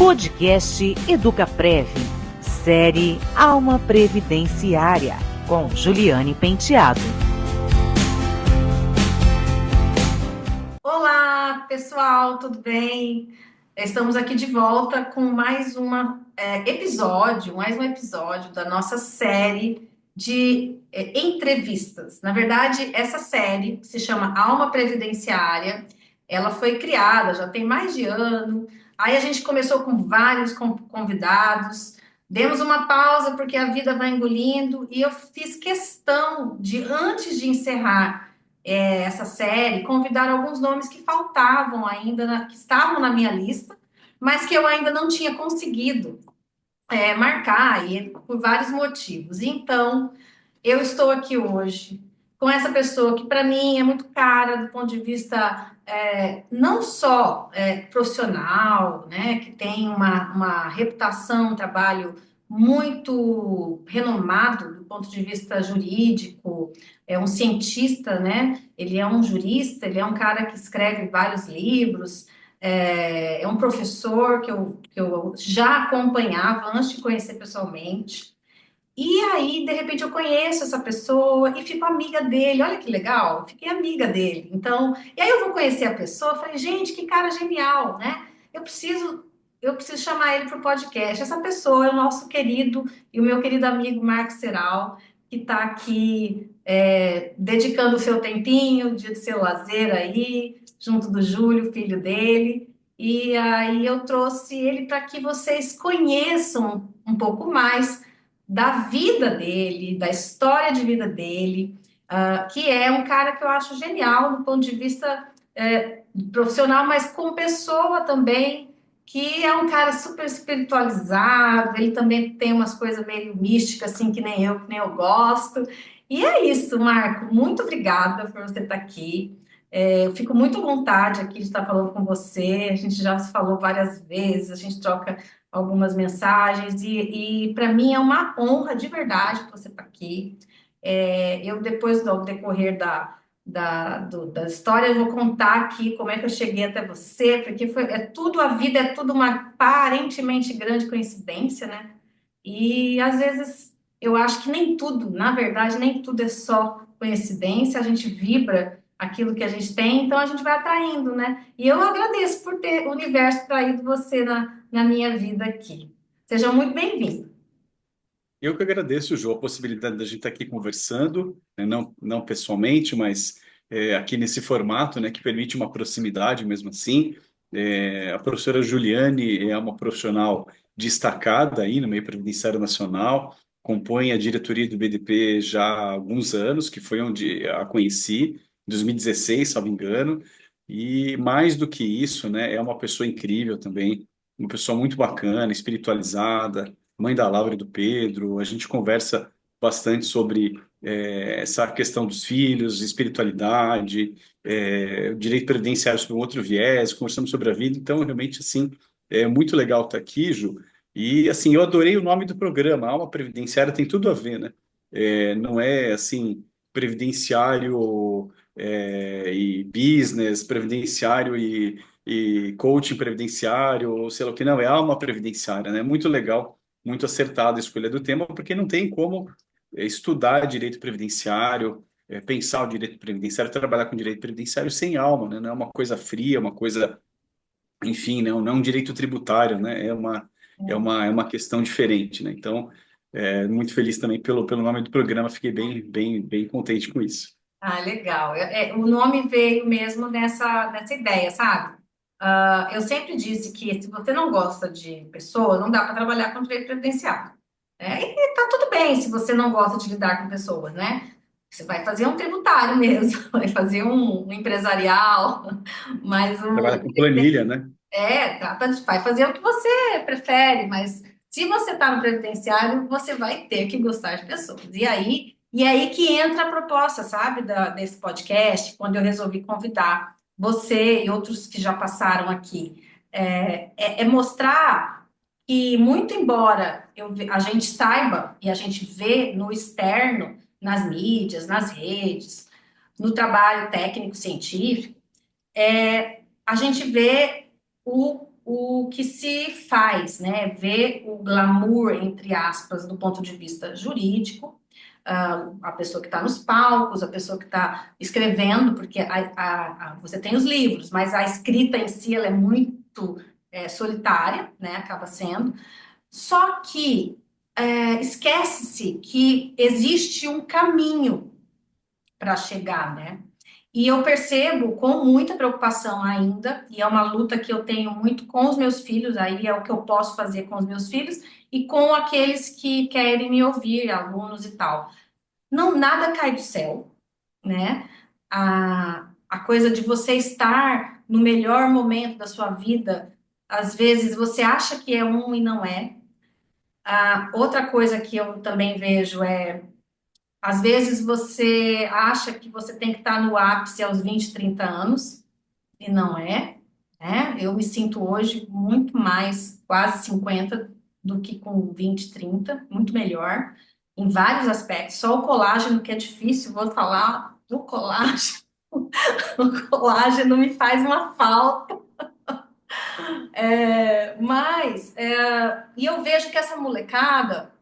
Podcast EducaPrev, série Alma Previdenciária, com Juliane Penteado. Olá, pessoal, tudo bem? Estamos aqui de volta com mais mais um episódio da nossa série de entrevistas. Na verdade, essa série se chama Alma Previdenciária. Ela foi criada, já tem mais de ano. Aí a gente começou com vários convidados. Demos uma pausa porque a vida vai engolindo e eu fiz questão de, antes de encerrar essa série, convidar alguns nomes que faltavam ainda, que estavam na minha lista, mas que eu ainda não tinha conseguido marcar, e por vários motivos. Então, eu estou aqui hoje com essa pessoa que, para mim, é muito cara do ponto de vista não só profissional, né, que tem uma reputação, um trabalho muito renomado do ponto de vista jurídico, é um cientista, né, ele é um jurista, ele é um cara que escreve vários livros, é um professor que eu já acompanhava antes de conhecer pessoalmente. E aí, de repente, eu conheço essa pessoa e fico amiga dele. Olha que legal, eu fiquei amiga dele. Então, e aí eu vou conhecer a pessoa, falei, gente, que cara genial, né? Eu preciso, eu preciso chamar ele para o podcast. Essa pessoa é o nosso querido e o meu querido amigo Marcos Serral, que está aqui dedicando o seu tempinho, dia de seu lazer aí, junto do Júlio, filho dele. E aí eu trouxe ele para que vocês conheçam um pouco mais da vida dele, da história de vida dele, que é um cara que eu acho genial do ponto de vista profissional, mas como pessoa também, que é um cara super espiritualizado, ele também tem umas coisas meio místicas, assim, que nem eu gosto. E é isso, Marco, muito obrigada por você estar aqui. Eu fico muito à vontade aqui de estar falando com você, a gente já se falou várias vezes, a gente troca algumas mensagens, e para mim é uma honra de verdade que você está aqui. Eu, depois do decorrer da história, eu vou contar aqui como é que eu cheguei até você, porque a vida é tudo uma aparentemente grande coincidência, né? E às vezes eu acho que nem tudo, na verdade, nem tudo é só coincidência, a gente vibra aquilo que a gente tem, então a gente vai atraindo, né? E eu agradeço por ter o universo traído você na minha vida aqui. Seja muito bem-vindo. Eu que agradeço, João, a possibilidade da gente estar aqui conversando, né, não pessoalmente, mas aqui nesse formato, né, que permite uma proximidade mesmo assim. A professora Juliane é uma profissional destacada aí no meio previdenciário nacional, compõe a diretoria do BDP já há alguns anos, que foi onde a conheci, em 2016, se não me engano, e mais do que isso, né, é uma pessoa incrível também, uma pessoa muito bacana, espiritualizada, mãe da Laura e do Pedro, a gente conversa bastante sobre essa questão dos filhos, espiritualidade, o direito previdenciário sob um outro viés, conversamos sobre a vida, então realmente assim é muito legal estar aqui, Ju, e assim eu adorei o nome do programa, Alma Previdenciária tem tudo a ver, né? Não é assim previdenciário e business, previdenciário e coaching previdenciário, ou sei lá o que, não, é alma previdenciária, né? Muito legal, muito acertada a escolha do tema, porque não tem como estudar direito previdenciário, pensar o direito previdenciário, trabalhar com direito previdenciário sem alma, né? Não é uma coisa fria, uma coisa, enfim, não é um direito tributário, né? É uma questão diferente, né? Então, muito feliz também pelo nome do programa, fiquei bem contente com isso. Ah, legal. O nome veio mesmo nessa ideia, sabe? Eu sempre disse que se você não gosta de pessoa, não dá para trabalhar com direito previdenciário. E tá tudo bem se você não gosta de lidar com pessoas, né? Você vai fazer um tributário mesmo, vai fazer um empresarial, mas Trabalha com planilha, né? vai fazer o que você prefere, mas se você está no previdenciário, você vai ter que gostar de pessoas. E aí que entra a proposta, sabe, desse podcast, quando eu resolvi convidar você e outros que já passaram aqui. É mostrar que, muito embora a gente saiba e a gente vê no externo, nas mídias, nas redes, no trabalho técnico-científico, a gente vê o que se faz, né? Ver o glamour, entre aspas, do ponto de vista jurídico, a pessoa que está nos palcos, a pessoa que está escrevendo, porque você tem os livros, mas a escrita em si ela é muito solitária, né? Acaba sendo. Só que esquece-se que existe um caminho para chegar, né? E eu percebo com muita preocupação ainda, e é uma luta que eu tenho muito com os meus filhos, aí é o que eu posso fazer com os meus filhos e com aqueles que querem me ouvir, alunos e tal. Não, nada cai do céu, né? A coisa de você estar no melhor momento da sua vida, às vezes você acha que é um e não é. Outra coisa que eu também vejo é, às vezes você acha que você tem que estar no ápice aos 20, 30 anos, e não é, né? Eu me sinto hoje muito mais, quase 50, do que com 20, 30, muito melhor, em vários aspectos. Só o colágeno que é difícil, vou falar do colágeno. O colágeno me faz uma falta. E eu vejo que essa molecada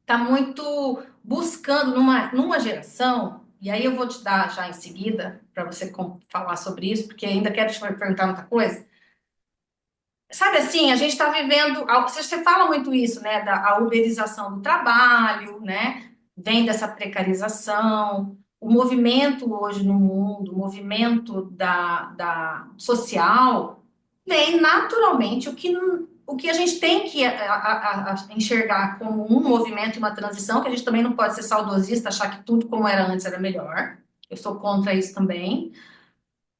está muito buscando numa geração, e aí eu vou te dar já em seguida, para você falar sobre isso, porque ainda quero te perguntar muita coisa. Sabe assim, a gente está vivendo, você fala muito isso, né, da uberização do trabalho, né, vem dessa precarização, o movimento hoje no mundo, o movimento da social, vem naturalmente o que a gente tem que enxergar como um movimento e uma transição, que a gente também não pode ser saudosista, achar que tudo como era antes era melhor, eu sou contra isso também,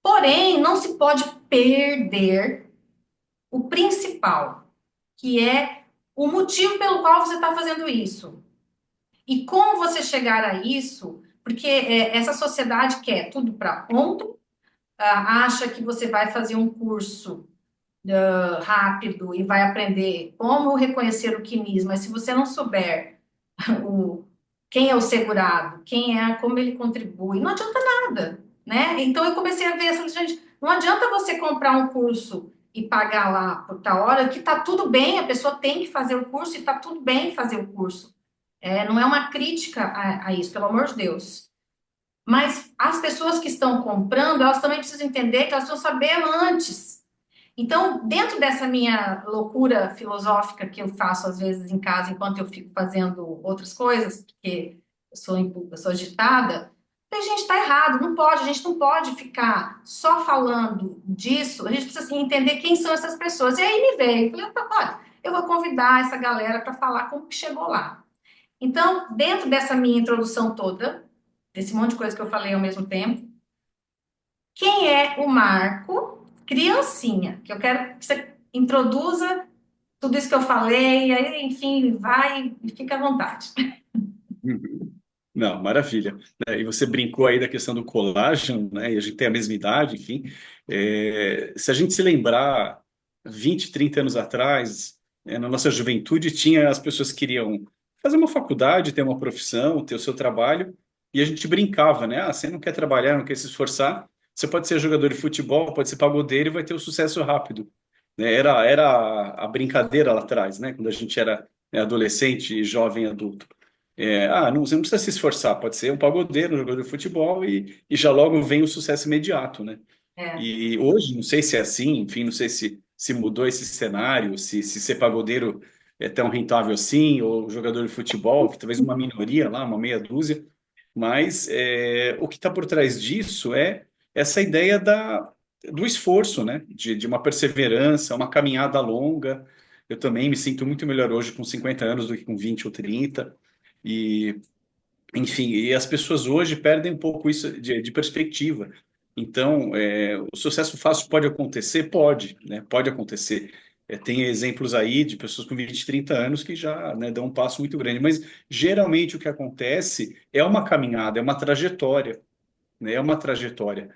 porém, não se pode perder o principal, que é o motivo pelo qual você está fazendo isso. E como você chegar a isso, porque essa sociedade quer tudo para ontem, acha que você vai fazer um curso rápido e vai aprender como reconhecer o quimismo, mas se você não souber o, quem é o segurado, como ele contribui, não adianta nada, né? Então eu comecei a ver essa gente, não adianta você comprar um curso e pagar lá por tal hora, que tá tudo bem, a pessoa tem que fazer o curso e tá tudo bem fazer o curso. Não é uma crítica a isso, pelo amor de Deus. Mas as pessoas que estão comprando, elas também precisam entender que elas precisam saber antes. Então, dentro dessa minha loucura filosófica que eu faço às vezes em casa, enquanto eu fico fazendo outras coisas, porque eu sou agitada, a gente está errado, não pode, a gente não pode ficar só falando disso, a gente precisa assim, entender quem são essas pessoas. E aí me veio, falei, olha, eu vou convidar essa galera para falar como que chegou lá. Então, dentro dessa minha introdução toda, desse monte de coisa que eu falei ao mesmo tempo, quem é o Marco criancinha? Que eu quero que você introduza tudo isso que eu falei, e aí, enfim, vai e fica à vontade. Uhum. Não, maravilha. E você brincou aí da questão do colágeno, né? E a gente tem a mesma idade, enfim. Se a gente se lembrar 20, 30 anos atrás, na nossa juventude, tinha as pessoas que queriam fazer uma faculdade, ter uma profissão, ter o seu trabalho, e a gente brincava, né? Ah, você não quer trabalhar, não quer se esforçar, você pode ser jogador de futebol, pode ser pagodeiro e vai ter o sucesso rápido. Né? Era a brincadeira lá atrás, né? Quando a gente era adolescente, jovem, adulto. Não, você não precisa se esforçar, pode ser um pagodeiro, um jogador de futebol e já logo vem o sucesso imediato, né? É, E hoje, não sei se é assim, enfim, não sei se mudou esse cenário, se ser pagodeiro é tão rentável assim, ou jogador de futebol, que talvez uma minoria lá, uma meia dúzia, mas o que está por trás disso é essa ideia do esforço, né? De uma perseverança, uma caminhada longa. Eu também me sinto muito melhor hoje com 50 anos do que com 20 ou 30. E, enfim, e as pessoas hoje perdem um pouco isso de perspectiva. Então, o sucesso fácil pode acontecer? Pode, né? Pode acontecer. Tem exemplos aí de pessoas com 20, 30 anos que já, né, dão um passo muito grande, mas geralmente o que acontece é uma caminhada, é uma trajetória, né? É uma trajetória.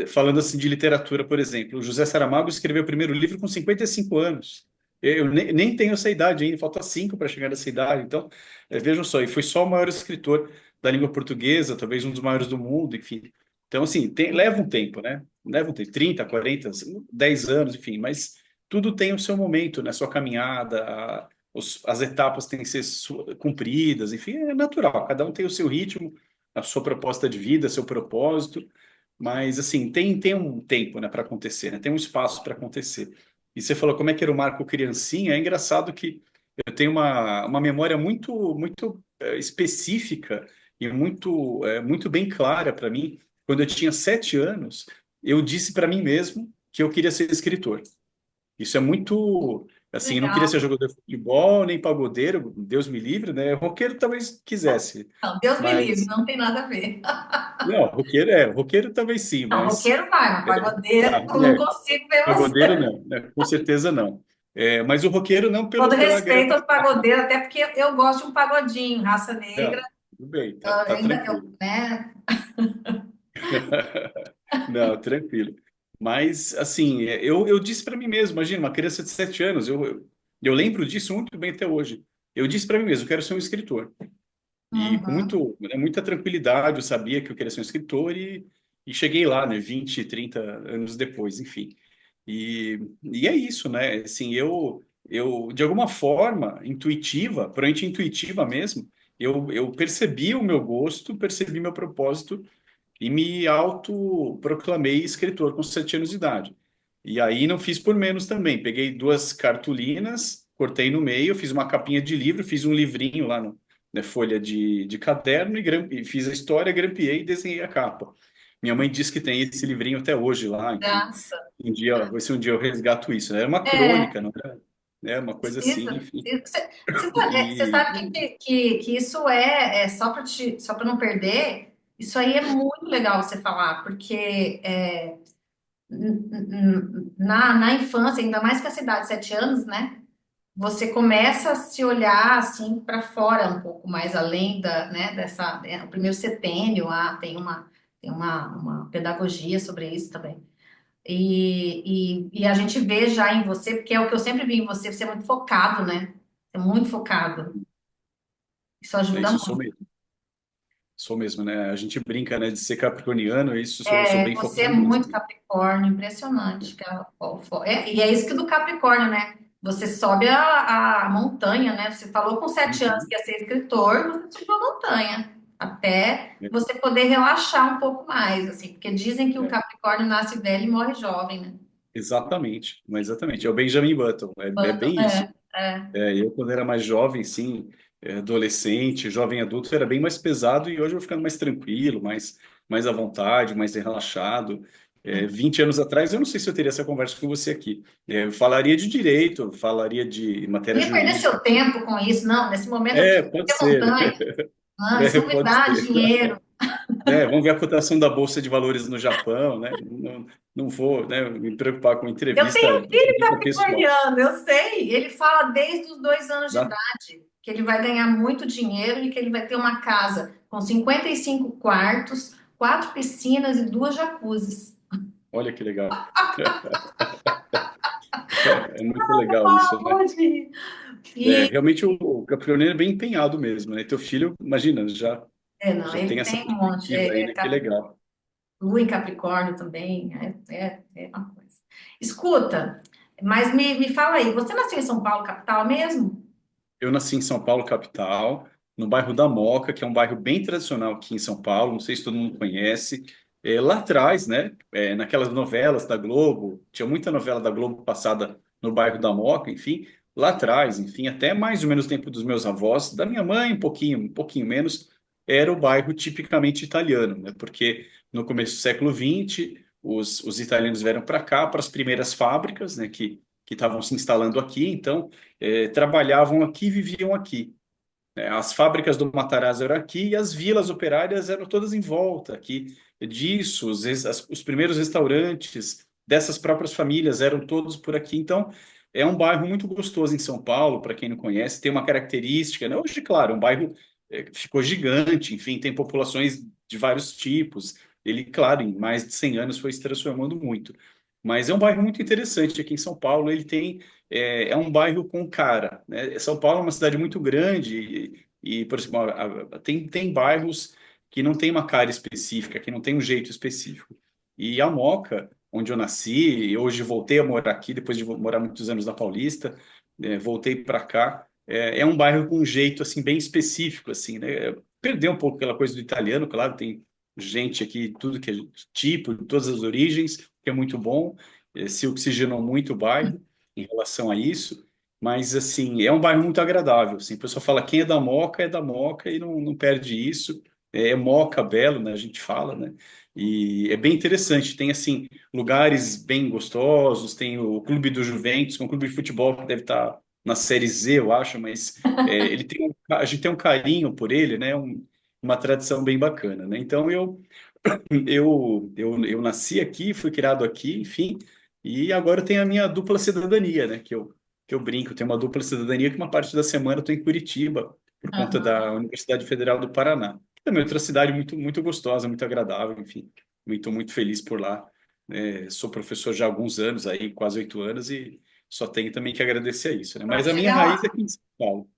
Falando assim de literatura, por exemplo, o José Saramago escreveu o primeiro livro com 55 anos. Eu nem tenho essa idade ainda, falta 5 para chegar nessa idade. Então, vejam só, e foi só o maior escritor da língua portuguesa, talvez um dos maiores do mundo, enfim. Então, assim, leva um tempo, né? Leva um tempo, 30, 40, 10 anos, enfim, mas tudo tem o seu momento, né? Sua caminhada, as etapas têm que ser cumpridas, enfim, é natural. Cada um tem o seu ritmo, a sua proposta de vida, seu propósito, mas assim tem um tempo, né, para acontecer, né? Tem um espaço para acontecer. E você falou como é que era o Marco criancinha? É engraçado que eu tenho uma memória muito específica e muito bem clara para mim. Quando eu tinha 7 anos, eu disse para mim mesmo que eu queria ser escritor. Isso é muito, assim, eu não queria Legal. ser jogador de futebol, nem pagodeiro, Deus me livre, né? Roqueiro talvez quisesse, Não, Deus me livre, mas não tem nada a ver. não, roqueiro talvez sim, Não, mas roqueiro vai, mas pagodeiro, eu não é, consigo ver pagodeiro você. não, né? Com certeza não. Mas o roqueiro não Todo pela respeito grana. aos pagodeiros, até porque eu gosto de um pagodinho, raça negra, Não, tudo bem, tá ainda, tranquilo. né? Não, tranquilo. Mas, assim, eu disse para mim mesmo, imagina, uma criança de 7 anos, eu lembro disso muito bem até hoje. Eu disse para mim mesmo, eu quero ser um escritor. E com Uhum. muita tranquilidade, eu sabia que eu queria ser um escritor e cheguei lá, né, 20, 30 anos depois, enfim. E é isso, né? Assim, de alguma forma, intuitiva, provavelmente intuitiva mesmo, eu percebi o meu gosto, percebi meu propósito e me autoproclamei escritor com 7 anos de idade. E aí não fiz por menos também. Peguei duas cartolinas, cortei no meio, fiz uma capinha de livro, fiz um livrinho lá na folha de caderno e fiz a história, grampeei e desenhei a capa. Minha mãe diz que tem esse livrinho até hoje lá, enfim. Graça. Ver se um dia eu resgato isso, né? Era uma É, crônica, não era, né? Uma coisa assim, precisa. enfim. Você sabe E, que isso só só para não perder, isso aí é muito legal você falar, porque na infância, ainda mais que a cidade de 7 anos, né? Você começa a se olhar assim para fora um pouco mais além o primeiro setênio, uma pedagogia sobre isso também. E a gente vê já em você, porque é o que eu sempre vi em você, você é muito focado, né? É muito focado. Isso é ajuda isso, eu sou muito. mesmo. Sou mesmo, né? A gente brinca, né, de ser capricorniano, isso, eu sou bem Você é focado muito mesmo. Capricórnio, impressionante, cara. E é isso que do Capricórnio, né? Você sobe a montanha, né? Você falou com 7 anos Uhum. que ia ser escritor, você subiu a montanha, até você poder relaxar um pouco mais, assim, porque dizem que o É, Capricórnio nasce velho e morre jovem, né? exatamente, mas exatamente. É o Benjamin Button, é Button, bem isso. é. Eu, quando era mais jovem, sim, adolescente, jovem adulto, era bem mais pesado e hoje eu vou ficando mais tranquilo, mais à vontade, mais relaxado. 20 anos atrás, eu não sei se eu teria essa conversa com você aqui. Eu falaria de direito, falaria de Não matéria ia perder seu jurídica. tempo com isso, não. Nesse momento eu preciso Pode ter ser, montanha. Não, isso não me pode dá ser. dinheiro. Vamos ver a cotação da Bolsa de Valores no Japão, né? Não vou, né, me preocupar com Eu tenho um filho entrevista pessoal. capricorniano, eu sei. Ele fala desde os 2 anos de Tá? idade que ele vai ganhar muito dinheiro e que ele vai ter uma casa com 55 quartos, 4 piscinas e 2 jacuzzis. Olha que legal. É muito legal isso, né? Pode. E, Realmente o Capricorniano é bem empenhado mesmo, né? Teu filho, imagina, não, já ele tem essa tem um monte. perspectiva aí, né? Que legal. Lua em Capricórnio também. É uma coisa. Escuta, mas me fala aí, você nasceu em São Paulo, capital mesmo? Eu nasci em São Paulo, capital, no bairro da Moca, que é um bairro bem tradicional aqui em São Paulo, não sei se todo mundo conhece. Lá atrás, né, naquelas novelas da Globo, tinha muita novela da Globo passada no bairro da Moca, enfim, lá atrás, enfim, até mais ou menos o tempo dos meus avós, da minha mãe um pouquinho menos, era o bairro tipicamente italiano, né, porque no começo do século XX, os italianos vieram para cá, para as primeiras fábricas, né, que estavam se instalando aqui, então trabalhavam aqui, viviam aqui. As fábricas do Matarazzo eram aqui e as vilas operárias eram todas em volta aqui disso. Os primeiros restaurantes dessas próprias famílias eram todos por aqui. Então, é um bairro muito gostoso em São Paulo, para quem não conhece. Tem uma característica, né? Hoje, claro, um bairro ficou gigante, enfim, tem populações de vários tipos. Ele, claro, em mais de 100 anos foi se transformando muito. Mas é um bairro muito interessante aqui em São Paulo. Ele tem é um bairro com cara, né? São Paulo é uma cidade muito grande por exemplo, tem bairros que não tem uma cara específica, que não tem um jeito específico. E a Moca onde eu nasci. Hoje voltei a morar aqui, depois de morar muitos anos na Paulista, voltei para cá. É um bairro com um jeito assim bem específico, assim, né? Perdeu um pouco aquela coisa do italiano, claro, tem gente aqui, tudo que é tipo, de todas as origens, que é muito bom. Se oxigenou muito o bairro em relação a isso. Mas, assim, é um bairro muito agradável. Assim, o pessoal fala, quem é da Moca e não perde isso. É Moca Belo, né? A gente fala, né? E é bem interessante. Tem, assim, lugares bem gostosos. Tem o Clube do Juventus, que é um clube de futebol que deve estar na Série Z, eu acho, mas ele tem a gente tem um carinho por ele, né? Uma tradição bem bacana, né? Então, eu nasci aqui, fui criado aqui, enfim, e agora eu tenho a minha dupla cidadania, né? Que eu brinco, eu tenho uma dupla cidadania que uma parte da semana eu estou em Curitiba, por conta Aham. da Universidade Federal do Paraná. Também é outra cidade muito, muito gostosa, muito agradável, enfim, muito, muito feliz por lá. Sou professor já há alguns anos, aí, quase 8 anos, e só tenho também que agradecer a isso, né? Mas Vamos a minha chegar raiz é lá. aqui em São Paulo.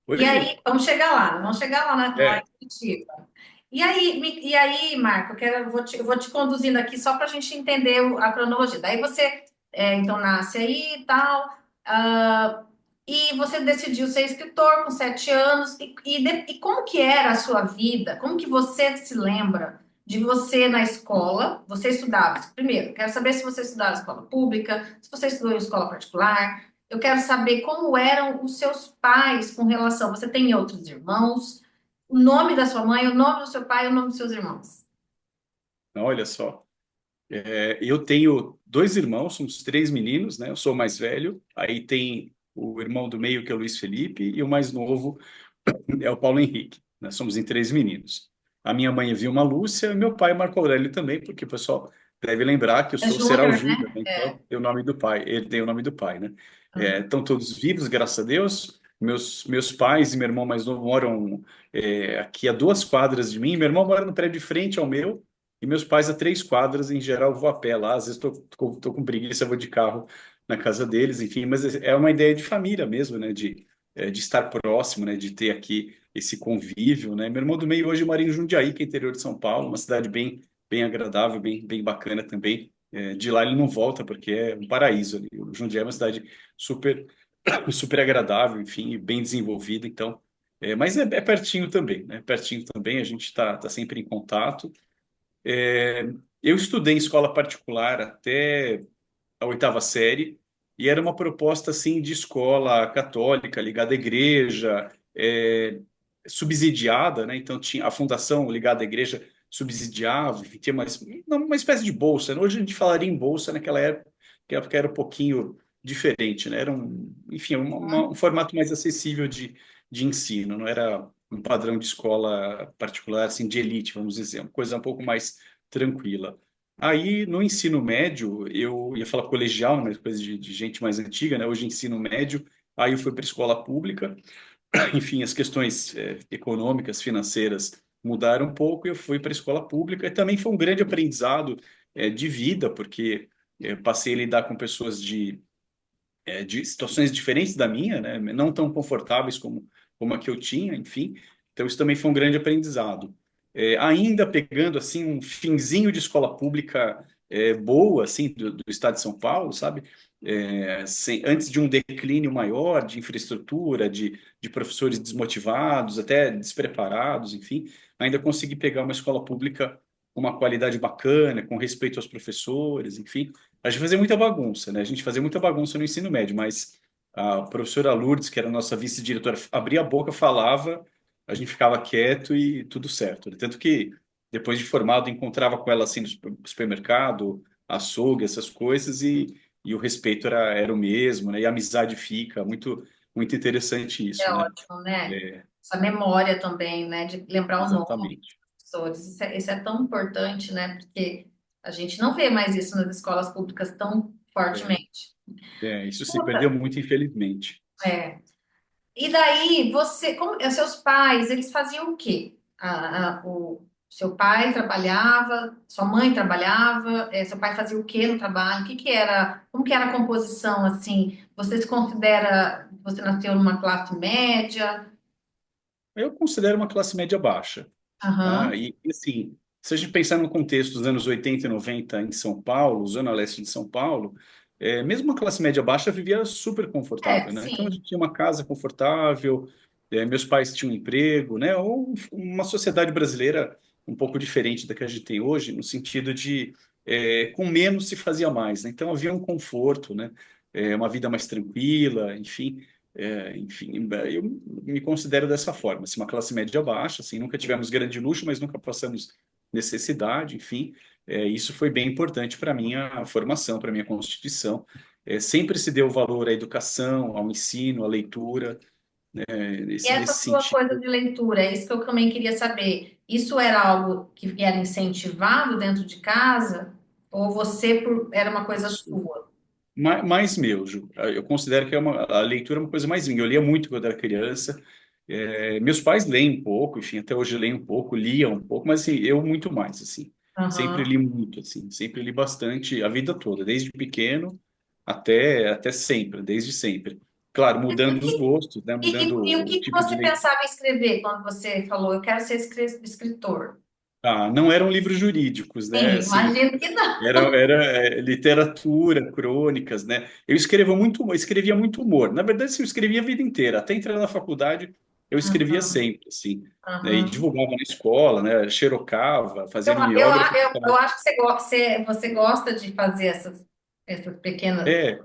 Oi, E Ju? aí, vamos chegar lá, lá É, em Curitiba. E aí, Marco, eu vou te conduzindo aqui só para a gente entender a cronologia. Daí você, então, nasce aí e tal, ah, e você decidiu ser escritor com 7 anos. E como que era a sua vida? Como que você se lembra de você na escola? Você estudava, primeiro, quero saber se você estudava em escola pública, se você estudou em escola particular. Eu quero saber como eram os seus pais com relação. Você tem outros irmãos? O nome da sua mãe, o nome do seu pai e o nome dos seus irmãos. olha só. Eu tenho dois irmãos, somos três meninos, né? Eu sou o mais velho. Aí tem o irmão do meio, que é o Luiz Felipe, e o mais novo é o Paulo Henrique. Nós somos em três meninos. A minha mãe é Vilma Lúcia e meu pai é Marco Aurélio também, porque o pessoal deve lembrar que eu É sou Serral Júnior, Júnior, né? né? Então É. tem o nome do pai, ele tem o nome do pai, né? Uhum. Estão todos vivos, graças a Deus. Meus pais e meu irmão mais novo moram aqui a 2 quadras de mim. Meu irmão mora no prédio de frente ao meu, e meus pais a 3 quadras. Em geral, eu vou a pé lá. Às vezes tô com preguiça, eu vou de carro na casa deles, enfim. Mas é uma ideia de família mesmo, né? De estar próximo, né? De ter aqui esse convívio, né? Meu irmão do meio hoje mora em Jundiaí, que é interior de São Paulo, uma cidade bem agradável, bem bacana também. De lá ele não volta porque é um paraíso ali. O Jundiaí é uma cidade super super agradável, enfim, e bem desenvolvida. Então, mas é pertinho também, né? Pertinho também. A gente tá sempre em contato. É, eu estudei em escola particular até a 8ª série, e era uma proposta assim de escola católica ligada à igreja, subsidiada, né? Então tinha a fundação ligada à igreja subsidiava, enfim, tinha uma espécie de bolsa, né? Hoje a gente falaria em bolsa, naquela época, que a época era um pouquinho diferente, né? Era enfim, um formato mais acessível de ensino, não era um padrão de escola particular assim de elite, vamos dizer, uma coisa um pouco mais tranquila. Aí, no ensino médio, eu ia falar colegial, mas coisa de gente mais antiga, né? Hoje, ensino médio, aí eu fui para a escola pública. Enfim, as questões econômicas, financeiras mudaram um pouco e eu fui para a escola pública. E também foi um grande aprendizado de vida, porque passei a lidar com pessoas de situações diferentes da minha, né? Não tão confortáveis como a que eu tinha, enfim. Então, isso também foi um grande aprendizado. Ainda pegando assim um finzinho de escola pública boa, assim, do estado de São Paulo, sabe? Antes de um declínio maior de infraestrutura, de professores desmotivados, até despreparados, enfim, ainda consegui pegar uma escola pública com uma qualidade bacana, com respeito aos professores, enfim. A gente fazia muita bagunça, né? A gente fazia muita bagunça no ensino médio, mas a professora Lourdes, que era a nossa vice-diretora, abria a boca, falava, a gente ficava quieto e tudo certo, né? Tanto que depois de formado encontrava com ela assim no supermercado, açougue, essas coisas e o respeito era o mesmo, né? E a amizade fica muito interessante É isso, né? ótimo, né? É, Essa memória também, né? De lembrar o nome dos exatamente. professores. Isso é tão importante, né? Porque a gente não vê mais isso nas escolas públicas tão É, fortemente. isso se perdeu Outra, muito, infelizmente. é. E daí, os seus pais, eles faziam o quê? O seu pai trabalhava, sua mãe trabalhava, seu pai fazia o quê no trabalho? Como que era a composição, assim? Você se considera, você nasceu numa classe média? Eu considero uma classe média baixa. Tá? Aham. E assim, se a gente pensar no contexto dos anos 80 e 90 em São Paulo, Zona Leste de São Paulo, mesmo a classe média baixa vivia super confortável, né? Então a Sim. gente tinha uma casa confortável, meus pais tinham um emprego, né? Ou uma sociedade brasileira um pouco diferente da que a gente tem hoje, no sentido de com menos se fazia mais, né? Então havia um conforto, né? Uma vida mais tranquila, enfim. Enfim, eu me considero dessa forma, assim, uma classe média baixa, assim, nunca tivemos grande luxo, mas nunca passamos necessidade, enfim. Isso foi bem importante para a minha formação, para a minha constituição. Sempre se deu valor à educação, ao ensino, à leitura, E nesse essa sua sentido. coisa de leitura, é isso que eu também queria saber. Isso era algo que era incentivado dentro de casa? Ou era uma coisa sua? Mais meu, Ju. Eu considero que a leitura é uma coisa mais minha. Eu lia muito quando era criança. Meus pais leem um pouco, enfim, até hoje leem um pouco, liam um pouco, mas assim, eu muito mais, assim. Sempre Aham. li muito, assim, sempre li bastante a vida toda, desde pequeno até sempre, desde sempre. Claro, mudando os gostos, né? Mudando E o o que que tipo de você leitura. pensava em escrever quando você falou, eu quero ser escritor? Ah, não eram livros jurídicos, né? Sim, Assim, imagino que não. era literatura, crônicas, né? Escrevia muito humor. Na verdade, assim, eu escrevia a vida inteira. Até entrar na faculdade, eu escrevia Aham, sempre, assim, né? E aham. divulgava na escola, né? Xerocava, Eu, fazia mimeógrafo. eu acho que você gosta de fazer essas pequenas É,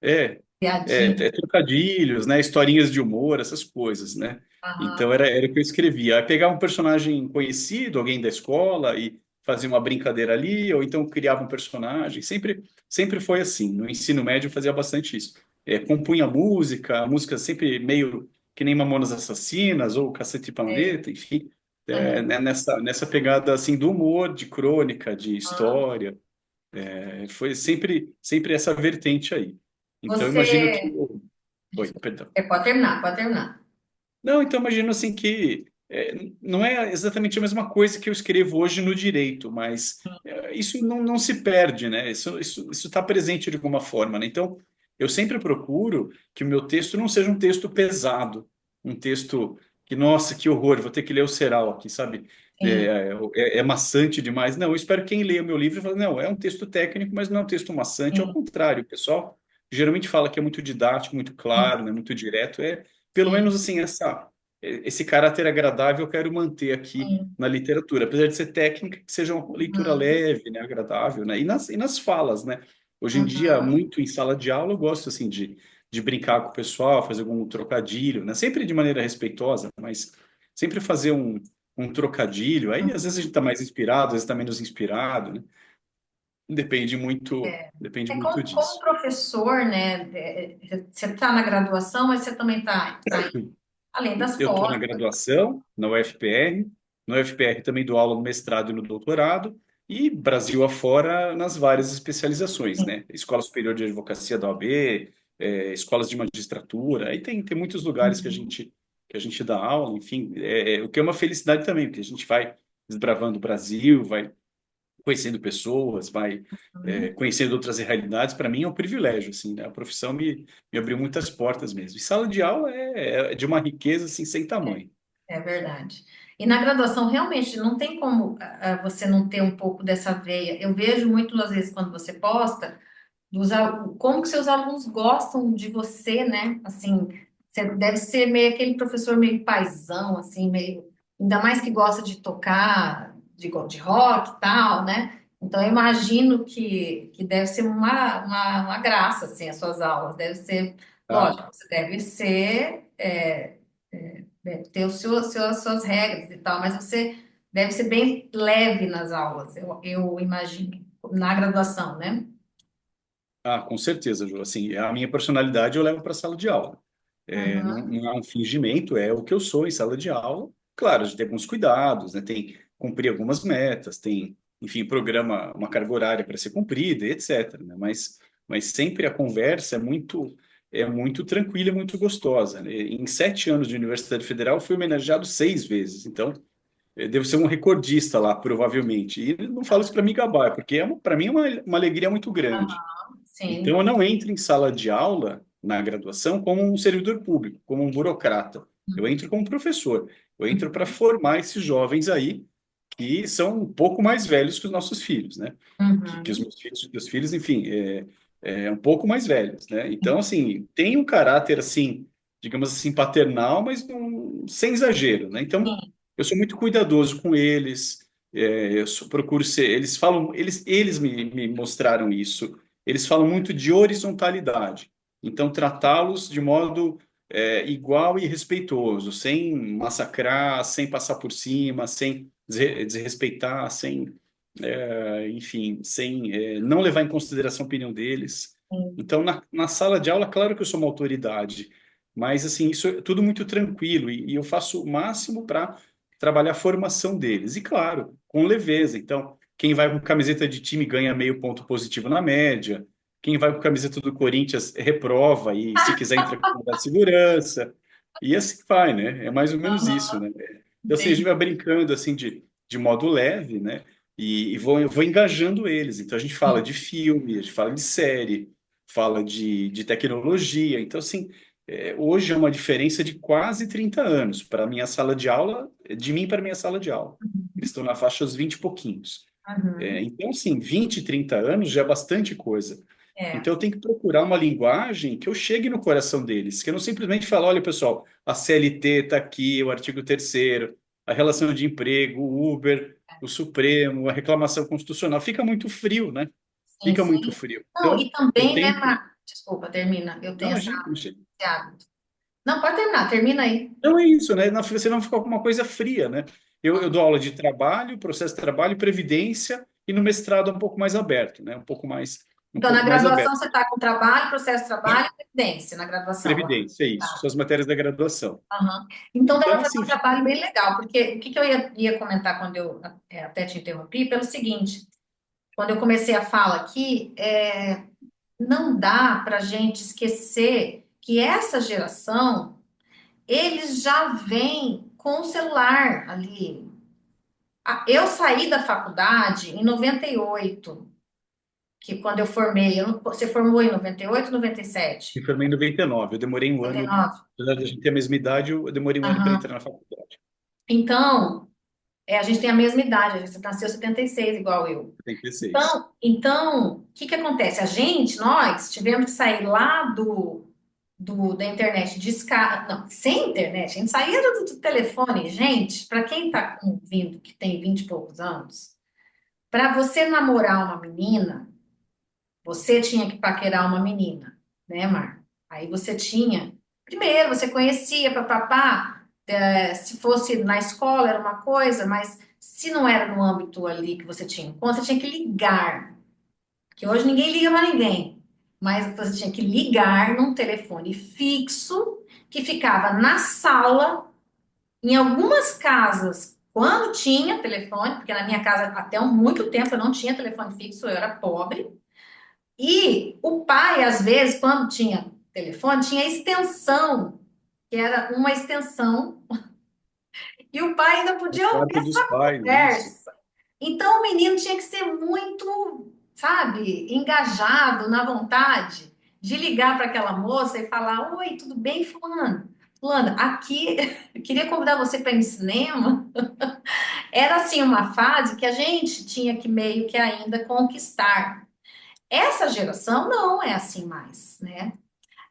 é, piadinhas. trocadilhos, né? Historinhas de humor, essas coisas, né? Então Aham, era o que eu escrevia. Aí pegava um personagem conhecido, alguém da escola, e fazia uma brincadeira ali, ou então criava um personagem. Sempre foi assim. No ensino médio eu fazia bastante isso. Compunha música, a música sempre meio que nem Mamonas Assassinas ou Cacete e sei. Planeta, enfim. Aham, Né, nessa pegada assim do humor, de crônica, de aham. história. Foi sempre essa vertente aí. Então, imagino que. Você. Oi, perdão. Pode terminar, pode terminar. Não, então imagino assim que não é exatamente a mesma coisa que eu escrevo hoje no direito, mas isso não se perde, né? Isso está presente de alguma forma, né? Então, eu sempre procuro que o meu texto não seja um texto pesado, um texto que, nossa, que horror, vou ter que ler o Serral aqui, sabe? Sim. É maçante demais. Não, eu espero que quem leia o meu livro fale, não, é um texto técnico, mas não é um texto maçante, ao Sim, contrário, o pessoal geralmente fala que é muito didático, muito sim, claro, né? Muito direto, pelo sim, menos assim, esse caráter agradável eu quero manter aqui sim. na literatura, apesar de ser técnica, que seja uma leitura Uhum, leve, né, agradável, né, e nas falas, né. Hoje em dia, uhum, muito em sala de aula, eu gosto assim de brincar com o pessoal, fazer algum trocadilho, né, sempre de maneira respeitosa, mas sempre fazer um trocadilho. Aí às vezes a gente uhum. está mais inspirado, às vezes está menos inspirado, né. É, Depende é muito como disso. professor, né? Você está na graduação, mas você também está além das Eu estou na pós. graduação, na UFPR. Na UFPR também dou aula no mestrado e no doutorado. E Brasil afora nas várias especializações, né? Escola Superior de Advocacia da OAB, escolas de magistratura. Aí tem muitos lugares que a Uhum, gente, que a gente dá aula, enfim. O que é uma felicidade também, porque a gente vai desbravando o Brasil, vai conhecendo pessoas, vai uhum. conhecendo outras realidades. Para mim é um privilégio, assim, né? A profissão me abriu muitas portas mesmo. E sala de aula é de uma riqueza assim sem tamanho. É verdade. E na graduação, realmente, não tem como você não ter um pouco dessa veia. Eu vejo muitas vezes quando você posta, como que seus alunos gostam de você, né? Assim, você deve ser meio aquele professor meio paizão, assim, meio. Ainda mais que gosta de tocar, de rock e tal, né? Então, eu imagino que deve ser uma graça, assim, as suas aulas. Deve ser, Ah, lógico, você deve ser. Deve ter as suas regras e tal, mas você deve ser bem leve nas aulas, eu imagino, na graduação, né? com certeza, Ju. Assim, a minha personalidade eu levo para a sala de aula. Uhum, Não é um fingimento, é o que eu sou em sala de aula. Claro, a gente tem alguns cuidados, né? Tem cumprir algumas metas, tem, enfim, programa, uma carga horária para ser cumprida, e etc, né? Mas sempre a conversa é muito tranquila e muito gostosa, né? Em 7 anos de Universidade Federal, eu fui homenageado 6 vezes. Então, devo ser um recordista lá, provavelmente. E não falo isso para me gabar, porque para mim é uma alegria muito grande. Então, eu sim. não entro em sala de aula na graduação como um servidor público, como um burocrata. Eu entro como professor. Eu entro para formar esses jovens aí que são um pouco mais velhos que os nossos filhos, né? Que os Uhum. meus filhos, enfim, um pouco mais velhos, né? Então, assim, tem um caráter, assim, digamos assim, paternal, mas sem exagero, né? Então, Sim, eu sou muito cuidadoso com eles, procuro ser, eles falam, eles me mostraram isso, eles falam muito de horizontalidade, então tratá-los de modo igual e respeitoso, sem massacrar, sem passar por cima, sem desrespeitar, sem enfim, sem não levar em consideração a opinião deles. sim. Então, na sala de aula, claro que eu sou uma autoridade, mas assim, isso é tudo muito tranquilo e eu faço o máximo para trabalhar a formação deles. E claro, com leveza. Então, quem vai com camiseta de time ganha meio ponto positivo na média. Quem vai com camiseta do Corinthians reprova e, se quiser, entra com mandado de segurança. E assim vai, né? É mais ou menos isso, Aham, né? Então, assim, a gente entendi. vai brincando assim de modo leve, né? E vou engajando eles. Então a gente fala de filme, a gente fala de série, fala de tecnologia. Então, assim, hoje é uma diferença de quase 30 anos para a minha sala de aula, de mim para a minha sala de aula. Eles estão na faixa dos 20 e pouquinhos. Uhum. Então, assim, 20, 30 anos já é bastante coisa. É, Então, eu tenho que procurar uma linguagem que eu chegue no coração deles, que eu não simplesmente falo, olha, pessoal, a CLT está aqui, o artigo terceiro, a relação de emprego, o Uber, o Supremo, a reclamação constitucional. Fica muito frio, né? sim, Fica muito sim. frio. Não, e Então, eu também, né, tento. Mar... Desculpa, termina. Eu Não, tenho imagina, imagina. esse hábito. Não, pode terminar, termina aí. Não é isso, né? Você não fica com uma coisa fria, né? Eu dou aula de trabalho, processo de trabalho, previdência, e no mestrado é um pouco mais aberto, né? Um Então, na pouco mais graduação, aberto. você está com trabalho, processo de trabalho e previdência na graduação lá. Previdência, é isso. São as matérias da graduação. Aham. Então, dá Então, para fazer assim, um trabalho bem legal, porque o que que eu ia comentar quando eu até te interrompi, pelo seguinte, quando eu comecei a fala aqui, não dá para a gente esquecer que essa geração, eles já vêm com o celular ali. Eu saí da faculdade em 98, que quando eu formei, você formou em 98 ou me 97? formei em 99. Eu demorei um ano, 99. apesar de a gente ter a mesma idade, eu demorei um ano para Aham. entrar na faculdade. Então, a gente tem a mesma idade, a gente nasceu em 76, igual eu. 76. Então, o que que acontece? Nós tivemos que sair lá da internet não, sem internet, a gente saía do telefone. Gente, para quem está vindo, que tem 20 e poucos anos, para você namorar uma menina, você tinha que paquerar uma menina, né, Mar? Aí você tinha. Primeiro, você conhecia, papapá, se fosse na escola era uma coisa, mas se não era no âmbito ali que você tinha, você tinha que ligar. Que hoje ninguém liga para ninguém, mas você tinha que ligar num telefone fixo que ficava na sala. Em algumas casas, quando tinha telefone, porque na minha casa até muito tempo eu não tinha telefone fixo, eu era pobre. E o pai, às vezes, quando tinha telefone, tinha extensão, que era uma extensão, e o pai ainda No podia ouvir quarto dos essa pais, isso. conversa. Então, o menino tinha que ser muito, sabe, engajado na vontade de ligar para aquela moça e falar: Oi, tudo bem, Fulano? Fulano, aqui, eu queria convidar você para ir no cinema. Era assim uma fase que a gente tinha que meio que ainda conquistar. Essa geração não é assim mais, né?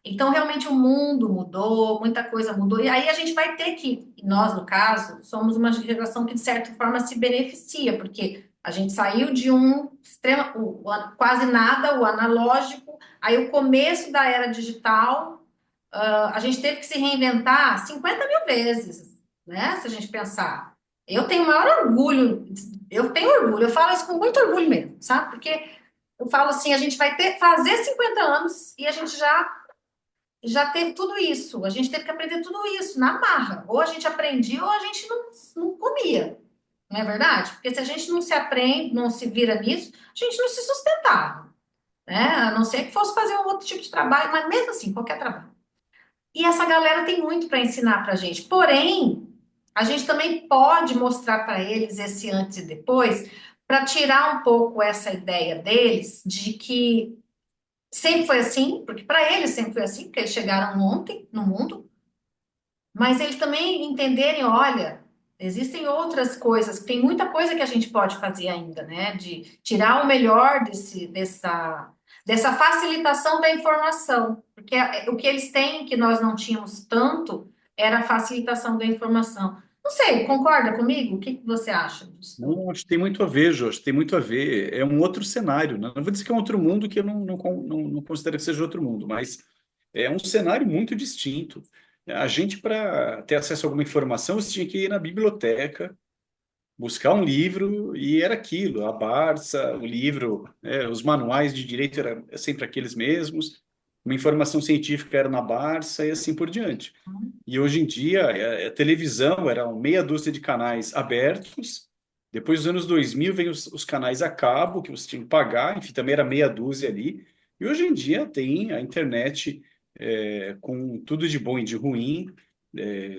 Então, realmente, o mundo mudou, muita coisa mudou, e aí a gente vai ter que, nós, no caso, somos uma geração que, de certa forma, se beneficia, porque a gente saiu de um extremo, quase nada, o analógico, aí o começo da era digital, a gente teve que se reinventar 50 mil vezes, né? Se a gente pensar. Eu tenho o maior orgulho, eu falo isso com muito orgulho mesmo, sabe? Porque eu falo assim, a gente vai fazer 50 anos e a gente já teve tudo isso. A gente teve que aprender tudo isso na marra. Ou a gente aprendia ou a gente não comia. Não é verdade? Porque se a gente não se aprende, não se vira nisso, a gente não se sustentava. Né? A não ser que fosse fazer um outro tipo de trabalho, mas mesmo assim, qualquer trabalho. E essa galera tem muito para ensinar para a gente. Porém, a gente também pode mostrar para eles esse antes e depois, para tirar um pouco essa ideia deles de que sempre foi assim, porque para eles sempre foi assim, porque eles chegaram ontem no mundo, mas eles também entenderem, olha, Existem outras coisas, tem muita coisa que a gente pode fazer ainda, né? De tirar o melhor dessa facilitação da informação, porque o que eles têm que nós não tínhamos tanto era a facilitação da informação. Não sei, concorda comigo? O que que você acha disso tudo? Não, acho que tem muito a ver, Jô, acho que tem muito a ver. É um outro cenário, né? Não vou dizer que é um outro mundo, que eu não considero que seja outro mundo, mas é um cenário muito distinto. A gente, para ter acesso a alguma informação, você tinha que ir na biblioteca, buscar um livro, e era aquilo, a Barça, o livro, os manuais de direito eram sempre aqueles mesmos, uma informação científica era na Barça, e assim por diante. E hoje em dia, a televisão era meia dúzia de canais abertos. Depois dos anos 2000, vem os canais a cabo, que você tinha que pagar, enfim, também era meia dúzia ali. E hoje em dia tem a internet com tudo de bom e de ruim,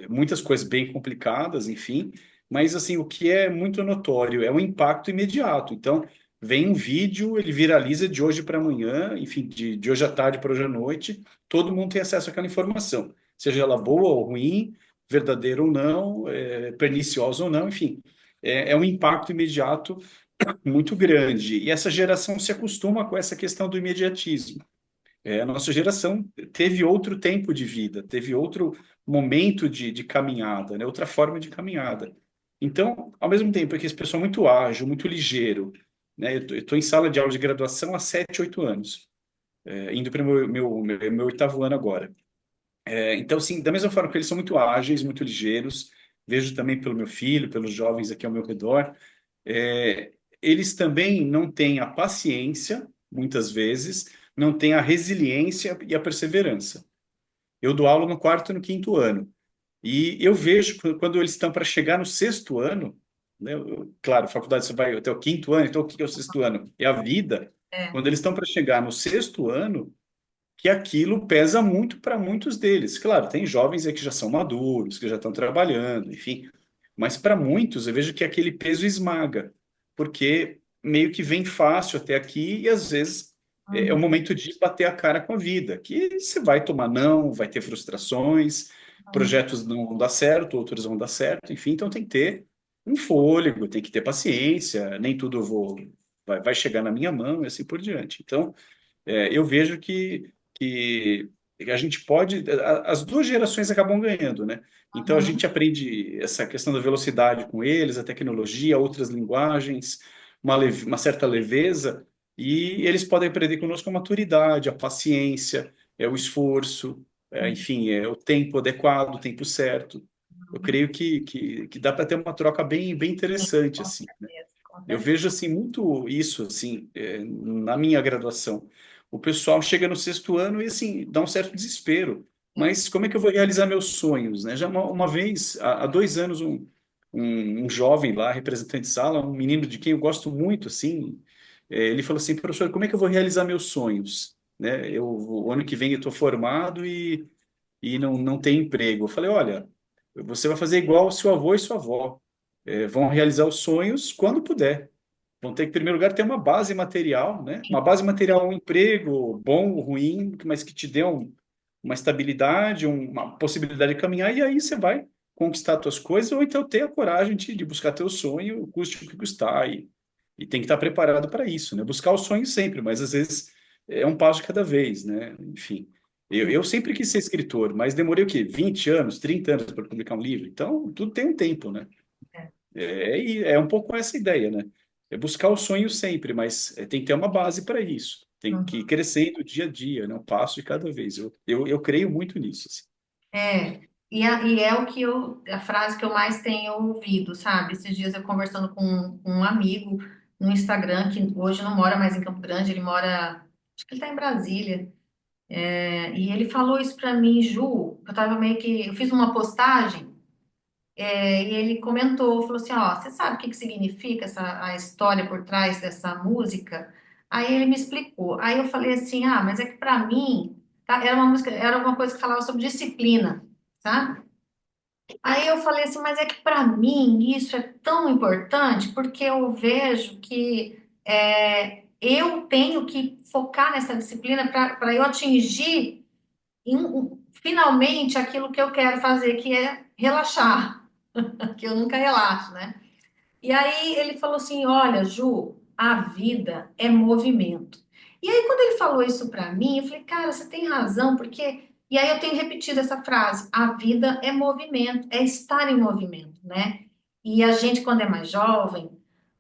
muitas coisas bem complicadas, enfim. Mas, assim, o que é muito notório é o impacto imediato. Então, vem um vídeo, ele viraliza de hoje para amanhã, enfim, de hoje à tarde para hoje à noite, todo mundo tem acesso àquela informação, seja ela boa ou ruim, verdadeira ou não, perniciosa ou não, enfim, é um impacto imediato muito grande. E essa geração se acostuma com essa questão do imediatismo. A nossa geração teve outro tempo de vida, teve outro momento de caminhada, né? Outra forma de caminhada. Então, ao mesmo tempo que esse pessoal é muito ágil, muito ligeiro, né? Eu estou em sala de aula de graduação há 7, 8 anos, indo para o meu oitavo ano agora. Então, assim, da mesma forma que eles são muito ágeis, muito ligeiros, vejo também pelo meu filho, pelos jovens aqui ao meu redor, é, eles também não têm a paciência, muitas vezes, não têm a resiliência e a perseverança. Eu dou aula no quarto e no quinto ano, e eu vejo quando eles estão para chegar no sexto ano, né, claro, faculdade você vai até o quinto ano, então o que é o sexto ano? É a vida. É. Quando eles estão para chegar no sexto ano, que aquilo pesa muito para muitos deles. Claro, tem jovens aí que já são maduros, que já estão trabalhando, enfim, mas para muitos eu vejo que aquele peso esmaga, porque meio que vem fácil até aqui e às vezes é o Uhum. momento de bater a cara com a vida, que você vai tomar não, vai ter frustrações, projetos não vão dar certo, outros vão dar certo, enfim, então tem que ter um fôlego, tem que ter paciência, nem tudo vai chegar na minha mão e assim por diante. Então, eu vejo que a gente pode, as duas gerações acabam ganhando, né? Então a Uhum. gente aprende essa questão da velocidade com eles, a tecnologia, outras linguagens, uma certa leveza, e eles podem aprender conosco a maturidade, a paciência, o esforço, enfim, o tempo adequado, o tempo certo. Eu creio que dá para ter uma troca bem Sim, interessante, com assim, né? certeza, com Eu certeza. vejo assim muito isso assim na minha graduação. O pessoal chega no sexto ano e assim dá um certo desespero. Mas como é que eu vou realizar meus sonhos, né? Já uma vez, há 2 anos, um jovem lá, representante de sala, um menino de quem eu gosto muito, assim, ele falou assim, professor, como é que eu vou realizar meus sonhos? Né? O ano que vem eu estou formado e não tem emprego. Eu falei, olha, você vai fazer igual seu avô e sua avó. Vão realizar os sonhos quando puder. Vão ter que, em primeiro lugar, ter uma base material, né? Uma base material, um emprego bom ou ruim, mas que te dê uma estabilidade, uma possibilidade de caminhar, e aí você vai conquistar suas coisas, ou então ter a coragem de buscar teu sonho, custe o que custar, e tem que estar preparado para isso, né? Buscar o sonho sempre, mas às vezes é um passo de cada vez, né? Enfim, eu sempre quis ser escritor, mas demorei o quê? 20 anos, 30 anos para publicar um livro, então tudo tem um tempo, né? E é um pouco essa ideia, né? É buscar o sonho sempre, mas tem que ter uma base para isso. Tem que ir Uhum. crescendo dia a dia, né? Um passo de cada vez. Eu creio muito nisso, assim. É, e é o que a frase que eu mais tenho ouvido, sabe? Esses dias eu conversando com um amigo no Instagram, que hoje não mora mais em Campo Grande, ele mora, acho que ele tá em Brasília. E ele falou isso pra mim, Ju, eu tava meio que, eu fiz uma postagem, e ele comentou, falou assim, ó, você sabe o que que significa a história por trás dessa música? Aí ele me explicou. Aí eu falei assim, ah, mas é que pra mim, tá, era uma música, era uma coisa que falava sobre disciplina, sabe? Aí eu falei assim, mas é que para mim isso é tão importante porque eu vejo que eu tenho que focar nessa disciplina para eu atingir finalmente aquilo que eu quero fazer, que é relaxar. que eu nunca relaxo, né? E aí ele falou assim: Olha, Ju, a vida é movimento. E aí, quando ele falou isso pra mim, eu falei: Cara, você tem razão, porque. E aí eu tenho repetido essa frase: a vida é movimento, é estar em movimento, né? E a gente, quando é mais jovem,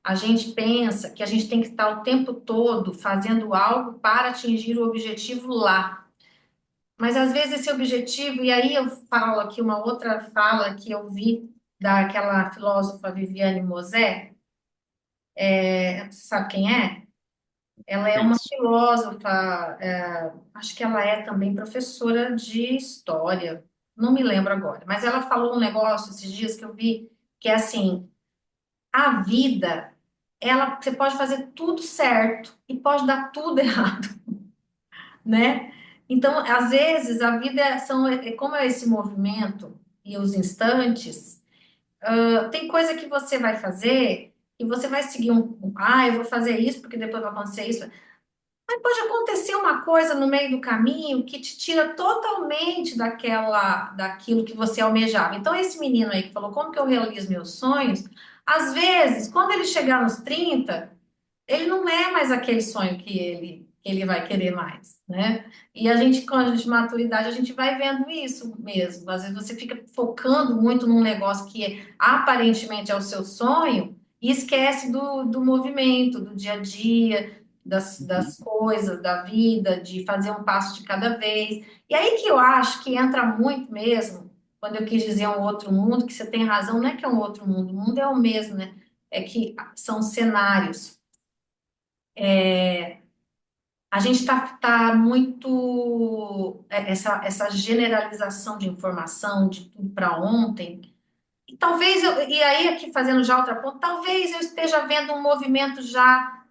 a gente pensa que a gente tem que estar o tempo todo fazendo algo para atingir o objetivo lá. Mas às vezes esse objetivo, e aí eu falo aqui uma outra fala que eu vi daquela filósofa Viviane Mosé, você sabe quem é? Ela é uma Conheço. filósofa, acho que ela é também professora de história, não me lembro agora, mas ela falou um negócio esses dias que eu vi, que é assim, a vida, ela, você pode fazer tudo certo e pode dar tudo errado, né? Então, às vezes, a vida como é esse movimento e os instantes, tem coisa que você vai fazer e você vai seguir eu vou fazer isso porque depois vai acontecer isso. Mas pode acontecer uma coisa no meio do caminho que te tira totalmente daquilo que você almejava. Então, esse menino aí que falou, como que eu realizo meus sonhos? Às vezes, quando ele chegar nos 30 ele não é mais aquele sonho que ele vai querer mais, né? E a gente, com a gente maturidade, a gente vai vendo isso mesmo. Às vezes você fica focando muito num negócio que aparentemente é o seu sonho e esquece do movimento, do dia a dia, das Uhum. coisas, da vida, de fazer um passo de cada vez. E aí que eu acho que entra muito mesmo, quando eu quis dizer um outro mundo, que você tem razão, não é que é um outro mundo, o mundo é o mesmo, né? É que são cenários. A gente está muito. Essa generalização de informação, de tudo para ontem. E talvez e aí, aqui fazendo já outra ponta, talvez eu esteja vendo um movimento já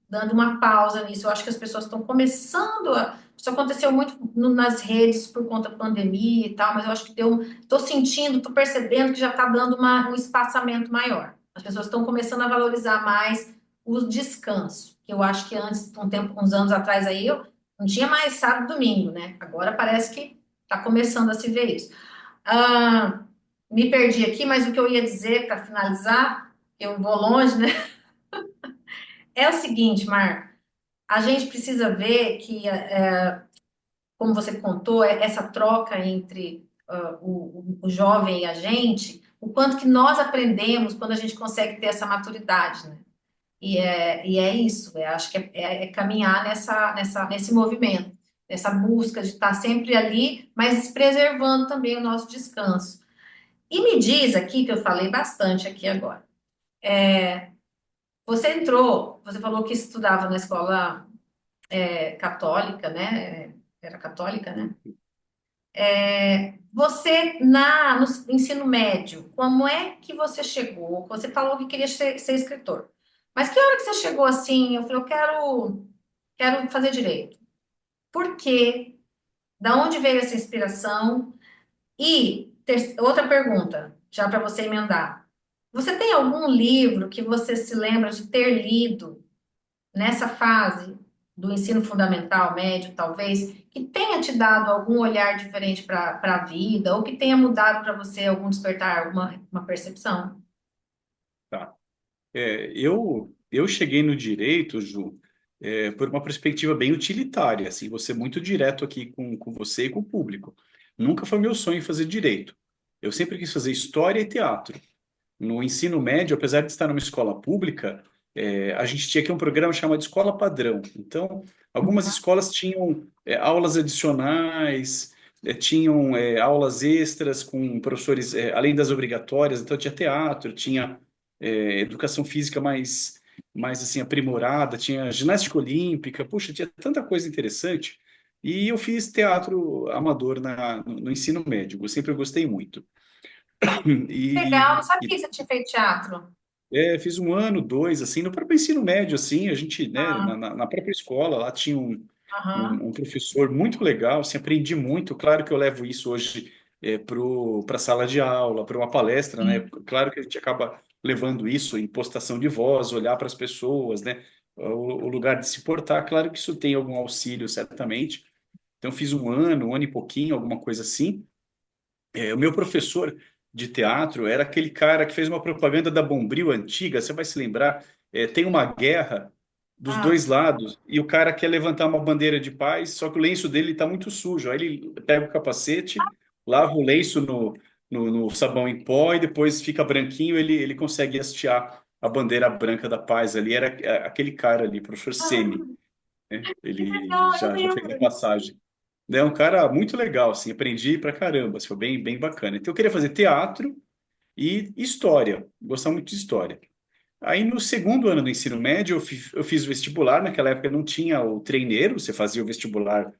dando uma pausa nisso. Eu acho que as pessoas estão começando a. Isso aconteceu muito nas redes por conta da pandemia e tal, mas eu acho que deu. Estou sentindo, estou percebendo que já está dando um espaçamento maior. As pessoas estão começando a valorizar mais o descanso, que eu acho que antes, um tempo, uns anos atrás aí, eu não tinha mais sábado e domingo, né? Agora parece que está começando a se ver isso. Ah, me perdi aqui, mas o que eu ia dizer para finalizar, eu vou longe, né? É o seguinte, Marco, a gente precisa ver que, como você contou, essa troca entre o jovem e a gente, o quanto que nós aprendemos quando a gente consegue ter essa maturidade, né? E é isso, acho que é caminhar nesse movimento, nessa busca de estar sempre ali, mas preservando também o nosso descanso. E me diz aqui, que eu falei bastante aqui agora, você entrou, você falou que estudava na escola católica, né? Era católica, né? Você, no ensino médio, como é que você chegou? Você falou que queria ser escritor. Mas que hora que você chegou assim? Eu falei, eu quero fazer direito. Por quê? Da onde veio essa inspiração? E outra pergunta, já para você emendar. Você tem algum livro que você se lembra de ter lido nessa fase do ensino fundamental, médio, talvez, que tenha te dado algum olhar diferente para a vida, ou que tenha mudado para você algum despertar, alguma uma percepção? Tá. Eu cheguei no direito, Ju, por uma perspectiva bem utilitária, assim, vou ser muito direto aqui com você e com o público. Nunca foi meu sonho fazer direito. Eu sempre quis fazer história e teatro. No ensino médio, apesar de estar numa escola pública, a gente tinha aqui um programa chamado Escola Padrão. Então, algumas escolas tinham aulas adicionais, tinham aulas extras com professores, além das obrigatórias. Então, tinha teatro, tinha educação física mais assim, aprimorada, tinha ginástica olímpica. Puxa, tinha tanta coisa interessante. E eu fiz teatro amador no ensino médio. Eu sempre gostei muito. Legal, não E, sabia e que você tinha feito teatro. fiz um ano, dois, assim, no próprio ensino médio, assim, a gente, né, na, Ah, na na própria escola, lá tinha aham. um professor muito legal, assim, aprendi muito, claro que eu levo isso hoje para a sala de aula, para uma palestra, né, Sim. claro que a gente acaba levando isso em postação de voz, olhar para as pessoas, né, o lugar de se portar, claro que isso tem algum auxílio, certamente, então fiz um ano e pouquinho, alguma coisa assim, O meu professor de teatro era aquele cara que fez uma propaganda da Bombril antiga, você vai se lembrar, tem uma guerra dos Ah, dois lados e o cara quer levantar uma bandeira de paz, só que o lenço dele está muito sujo. Aí ele pega o capacete, lava o lenço no sabão em pó e depois fica branquinho, ele consegue hastear a bandeira branca da paz ali. Era aquele cara ali, professor Semi, ah, né? que Ele legal, eu já fez a lembro. passagem. É um cara muito legal, assim, aprendi pra caramba, assim, foi bem bacana. Então eu queria fazer teatro e história, gostava muito de história. Aí no segundo ano do ensino médio eu fiz vestibular, naquela época não tinha o treineiro, você fazia o vestibular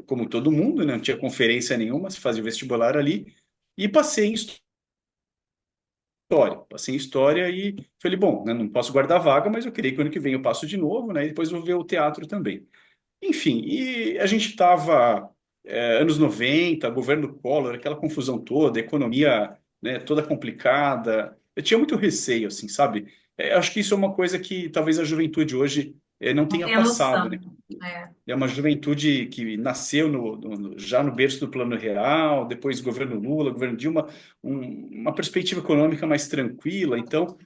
como todo mundo, né? Não tinha conferência nenhuma, você fazia o vestibular ali e passei em história. Passei em história e falei, bom, né, não posso guardar vaga, mas eu creio que o ano que vem eu passo de novo, né? E depois eu vou ver o teatro também. Enfim, e a gente estava anos 90, governo Collor, aquela confusão toda, economia, né, toda complicada. Eu tinha muito receio, assim, sabe? Acho que isso é uma coisa que talvez a juventude hoje não Não tenha tenho passado, noção. né? É. É uma juventude que nasceu já no berço do Plano Real, depois governo Lula, governo Dilma, uma perspectiva econômica mais tranquila. Então,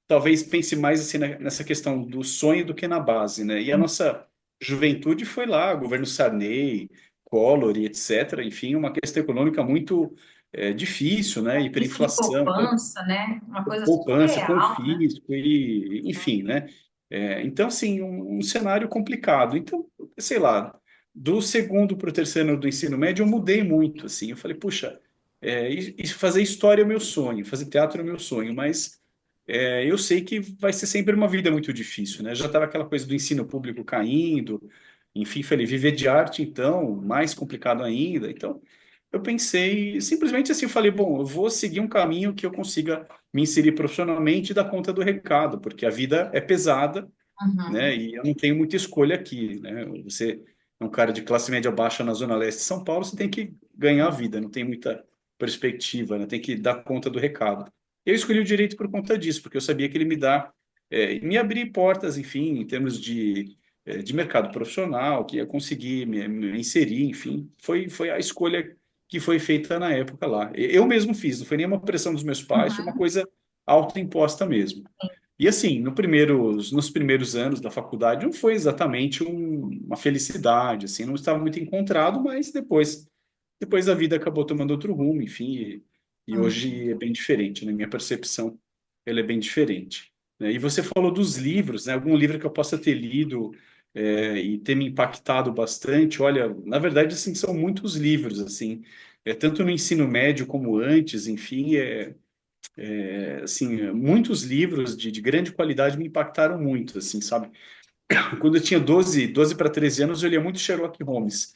talvez pense mais assim nessa questão do sonho do que na base, né? E a nossa juventude foi lá, governo Sarney, Collor e etc. Enfim, uma questão econômica muito difícil, né? Risco de Hiperinflação, então, poupança, né? Uma coisa poupança, surreal, né? confisco e enfim, né? Então, assim, um cenário complicado. Então, sei lá, do segundo para o terceiro ano do ensino médio, eu mudei muito, assim. Eu falei, puxa, fazer história é o meu sonho, fazer teatro é o meu sonho, mas eu sei que vai ser sempre uma vida muito difícil, né? Já estava aquela coisa do ensino público caindo, enfim, falei, viver de arte, então, mais complicado ainda. Então, eu pensei, simplesmente assim, eu falei, bom, eu vou seguir um caminho que eu consiga me inserir profissionalmente e dar conta do recado, porque a vida é pesada, né? Uhum. E eu não tenho muita escolha aqui, né? Você é um cara de classe média baixa na Zona Leste de São Paulo, você tem que ganhar a vida, não tem muita perspectiva, né? Tem que dar conta do recado. Eu escolhi o direito por conta disso, porque eu sabia que ele me abrir portas, enfim, em termos de mercado profissional, que ia conseguir me inserir, enfim. Foi a escolha que foi feita na época lá. Eu mesmo fiz, não foi nenhuma pressão dos meus pais, foi uma Uhum. coisa autoimposta mesmo. E assim, nos primeiros anos da faculdade não foi exatamente uma felicidade, assim, não estava muito encontrado, mas depois a vida acabou tomando outro rumo, enfim, e Uhum. hoje é bem diferente, né? Minha percepção, ela é bem diferente, né? E você falou dos livros, né? Algum livro que eu possa ter lido e ter me impactado bastante. Olha, na verdade, assim, são muitos livros, assim, tanto no ensino médio como antes, enfim, assim, muitos livros de grande qualidade me impactaram muito, assim, sabe? Quando eu tinha 12 para 13 anos, eu lia muito Sherlock Holmes.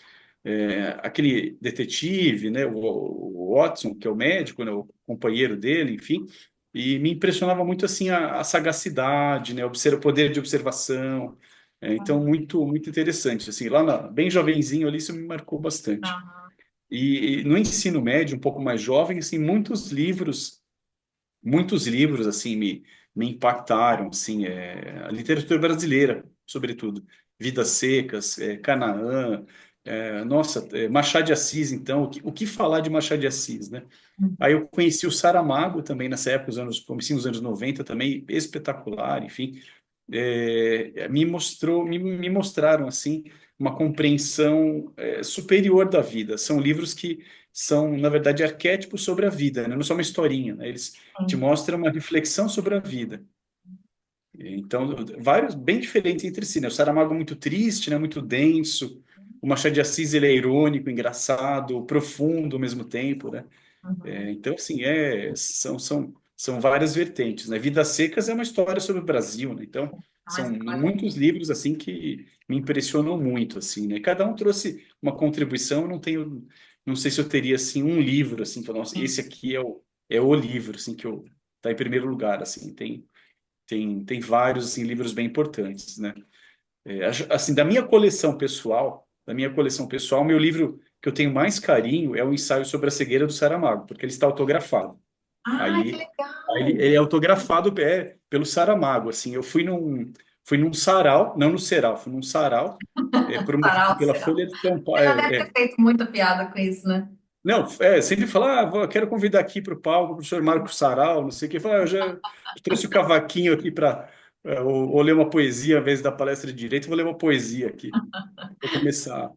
Aquele detetive, né, o Watson, que é o médico, né, o companheiro dele, enfim, e me impressionava muito, assim, a sagacidade, né, o poder de observação. Então, muito interessante, assim, bem jovenzinho ali, isso me marcou bastante. Uhum. E no ensino médio, um pouco mais jovem, assim, muitos livros assim me impactaram, assim, a literatura brasileira, sobretudo, Vidas Secas, Canaã, nossa, Machado de Assis, então, o que falar de Machado de Assis, né? Aí eu conheci o Saramago também nessa época, comecinho dos anos 90 também, espetacular, enfim, me mostraram assim uma compreensão superior da vida. São livros que são, na verdade, arquétipos sobre a vida, né? Não são uma historinha, né? Eles te Sim. mostram uma reflexão sobre a vida. Então, vários bem diferentes entre si, né? O Saramago é muito triste, né? Muito denso. O Machado de Assis ele é irônico, engraçado, profundo ao mesmo tempo, né? Uhum. Então, assim, são várias vertentes, né? Vidas Secas é uma história sobre o Brasil, né? Então, É uma são história. muitos livros, assim, que me impressionam muito, assim, né? Cada um trouxe uma contribuição, eu não sei se eu teria, assim, um livro, assim, que, nossa, esse aqui é o livro, assim, tá em primeiro lugar, assim, tem vários, assim, livros bem importantes, né? Assim, da minha coleção pessoal, meu livro que eu tenho mais carinho é o Ensaio sobre a Cegueira do Saramago, porque ele está autografado. Ah, que Aí, aí legal! ele é autografado pelo Saramago, assim. Eu fui num sarau, não no Ceral, fui num sarau, Sarau, pela será? Folha de São Paulo. Você já deve ter feito muita piada com isso, né? Não, sempre fala, quero convidar aqui para o palco o professor Marco Sarau, não sei o que. Fala, eu já trouxe o cavaquinho aqui para ou ler uma poesia, ao invés da palestra de direito, vou ler uma poesia aqui. Vou começar,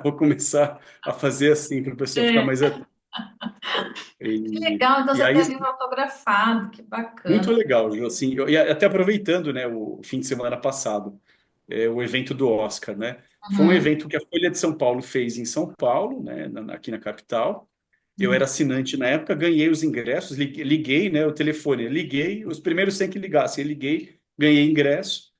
vou começar a fazer assim para o pessoal ficar É, mais atento. que E, legal, então e você aí, tem livro autografado, que muito bacana. legal, Ju, assim, e até aproveitando, né, o fim de semana passado, o evento do Oscar, né? Foi um Uhum, evento que a Folha de São Paulo fez em São Paulo, né, aqui na capital. Eu era uhum. assinante na época, ganhei os ingressos, liguei, né, o telefone, liguei, os primeiros 100 que ligassem, eu liguei, ganhei ingresso.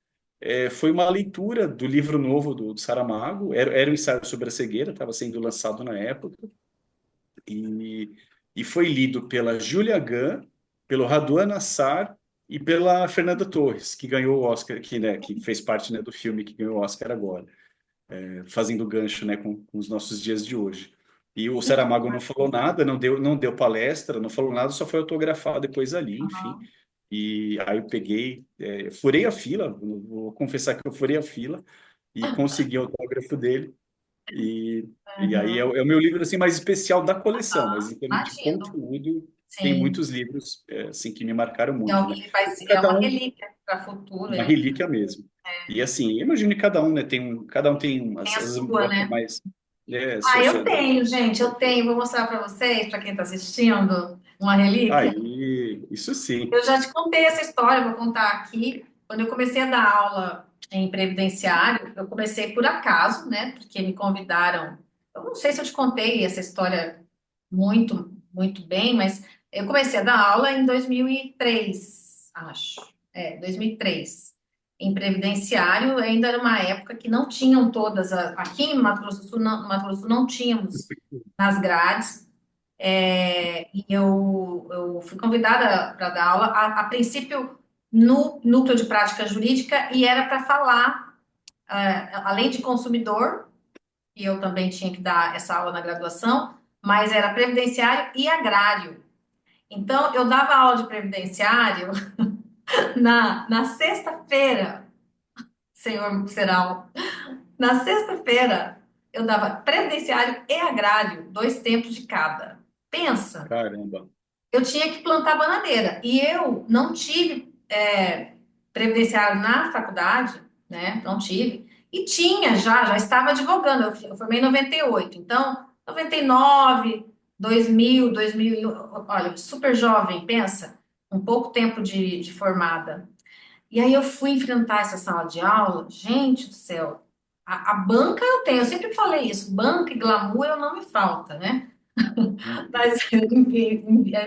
Foi uma leitura do livro novo do Saramago, era um ensaio sobre a cegueira, estava sendo lançado na época, e, e foi lido pela Júlia Gunn, pelo Raduan Nassar e pela Fernanda Torres, que ganhou o Oscar, que fez parte, né, do filme que ganhou o Oscar agora, fazendo gancho, né, com os nossos dias de hoje. E o Que Saramago não falou demais. nada, não deu palestra, não falou nada, só foi autografar depois ali, enfim. Uhum. E aí eu peguei, furei a fila, vou confessar que eu furei a fila e consegui o autógrafo dele. E aí Uhum. é o meu livro assim mais especial da coleção, mas em termos de Imagino, conteúdo, tem sim. muitos livros assim que me marcaram muito, Então, né? ele vai E é cada uma um relíquia para o futuro, uma ele relíquia mesmo. E assim, imagine cada um, né? Cada um tem tem a às vezes sua, gosta né? mais, né? Ah, eu tenho, gente, eu tenho. Vou mostrar para vocês, para quem está assistindo, uma relíquia. Aí, isso sim. Eu já te contei essa história, vou contar aqui. Quando eu comecei a dar aula em previdenciário, eu comecei por acaso, né? Porque me convidaram. Eu não sei se eu te contei essa história muito bem, mas eu comecei a dar aula em 2003, acho. 2003. Em previdenciário, ainda era uma época que não tinham todas. Aqui em Mato Grosso do Sul, não, Mato Grosso do Sul não tínhamos nas grades. E eu fui convidada para dar aula, a princípio, no núcleo de prática jurídica, e era para falar, além de consumidor, e eu também tinha que dar essa aula na graduação, mas era previdenciário e agrário. Então, eu dava aula de previdenciário na sexta-feira, senhor Serral, na sexta-feira, eu dava previdenciário e agrário, dois tempos de cada. Pensa. Caramba. Eu tinha que plantar bananeira. E eu não tive previdenciário na faculdade, né? Não tive. E tinha já estava advogando. Eu formei em 98. Então, 99, 2000, 2001. Olha, super jovem, pensa. Um pouco tempo de formada. E aí eu fui enfrentar essa sala de aula. Gente do céu. A banca eu tenho. Eu sempre falei isso. Banca e glamour eu não me falta, né? Uhum. Mas eu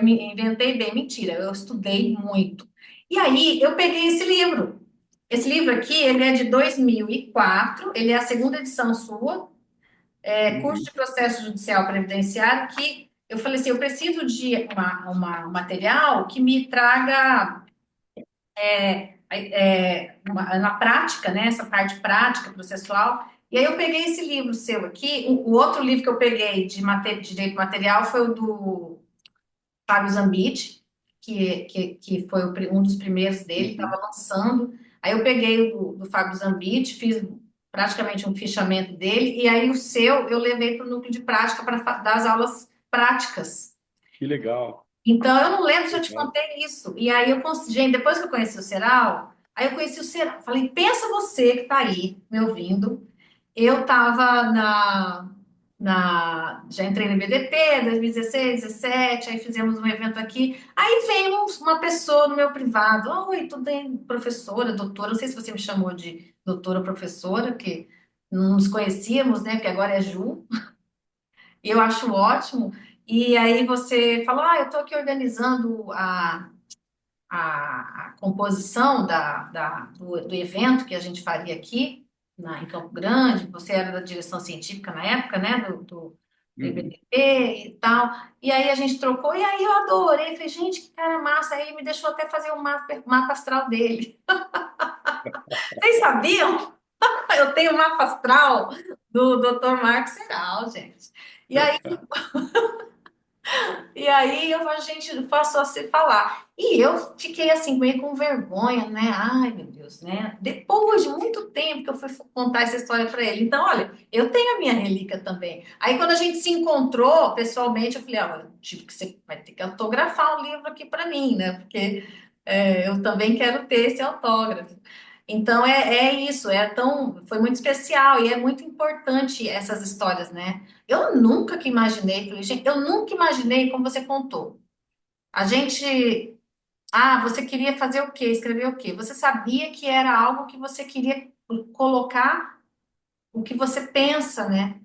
me inventei bem, mentira, eu estudei muito. E aí eu peguei esse livro. Esse livro aqui, ele é de 2004, ele é a segunda edição sua, curso Uhum. de processo judicial previdenciário, que eu falei assim, eu preciso de um material que me traga na prática, né, essa parte prática, processual. E aí eu peguei esse livro seu aqui, o outro livro que eu peguei de direito material foi o do Fábio Zambit, que foi um dos primeiros dele, estava Uhum. lançando. Aí eu peguei o do Fábio Zambit, fiz praticamente um fichamento dele, e aí o seu eu levei para o núcleo de prática para dar as aulas práticas. Que legal. Então eu não lembro se eu te Legal. contei isso. E aí gente, depois que eu conheci o Ceral, aí eu conheci o Ceral. Falei, pensa você que está aí me ouvindo. Eu estava já entrei no BDP 2016, 17, aí fizemos um evento aqui. Aí veio uma pessoa no meu privado. Oi, tudo bem, professora, doutora? Não sei se você me chamou de doutora ou professora, que não nos conhecíamos, né? Porque agora é Ju. E eu acho ótimo. E aí você falou: eu estou aqui organizando a composição do evento que a gente faria aqui em Campo Grande. Você era da direção científica na época, né, do Uhum. IBDP e tal. E aí a gente trocou, e aí eu adorei. Falei, gente, que cara massa. Aí ele me deixou até fazer o mapa astral dele. Vocês sabiam? Eu tenho o mapa astral do Dr. Marcos Serral, gente. E aí E aí a gente passou a se falar. E eu fiquei assim, meio com vergonha, né? Ai, meu Deus, né? Depois de muito tempo que eu fui contar essa história para ele. Então, olha, eu tenho a minha relíquia também. Aí, quando a gente se encontrou pessoalmente, eu falei: ah, eu tive que você vai ter que autografar o livro aqui para mim, né? Porque eu também quero ter esse autógrafo. Então, é isso, foi muito especial e é muito importante essas histórias, né? Eu nunca que imaginei, falei, gente, eu nunca imaginei como você contou. A gente, você queria fazer o quê? Escrever o quê? Você sabia que era algo que você queria colocar o que você pensa, né?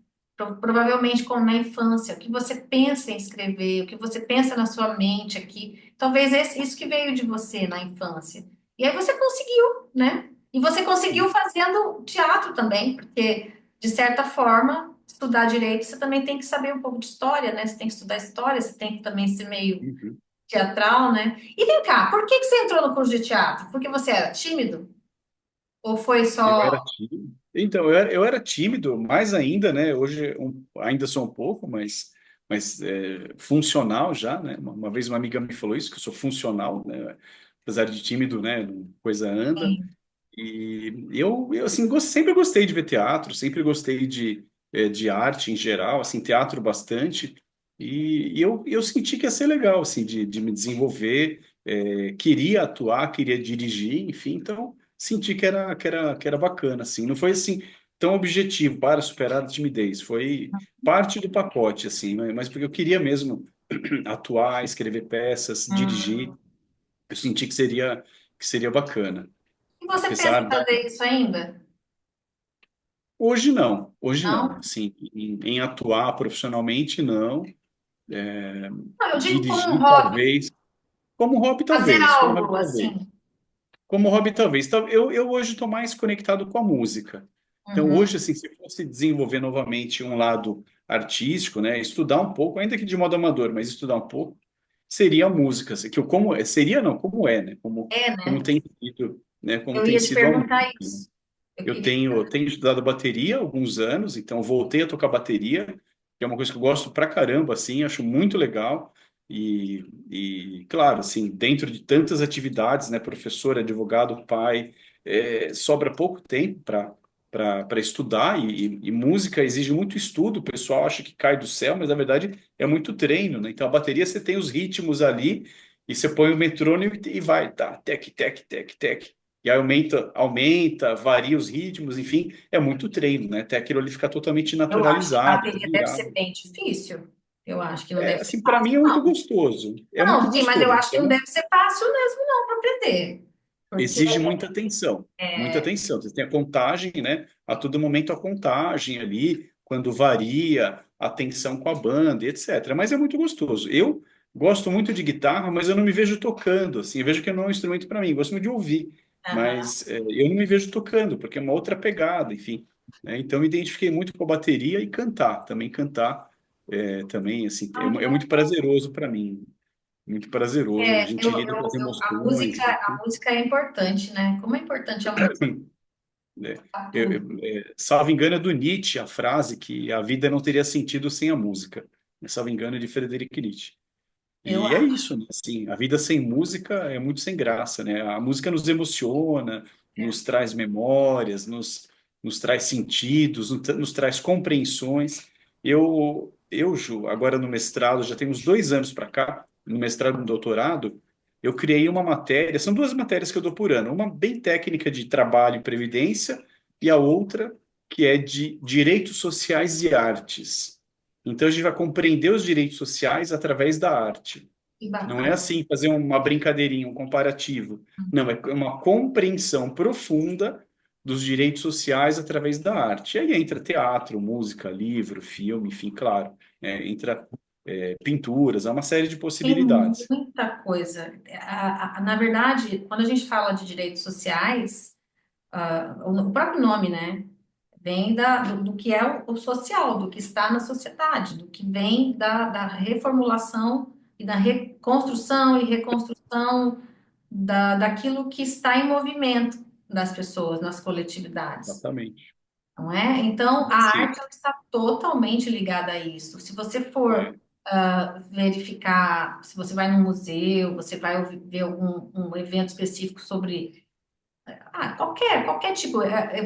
Provavelmente como na infância, o que você pensa em escrever, o que você pensa na sua mente aqui. Talvez isso que veio de você na infância. E aí você conseguiu, né? E você conseguiu fazendo teatro também, porque, de certa forma, estudar direito, você também tem que saber um pouco de história, né? Você tem que estudar história, você tem que também ser meio Uhum. teatral, né? E vem cá, por que que você entrou no curso de teatro? Porque você era tímido? Ou foi Eu só. era tímido. Então, eu era tímido, mais ainda, né? Hoje ainda sou um pouco, mas funcional já, né? Uma vez uma amiga me falou isso, que eu sou funcional, né? Apesar de tímido, né? Coisa anda. E eu assim, sempre gostei de ver teatro, sempre gostei de arte em geral, assim, teatro bastante. E eu senti que ia ser legal, assim, de me desenvolver, queria atuar, queria dirigir, enfim, então senti que era bacana, assim. Não foi, assim, tão objetivo para superar a timidez, foi parte do pacote, assim, mas porque eu queria mesmo atuar, escrever peças, dirigir, Hum. eu senti que seria bacana. E você pensa Apesar em da fazer isso ainda? Hoje não, Não? assim, em atuar profissionalmente, não. Não, eu digo como um Dirigir, hobby, talvez. Como hobby, fazer talvez. Como hobby, algo talvez. assim. Como hobby, talvez. Então, eu hoje estou mais conectado com a música. Então, Uhum. hoje, assim, se eu fosse desenvolver novamente um lado artístico, né, estudar um pouco, ainda que de modo amador, mas estudar um pouco, seria a música. Assim, que eu, seria, não, como é, né? Como, É, como né? tem sido, né? Como Eu tem ia te sido a perguntar música. isso. Eu Eu queria. tenho estudado bateria há alguns anos, então voltei a tocar bateria, que é uma coisa que eu gosto pra caramba, assim, acho muito legal. Claro, assim, dentro de tantas atividades, né, professor, advogado, pai, sobra pouco tempo para estudar e música exige muito estudo. O pessoal acha que cai do céu, mas na verdade é muito treino, né? Então a bateria você tem os ritmos ali e você põe o metrônomo e vai, tá, tec, tec, tec, tec. E aí aumenta, varia os ritmos, enfim, é muito treino, né? Até aquilo ali ficar totalmente Eu acho que naturalizado, bateria deve ser virado. bem difícil. Eu acho que não deve ser Assim, para mim fácil, é muito não. gostoso. É muito Não, sim, mas eu gostoso. acho que não Então, deve ser fácil mesmo, não, para aprender. Porque exige muita atenção, muita atenção. Você tem a contagem, né? A todo momento a contagem ali, quando varia, a tensão com a banda, e etc. Mas é muito gostoso. Eu gosto muito de guitarra, mas eu não me vejo tocando, assim. Eu vejo que não é um instrumento para mim. Gosto muito de ouvir, aham. mas eu não me vejo tocando, porque é uma outra pegada, enfim. Né? Então, me identifiquei muito com a bateria e cantar. Também cantar, também, assim, Ah, que é muito legal. prazeroso para mim. Muito prazeroso, né? A gente lida com as emoções. A música é importante, né? Como é importante a música Né? para tudo. Salvo engano, é do Nietzsche a frase que a vida não teria sentido sem a música. Salvo engano, é de Friedrich Nietzsche. Eu E é acho. isso, né? Assim, a vida sem música é muito sem graça, né? A música nos emociona, É. nos traz memórias, nos traz sentidos, nos traz compreensões. Ju, agora no mestrado, já tem uns 2 anos para cá, no mestrado e no doutorado, eu criei uma matéria, são duas matérias que eu dou por ano, uma bem técnica de trabalho e previdência, e a outra que é de direitos sociais e artes. Então, a gente vai compreender os direitos sociais através da arte. Que Não é bacana. assim fazer uma brincadeirinha, um comparativo. Não, é uma compreensão profunda dos direitos sociais através da arte. E aí entra teatro, música, livro, filme, enfim, claro. Entra pinturas, há uma série de Tem possibilidades. muita coisa. Na verdade, quando a gente fala de direitos sociais, o próprio nome, né? Vem do que é o social, do que está na sociedade, do que vem da reformulação e da reconstrução e reconstrução daquilo que está em movimento das pessoas, nas coletividades, Exatamente. não é? Então, a Sim. arte ela está totalmente ligada a isso. Se você for É. verificar se você vai num museu, você vai ver algum um evento específico sobre qualquer tipo,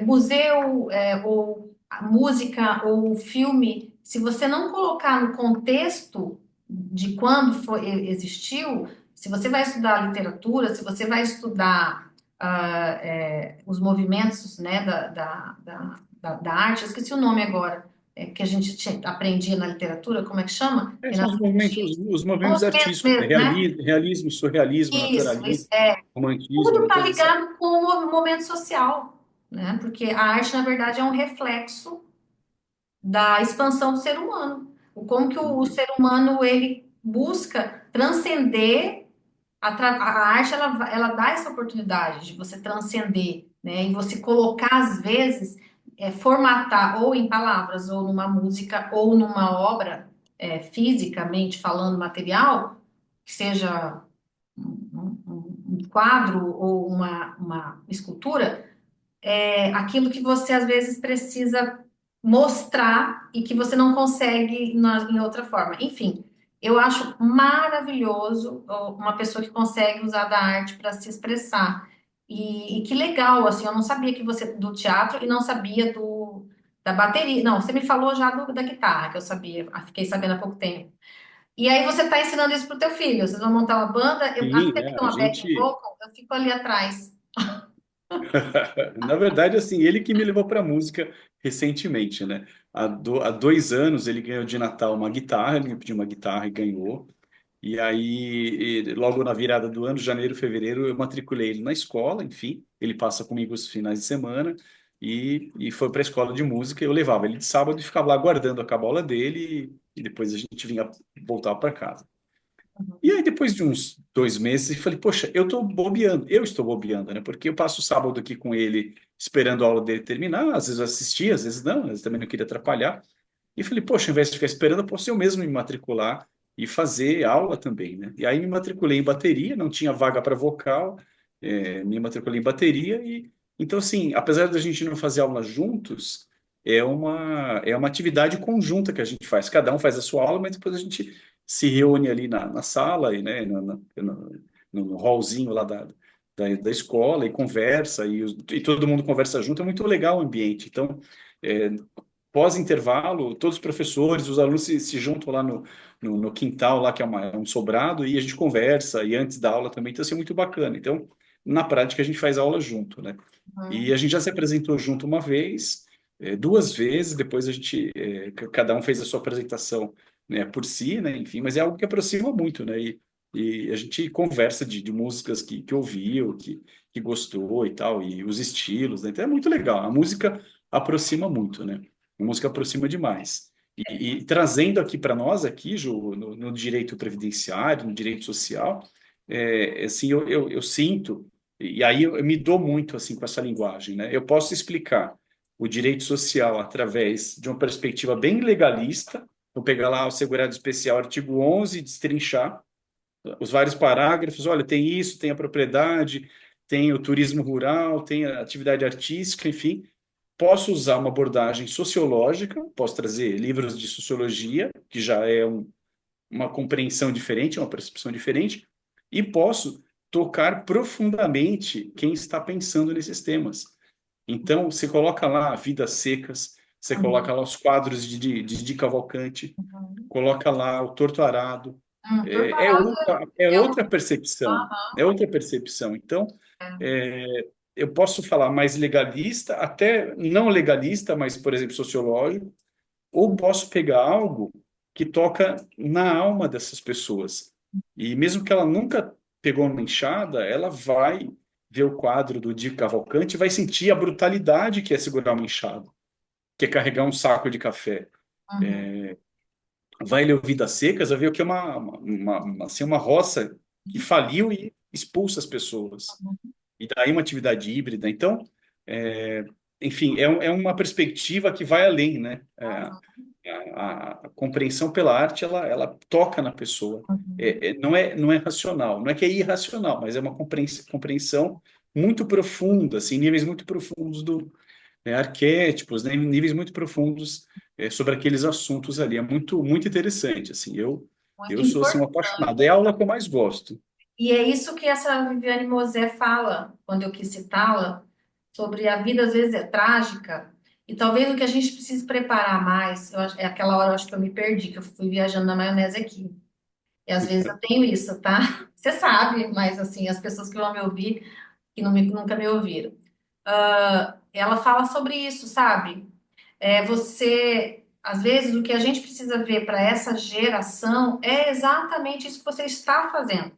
museu, ou a música, ou filme, se você não colocar no contexto de quando foi, existiu, se você vai estudar literatura, se você vai estudar os movimentos, né, da arte, eu esqueci o nome agora, que a gente aprendia na literatura, como é que chama? São Renato Russo. os Os movimentos movimentos artísticos, né? mesmo, né? Realismo, surrealismo, Isso, naturalismo, tudo romantismo, está todas essas. ligado com o momento social, né? Porque a arte, na verdade, é um reflexo da expansão do ser humano. O como que o ser humano ele busca transcender a arte, ela dá essa oportunidade de você transcender, né? E você colocar, às vezes, formatar ou em palavras, ou numa música, ou numa obra, fisicamente falando, material, que seja um quadro ou uma escultura, aquilo que você às vezes precisa mostrar e que você não consegue em outra forma. Enfim, eu acho maravilhoso uma pessoa que consegue usar da arte para se expressar. E que legal, assim, eu não sabia que você do teatro e não sabia da bateria. Não, você me falou já da guitarra, que eu sabia, fiquei sabendo há pouco tempo. E aí você está ensinando isso pro teu filho. Vocês vão montar uma banda. Assim Sim, que tem a uma backing gente. vocal, eu fico ali atrás. Na verdade, assim, ele que me levou para a música recentemente, né? Há 2 anos ele ganhou de Natal uma guitarra, ele me pediu uma guitarra e ganhou. E aí, logo na virada do ano, janeiro, fevereiro, eu matriculei ele na escola, enfim, ele passa comigo os finais de semana e foi para a escola de música. Eu levava ele de sábado e ficava lá guardando a cabola dele e depois a gente vinha voltar para casa. E aí, depois de uns 2 meses, eu falei, poxa, eu estou bobeando, né? Porque eu passo o sábado aqui com ele, esperando a aula dele terminar, às vezes eu assistia, às vezes não, às vezes também não queria atrapalhar. E falei, poxa, ao invés de ficar esperando, eu posso eu mesmo me matricular e fazer aula também, né? E aí me matriculei em bateria, não tinha vaga para vocal, me matriculei em bateria e então assim, apesar da gente não fazer aula juntos, é uma atividade conjunta que a gente faz. Cada um faz a sua aula, mas depois a gente se reúne ali na sala e né, no hallzinho lá da escola e conversa e todo mundo conversa junto. É muito legal o ambiente. Então é, pós-intervalo, todos os professores, os alunos se juntam lá no quintal, lá que é um sobrado, e a gente conversa, e antes da aula também, então isso é muito bacana. Então, na prática, a gente faz aula junto, né? E a gente já se apresentou junto uma vez, 2 vezes, depois a gente, cada um fez a sua apresentação, né, por si, né, enfim, mas é algo que aproxima muito, né? E a gente conversa de músicas que ouviu, que gostou e tal, e os estilos, né? Então é muito legal. A música aproxima muito, né? A música aproxima demais. E trazendo aqui para nós, aqui, Ju, no direito previdenciário, no direito social, assim, eu sinto, e aí eu me dou muito assim com essa linguagem, né? Eu posso explicar o direito social através de uma perspectiva bem legalista, vou pegar lá o segurado especial, artigo 11, destrinchar os vários parágrafos, olha, tem isso, tem a propriedade, tem o turismo rural, tem a atividade artística, enfim, posso usar uma abordagem sociológica, posso trazer livros de sociologia, que já é uma compreensão diferente, uma percepção diferente, e posso tocar profundamente quem está pensando nesses temas. Então, você coloca lá Vidas Secas, você coloca lá os quadros de Cavalcante, coloca lá o Torto Arado, é, é Preparado outra, é é um. outra percepção, é outra percepção. Então, eu posso falar mais legalista, até não legalista, mas, por exemplo, sociológico, ou posso pegar algo que toca na alma dessas pessoas. E mesmo que ela nunca pegou uma enxada, ela vai ver o quadro do Di Cavalcante e vai sentir a brutalidade que é segurar uma enxada, que é carregar um saco de café. Uhum, Vai ler o Vidas Secas, vai ver o que é assim, uma roça que faliu e expulsa as pessoas. E daí uma atividade híbrida. Então, é, enfim, é uma perspectiva que vai além, né? A compreensão pela arte, ela toca na pessoa. Não é racional, não é que é irracional, mas é uma compreensão muito profunda, assim, níveis muito profundos arquétipos, né, níveis muito profundos sobre aqueles assuntos ali. É muito, muito interessante, assim. muito Eu sou, assim, um importante. apaixonado. É a aula que eu mais gosto. E é isso que essa Viviane Mosé fala, quando eu quis citá-la, sobre a vida às vezes é trágica, e talvez o que a gente precise preparar mais, é aquela hora eu acho que eu me perdi, que eu fui viajando na maionese aqui. E às vezes eu tenho isso, tá? Você sabe, mas assim, as pessoas que vão me ouvir, que nunca me ouviram. Ela fala sobre isso, sabe? Às vezes, o que a gente precisa ver para essa geração é exatamente isso que você está fazendo.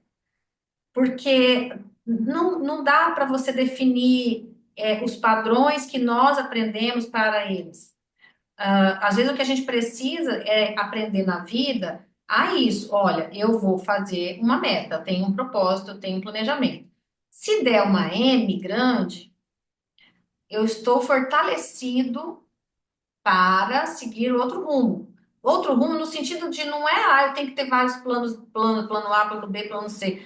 Porque não dá para você definir os padrões que nós aprendemos para eles. Às vezes o que a gente precisa é aprender na vida a isso. Olha, eu vou fazer uma meta, eu tenho um propósito, eu tenho um planejamento. Se der uma M grande, eu estou fortalecido para seguir outro rumo. Outro rumo no sentido de não é, eu tenho que ter vários planos, plano A, plano B, plano C,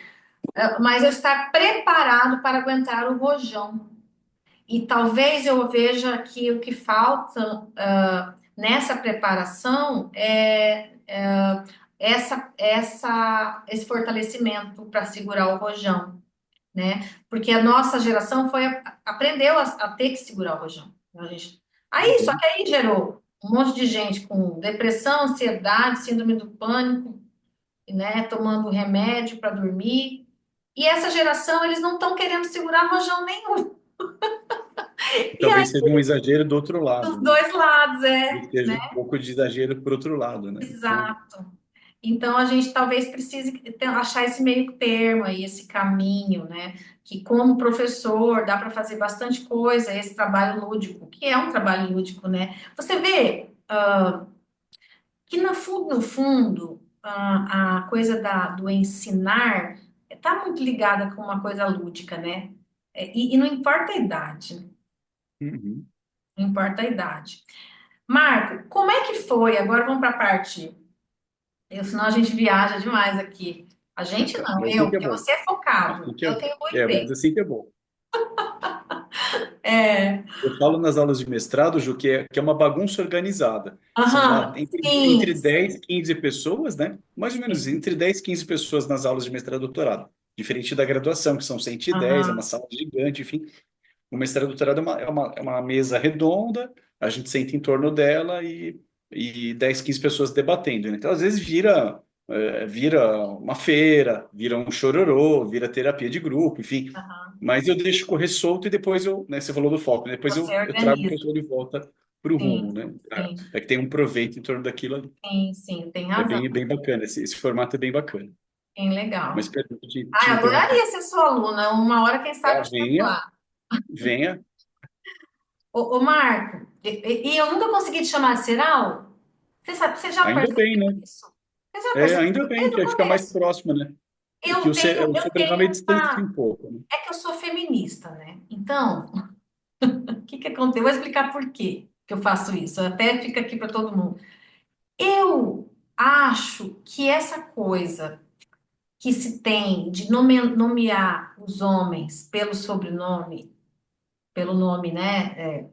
mas eu estar preparado para aguentar o rojão. E talvez eu veja que o que falta nessa preparação esse fortalecimento para segurar o rojão, né? Porque a nossa geração aprendeu a ter que segurar o rojão. Só Uhum. que aí gerou um monte de gente com depressão, ansiedade, síndrome do pânico, né? Tomando remédio para dormir. E essa geração, eles não estão querendo segurar rojão nenhum. E aí, Talvez seja um exagero do outro dos lado, né? dois lados, E seja um pouco de exagero por outro lado, né? Então, exato. Então, a gente talvez precise achar esse meio termo aí, esse caminho, né? Que como professor dá para fazer bastante coisa, esse trabalho lúdico, que é um trabalho lúdico, né? Você vê que no fundo, a coisa do ensinar está muito ligada com uma coisa lúdica, né? E não importa a idade, uhum. não importa a idade. Marco, como é que foi? Agora vamos para a parte. Senão a gente viaja demais aqui. A gente não, Mas assim eu, que é porque bom. você é focado. Assim que Eu é, tenho muito mas tempo. assim que é bom. É, Eu falo nas aulas de mestrado, Ju, que é uma bagunça organizada. São lá aham, entre sim, 10 e 15 pessoas, né? Mais ou menos sim, entre 10 e 15 pessoas nas aulas de mestrado e doutorado. Diferente da graduação, que são 110, é uma aham, sala gigante, enfim. O mestrado e doutorado é uma mesa redonda, a gente senta em torno dela e 10, 15 pessoas debatendo, né? Então, às vezes, vira uma feira, vira um chororô, vira terapia de grupo, enfim. aham. Mas eu deixo correr solto e depois né, você falou do foco, né? Depois Você eu trago o organiza. pessoal de volta para o rumo, Sim, né? sim, É que tem um proveito em torno daquilo ali. sim, sim, tem É razão. bem bacana, esse formato é bem bacana. Bem Mas legal. perdão, te Eu interrompi. adoraria ser sua aluna. Uma hora, quem sabe, eu chego Venha, lá. venha. Ô, Marco, e eu nunca consegui te chamar de Ceral? Você sabe, você já Ainda bem, percebeu né? isso? Você já percebeu Ainda bem, desde que o aí fica mais começo? próximo, né? Que Eu tenho, o eu sobrenome tenho distancia uma. um pouco, né? É que eu sou feminista, né? Então, o que que acontece? Eu vou explicar por quê que eu faço isso. Até fica aqui para todo mundo. Eu acho que essa coisa que se tem de nomear os homens pelo sobrenome, pelo nome, né?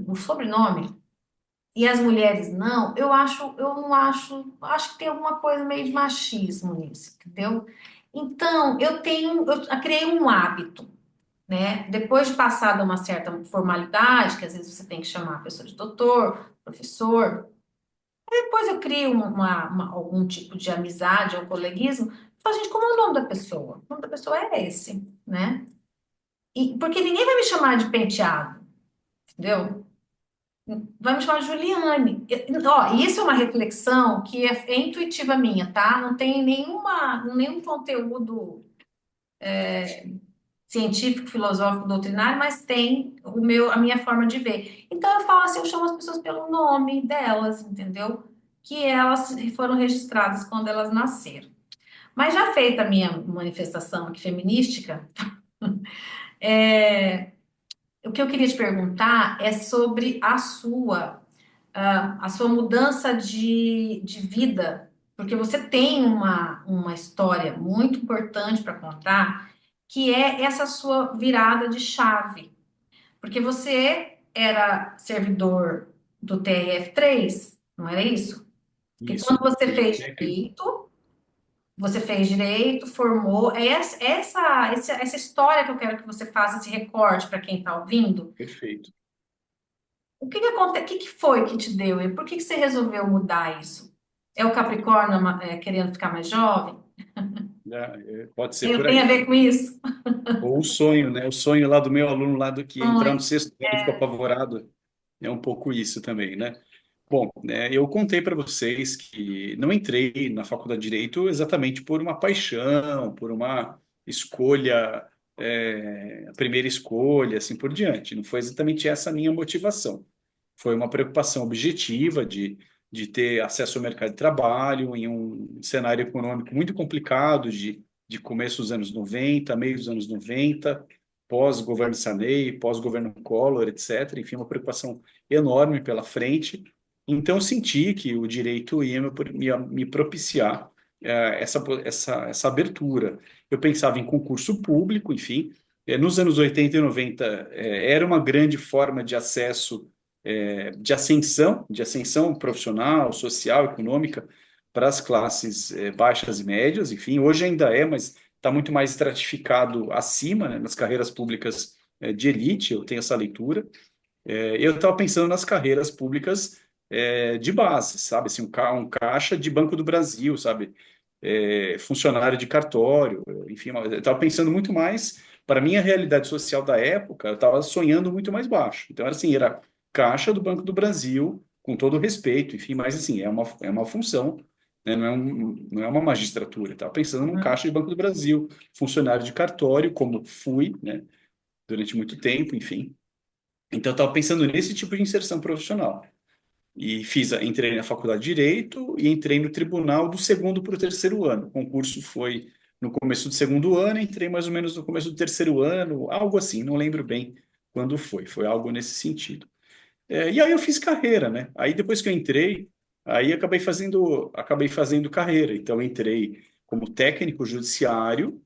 O sobrenome, e as mulheres não, eu não acho que tem alguma coisa meio de machismo nisso, entendeu? Então, eu criei um hábito, né? Depois de passada uma certa formalidade, que às vezes você tem que chamar a pessoa de doutor, professor, depois eu crio algum tipo de amizade ou coleguismo, falo, gente, como é o nome da pessoa? O nome da pessoa é esse, né? Porque ninguém vai me chamar de penteado, entendeu? Vai me chamar de Juliane. Ó, isso é uma reflexão que é intuitiva minha, tá? Não tem nenhum conteúdo científico, filosófico, doutrinário, mas tem a minha forma de ver. Então eu falo assim, eu chamo as pessoas pelo nome delas, entendeu? Que elas foram registradas quando elas nasceram. Mas já feita a minha manifestação aqui feminística, o que eu queria te perguntar é sobre a sua mudança de vida, porque você tem uma história muito importante para contar, que é essa sua virada de chave. Porque você era servidor do TRF3, não era isso? Porque quando Isso. Curso técnico. você fez direito, formou. É essa história que eu quero que você faça esse recorte para quem está ouvindo. Perfeito. O que que acontece? O que que foi que te deu? E por que que você resolveu mudar isso? É o Capricórnio, querendo ficar mais jovem? Pode ser por Tem a aí. ver com isso? Ou o sonho, né? O sonho lá do meu aluno, lá do que entrar no Sonho. sexto ano e ficou apavorado. É um pouco isso também, né? Bom, né, eu contei para vocês que não entrei na faculdade de Direito exatamente por uma paixão, por uma escolha, a primeira escolha, assim por diante. Não foi exatamente essa a minha motivação. Foi uma preocupação objetiva de ter acesso ao mercado de trabalho em um cenário econômico muito complicado de começo dos anos 90, meio dos anos 90, pós-governo Sarney, pós-governo Collor, etc. Enfim, uma preocupação enorme pela frente. Então, eu senti que o direito ia me propiciar essa abertura. Eu pensava em concurso público, enfim. Nos anos 80 e 90, era uma grande forma de acesso, de ascensão profissional, social, econômica para as classes baixas e médias. Enfim, hoje ainda é, mas está muito mais estratificado acima, né, nas carreiras públicas de elite, eu tenho essa leitura. Eu estava pensando nas carreiras públicas de base, sabe? Assim, um caixa de Banco do Brasil, sabe? Funcionário de cartório, enfim, eu estava pensando muito mais para a minha realidade social da época, eu estava sonhando muito mais baixo. Então, era assim, era caixa do Banco do Brasil, com todo o respeito, enfim, mas assim, é uma função, né? Não é uma magistratura. Eu estava pensando num caixa de Banco do Brasil, funcionário de cartório, como fui, né? Durante muito tempo, enfim. Então, eu estava pensando nesse tipo de inserção profissional. E entrei na faculdade de Direito e entrei no tribunal do segundo para o terceiro ano. O concurso foi no começo do segundo ano, entrei mais ou menos no começo do terceiro ano, algo assim, não lembro bem quando foi. Foi algo nesse sentido. E aí eu fiz carreira, né? Aí depois que eu entrei, aí acabei fazendo carreira. Então, eu entrei como técnico judiciário.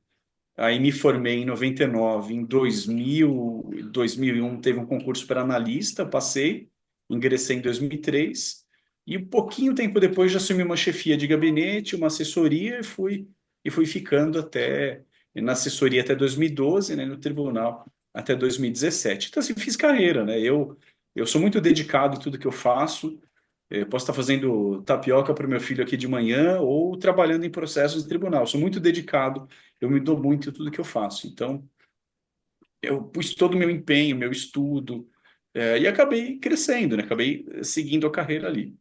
Aí me formei em 99, em 2001 teve um concurso para analista, passei, ingressei em 2003 e um pouquinho tempo depois já assumi uma chefia de gabinete, uma assessoria e fui ficando até na assessoria até 2012, né, no tribunal até 2017. Então assim, fiz carreira, né? Eu sou muito dedicado em tudo que eu faço. Eu posso estar fazendo tapioca para o meu filho aqui de manhã ou trabalhando em processos de tribunal. Eu sou muito dedicado, eu me dou muito em tudo que eu faço. Então, eu pus todo o meu empenho, meu estudo, e acabei crescendo, né? Acabei seguindo a carreira ali.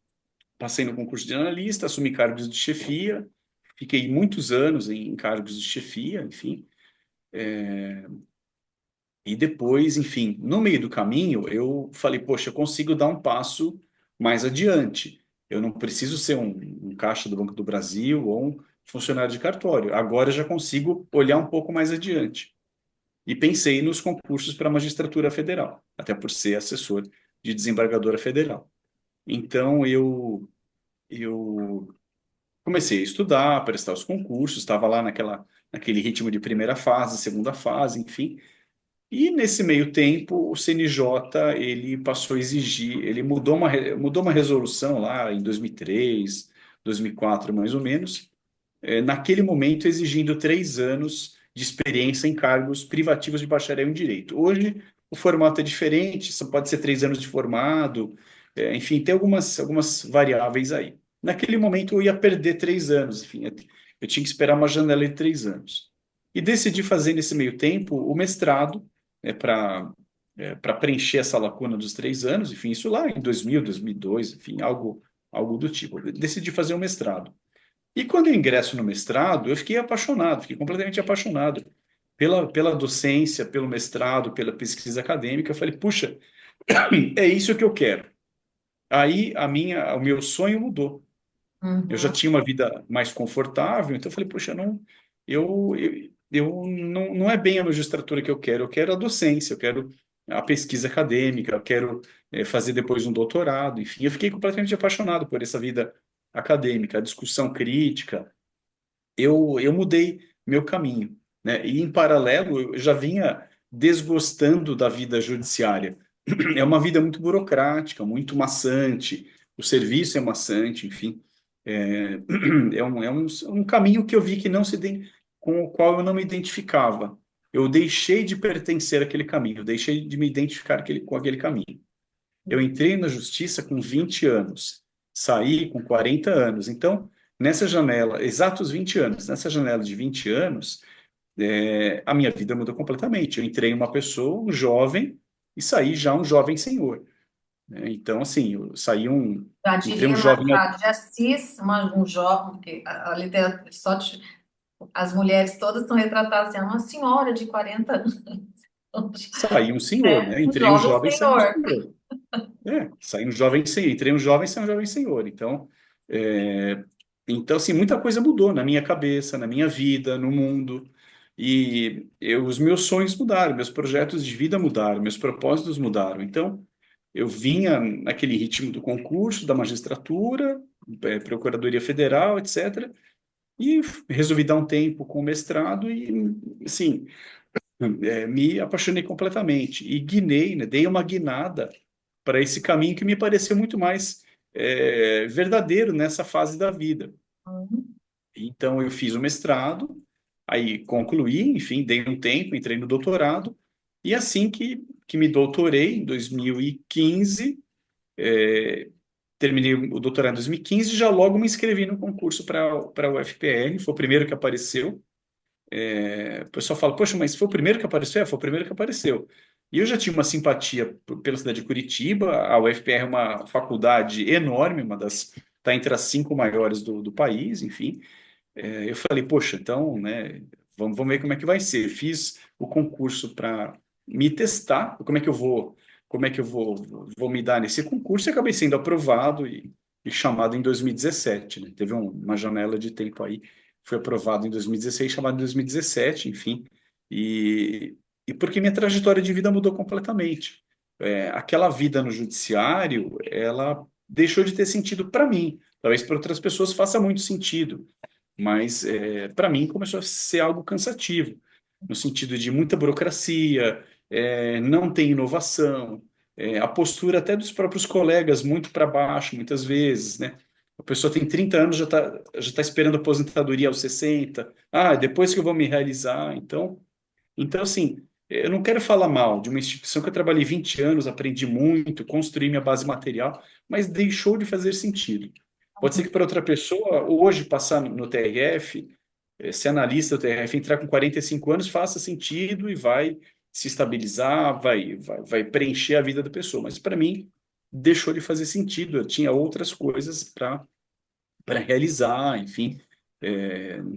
Passei no concurso de analista, assumi cargos de chefia, fiquei muitos anos em cargos de chefia, enfim. E depois, enfim, no meio do caminho, eu falei, poxa, eu consigo dar um passo mais adiante. Eu não preciso ser um caixa do Banco do Brasil ou um funcionário de cartório. Agora eu já consigo olhar um pouco mais adiante. E pensei nos concursos para a magistratura federal, até por ser assessor de desembargadora federal. Então eu comecei a estudar, prestar os concursos, estava lá naquele ritmo de primeira fase, segunda fase, enfim. E nesse meio tempo, o CNJ ele passou a exigir, ele mudou uma resolução lá em 2003, 2004 mais ou menos, naquele momento exigindo 3 anos de experiência em cargos privativos de bacharel em direito. Hoje o formato é diferente, só pode ser 3 anos de formado, enfim, tem algumas variáveis aí. Naquele momento eu ia perder 3 anos, enfim, eu tinha que esperar uma janela de 3 anos. E decidi fazer nesse meio tempo o mestrado, para preencher essa lacuna dos 3 anos, enfim, isso lá em 2000, 2002, enfim, algo do tipo. Eu decidi fazer o mestrado. E quando eu ingresso no mestrado, eu fiquei apaixonado, fiquei completamente apaixonado pela docência, pelo mestrado, pela pesquisa acadêmica. Eu falei, puxa, é isso que eu quero. Aí o meu sonho mudou. Eu já Uhum. tinha uma vida mais confortável, então eu falei, puxa, não, não é bem a magistratura que eu quero a docência, eu quero a pesquisa acadêmica, eu quero fazer depois um doutorado, enfim, eu fiquei completamente apaixonado por essa vida acadêmica, a discussão crítica, eu mudei meu caminho, né? E em paralelo eu já vinha desgostando da vida judiciária. É uma vida muito burocrática, muito maçante, o serviço é maçante, enfim. É um caminho que eu vi que não se ident- com o qual eu não me identificava. Eu deixei de pertencer àquele caminho, eu deixei de me identificar com aquele caminho. Eu entrei na justiça com 20 anos, saí com 40 anos. Então, nessa janela, exatos 20 anos, nessa janela de 20 anos, a minha vida mudou completamente. Eu entrei uma pessoa, um jovem, e saí já um jovem senhor, né? Então, assim, eu saí Já entrei um diria jovem. Machado de Assis, um jovem, porque a literatura, as mulheres todas estão retratadas assim, uma senhora de 40 anos, Saí um senhor, né? né? Um Entrei um jovem jovem, saí um senhor. senhor. Saí um jovem senhor. Entrei um jovem, saí um jovem senhor. É, então, assim, muita coisa mudou na minha cabeça, na minha vida, no mundo. Os meus sonhos mudaram, meus projetos de vida mudaram, meus propósitos mudaram. Então, eu vinha naquele ritmo do concurso, da magistratura, Procuradoria Federal, etc. E resolvi dar um tempo com o mestrado e, assim, me apaixonei completamente e guinei, né, dei uma guinada para esse caminho que me pareceu muito mais verdadeiro nessa fase da vida. Uhum. Então, eu fiz o mestrado, aí concluí, enfim, dei um tempo, entrei no doutorado, e assim que me doutorei, em 2015, terminei o doutorado em 2015, já logo me inscrevi no concurso para o UFPR, foi o primeiro que apareceu. O pessoal fala, poxa, mas foi o primeiro que apareceu? Foi o primeiro que apareceu. E eu já tinha uma simpatia pela cidade de Curitiba, a UFPR é uma faculdade enorme, está entre as 5 maiores do país, enfim. Eu falei, poxa, então, né, vamos ver como é que vai ser. Fiz o concurso para me testar, como é que eu vou me dar nesse concurso, e acabei sendo aprovado e chamado em 2017, né? Teve uma janela de tempo aí, foi aprovado em 2016, chamado em 2017, enfim. E, e porque minha trajetória de vida mudou completamente. Aquela vida no judiciário, ela deixou de ter sentido para mim. Talvez para outras pessoas faça muito sentido, mas para mim começou a ser algo cansativo, no sentido de muita burocracia, não tem inovação, a postura até dos próprios colegas muito para baixo, muitas vezes, né? A pessoa tem 30 anos, já tá esperando aposentadoria aos 60. Ah, depois que eu vou me realizar. Então, assim, eu não quero falar mal de uma instituição que eu trabalhei 20 anos, aprendi muito, construí minha base material, mas deixou de fazer sentido. Pode ser que para outra pessoa, hoje, passar no TRF, ser analista do TRF, entrar com 45 anos, faça sentido e vai se estabilizar, vai preencher a vida da pessoa. Mas para mim, deixou de fazer sentido. Eu tinha outras coisas para realizar, enfim,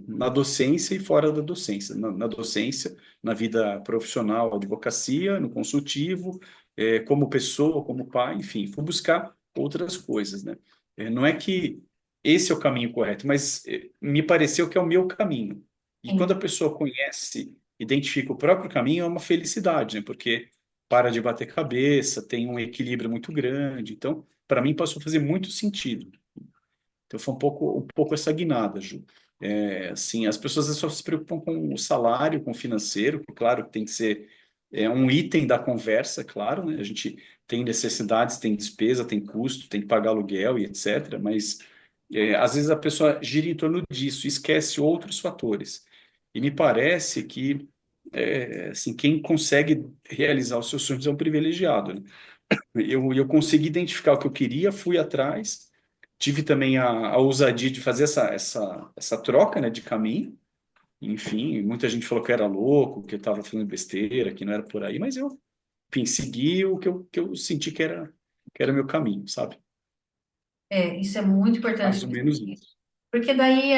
na docência e fora da docência. Na docência, na vida profissional, advocacia, no consultivo, como pessoa, como pai, enfim, fui buscar outras coisas, né? Não é que esse é o caminho correto, mas me pareceu que é o meu caminho. E quando a Sim. pessoa conhece, identifica o próprio caminho, é uma felicidade, né? Porque para de bater cabeça, tem um equilíbrio muito grande. Então, para mim, passou a fazer muito sentido. Então foi um pouco essa guinada, Ju. Assim, as pessoas só se preocupam com o salário, com o financeiro, que claro que tem que ser um item da conversa, claro, né? A gente tem necessidades, tem despesa, tem custo, tem que pagar aluguel e etc. Mas às vezes a pessoa gira em torno disso, e esquece outros fatores. E me parece que assim, quem consegue realizar os seus sonhos é um privilegiado, né? Eu consegui identificar o que eu queria, fui atrás, tive também a ousadia de fazer essa troca, né, de caminho. Enfim, muita gente falou que eu era louco, que eu estava fazendo besteira, que não era por aí, mas eu, enfim, segui o que eu senti que era meu caminho, sabe? Isso é muito importante, Mais ou menos isso. porque daí,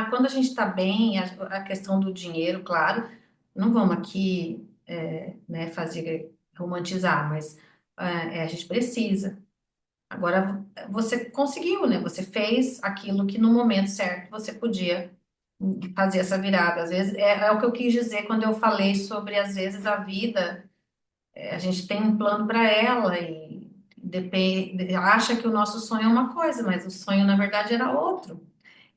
quando a gente está bem, a questão do dinheiro, claro, não vamos aqui, né, fazer romantizar, mas a gente precisa. Agora, você conseguiu, né? Você fez aquilo que no momento certo você podia fazer essa virada. Às vezes, é o que eu quis dizer quando eu falei sobre, às vezes, a vida, a gente tem um plano para ela e depende, acha que o nosso sonho é uma coisa, mas o sonho, na verdade, era outro.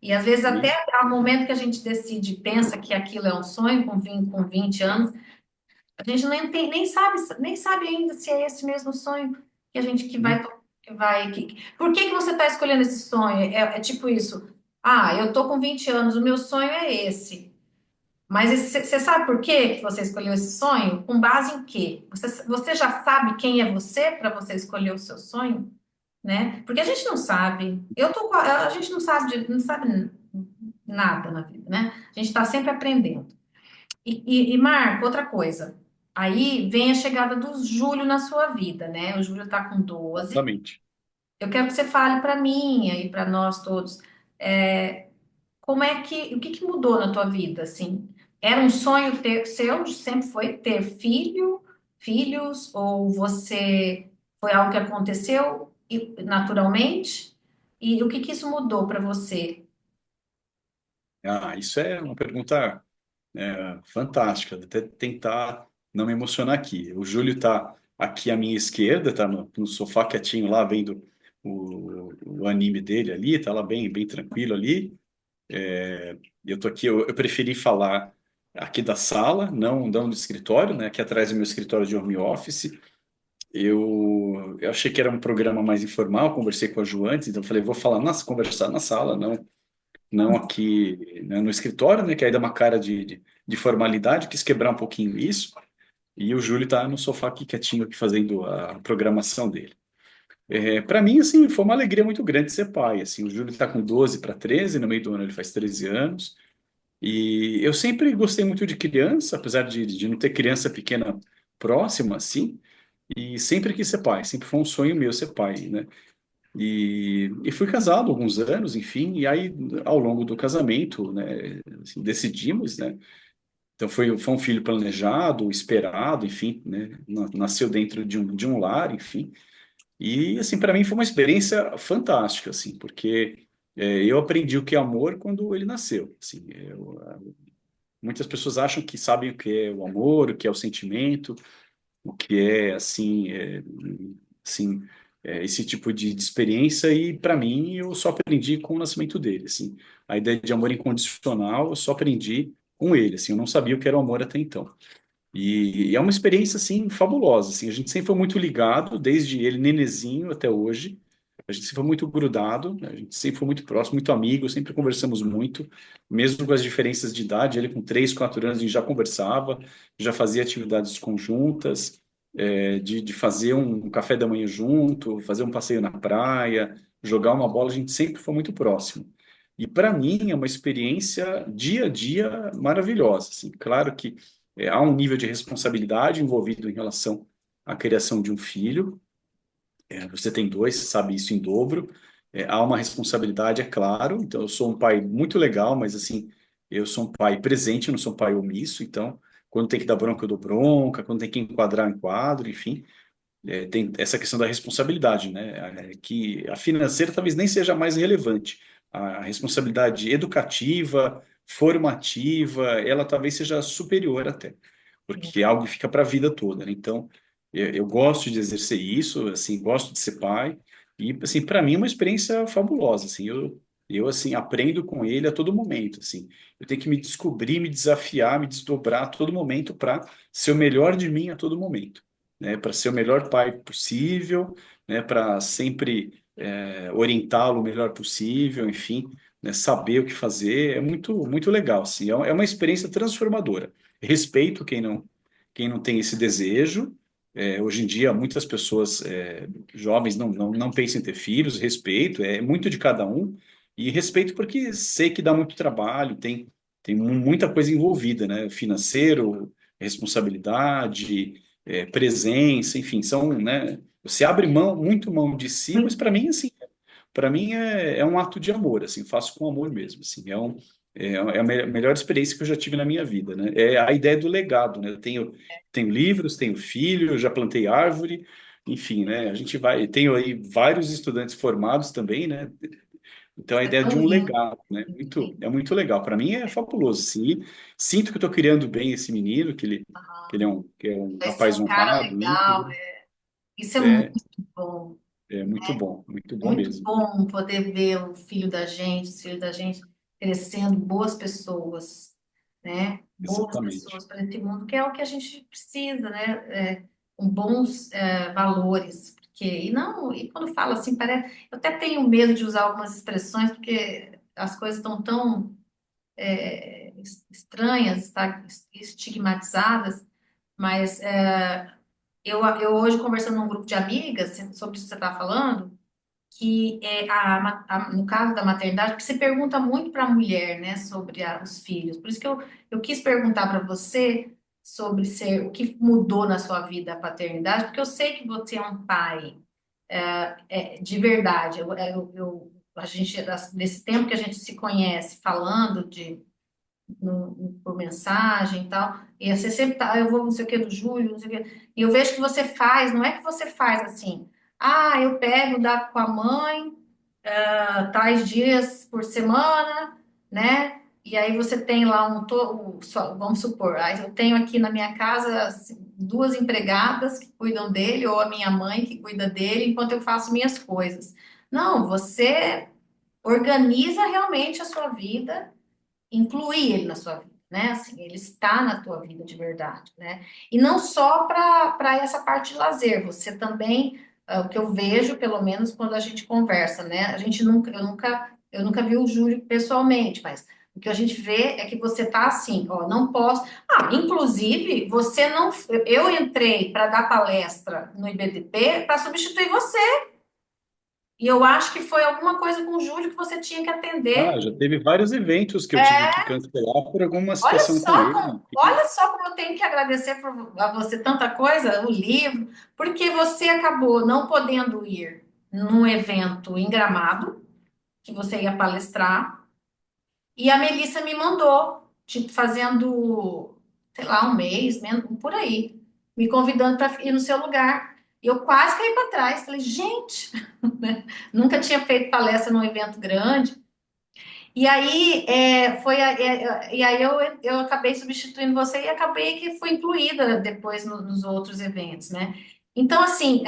E às vezes, até Sim, ao momento que a gente decide, pensa que aquilo é um sonho, com 20 anos, a gente nem sabe ainda se é esse mesmo sonho que a gente que vai, sim. Por que que você está escolhendo esse sonho? É tipo isso. Ah, eu tô com 20 anos, o meu sonho é esse. Mas você sabe por quê que você escolheu esse sonho? Com base em quê? Você já sabe quem é você para você escolher o seu sonho, né? Porque a gente não sabe. A gente não sabe nada na vida, né? A gente está sempre aprendendo. Marco, outra coisa. Aí vem a chegada do Júlio na sua vida, né? O Júlio está com 12. Exatamente. Eu quero que você fale para mim e para nós todos. Como o que que mudou na tua vida, assim? Era um sonho seu, sempre foi ter filhos, ou você foi algo que aconteceu naturalmente? E o que que isso mudou para você? Isso é uma pergunta fantástica. Vou até tentar não me emocionar aqui. O Júlio está aqui à minha esquerda, está no sofá quietinho lá, vendo o anime dele ali, está lá bem tranquilo ali. Eu tô aqui, eu preferi falar aqui da sala, não do escritório, né? Aqui atrás do meu escritório de home office. Eu achei que era um programa mais informal, conversei com a Ju antes, então falei, vou falar, conversar na sala, não aqui, né, no escritório, né? Que aí dá uma cara de formalidade, quis quebrar um pouquinho isso. E o Júlio tá no sofá aqui quietinho, aqui fazendo a programação dele. Para mim, assim, foi uma alegria muito grande ser pai. Assim, o Júlio está com 12 para 13, no meio do ano ele faz 13 anos. E eu sempre gostei muito de criança, apesar de não ter criança pequena próxima, assim, e sempre quis ser pai, sempre foi um sonho meu ser pai, né? E fui casado alguns anos, enfim, e aí ao longo do casamento, né, assim, decidimos, né? Então foi um filho planejado, esperado, enfim, né? Nasceu dentro de um lar, enfim. E assim, para mim foi uma experiência fantástica, assim, porque eu aprendi o que é amor quando ele nasceu, assim, muitas pessoas acham que sabem o que é o amor, o que é o sentimento, o que é assim, esse tipo de experiência. E para mim, eu só aprendi com o nascimento dele. Assim, a ideia de amor incondicional, eu só aprendi com ele. Assim, eu não sabia o que era o amor até então. E é uma experiência assim fabulosa. Assim, a gente sempre foi muito ligado, desde ele nenezinho até hoje. A gente sempre foi muito grudado, né? A gente sempre foi muito próximo, muito amigo, sempre conversamos muito, mesmo com as diferenças de idade. Ele com 3, 4 anos a gente já conversava, já fazia atividades conjuntas, de fazer um café da manhã junto, fazer um passeio na praia, jogar uma bola. A gente sempre foi muito próximo. E para mim é uma experiência dia a dia maravilhosa. Assim. Claro que há um nível de responsabilidade envolvido em relação à criação de um filho. Você tem dois, você sabe isso em dobro. Há uma responsabilidade, é claro. Então, eu sou um pai muito legal, mas assim, eu sou um pai presente, eu não sou um pai omisso. Então, quando tem que dar bronca, eu dou bronca. Quando tem que enquadrar, eu enquadro. Enfim, tem essa questão da responsabilidade, né? Que a financeira talvez nem seja mais relevante. A responsabilidade educativa, formativa, ela talvez seja superior até, porque é algo que fica para a vida toda, né? Então, eu gosto de exercer isso, assim, gosto de ser pai e, assim, para mim é uma experiência fabulosa, assim, eu assim aprendo com ele a todo momento, assim. Eu tenho que me descobrir, me desafiar, me desdobrar a todo momento para ser o melhor de mim a todo momento, né, para ser o melhor pai possível, né, para sempre orientá-lo o melhor possível, enfim, né, saber o que fazer, é muito legal, assim, é uma experiência transformadora. Respeito quem não tem esse desejo. Hoje em dia, muitas pessoas jovens não pensam em ter filhos, respeito, é muito de cada um, e respeito porque sei que dá muito trabalho, tem muita coisa envolvida, né, financeiro, responsabilidade, presença, enfim, né? Você abre muito mão de si, mas para mim, assim, para mim é um ato de amor, assim, faço com amor mesmo, assim, é a melhor experiência que eu já tive na minha vida, né? É a ideia do legado, né? Eu tenho livros, tenho filho, eu já plantei árvore, enfim, né? A gente tenho aí vários estudantes formados também, né? Então, a É ideia de tão um lindo. legado, né? É muito legal. Para mim é fabuloso, sim. Sinto que eu estou criando bem esse menino, que é um Vai ser rapaz um cara honrado, legal. íntegro. Isso é muito É, bom. é muito bom Muito mesmo. bom poder ver o filho da gente, os filhos da gente crescendo boas pessoas, né? Boas Exatamente. pessoas para esse mundo, que é o que a gente precisa, né? Com bons valores, porque e não, e quando falo assim, parece, eu até tenho medo de usar algumas expressões, porque as coisas estão tão estranhas, tá, estigmatizadas, mas eu hoje conversando num grupo de amigas sobre isso que você está falando, que no caso da maternidade, porque você pergunta muito para a mulher, né, sobre os filhos. Por isso que eu quis perguntar para você sobre o que mudou na sua vida a paternidade, porque eu sei que você é um pai de verdade. A gente, nesse tempo que a gente se conhece, falando por mensagem e tal, e você sempre tá, eu vou não sei o que do Júlio, não sei o que, e eu vejo que você faz, não é que você faz assim, eu pego, dá com a mãe, tais dias por semana, né? E aí você tem lá vamos supor, aí eu tenho aqui na minha casa assim, duas empregadas que cuidam dele, ou a minha mãe que cuida dele, enquanto eu faço minhas coisas. Não, você organiza realmente a sua vida, incluir ele na sua vida, né? Assim, ele está na tua vida de verdade, né? E não só para essa parte de lazer, você também, o que eu vejo, pelo menos quando a gente conversa, né? A gente nunca, eu nunca vi o Júlio pessoalmente, mas o que a gente vê é que você tá assim, ó, não posso. Inclusive, você não, eu entrei para dar palestra no IBDP para substituir você. E eu acho que foi alguma coisa com o Júlio que você tinha que Ah, atender. já teve vários eventos que eu tive que cancelar por alguma situação com ele. Olha só como eu tenho que agradecer a você tanta coisa, o livro, porque você acabou não podendo ir num evento em Gramado, que você ia palestrar, e a Melissa me mandou, tipo, fazendo, sei lá, um mês, por aí, me convidando para ir no seu lugar. E eu quase caí para trás, falei, gente, né? Nunca tinha feito palestra num evento grande. E aí, e aí eu acabei substituindo você e acabei que fui incluída depois nos outros eventos, né? Então, assim,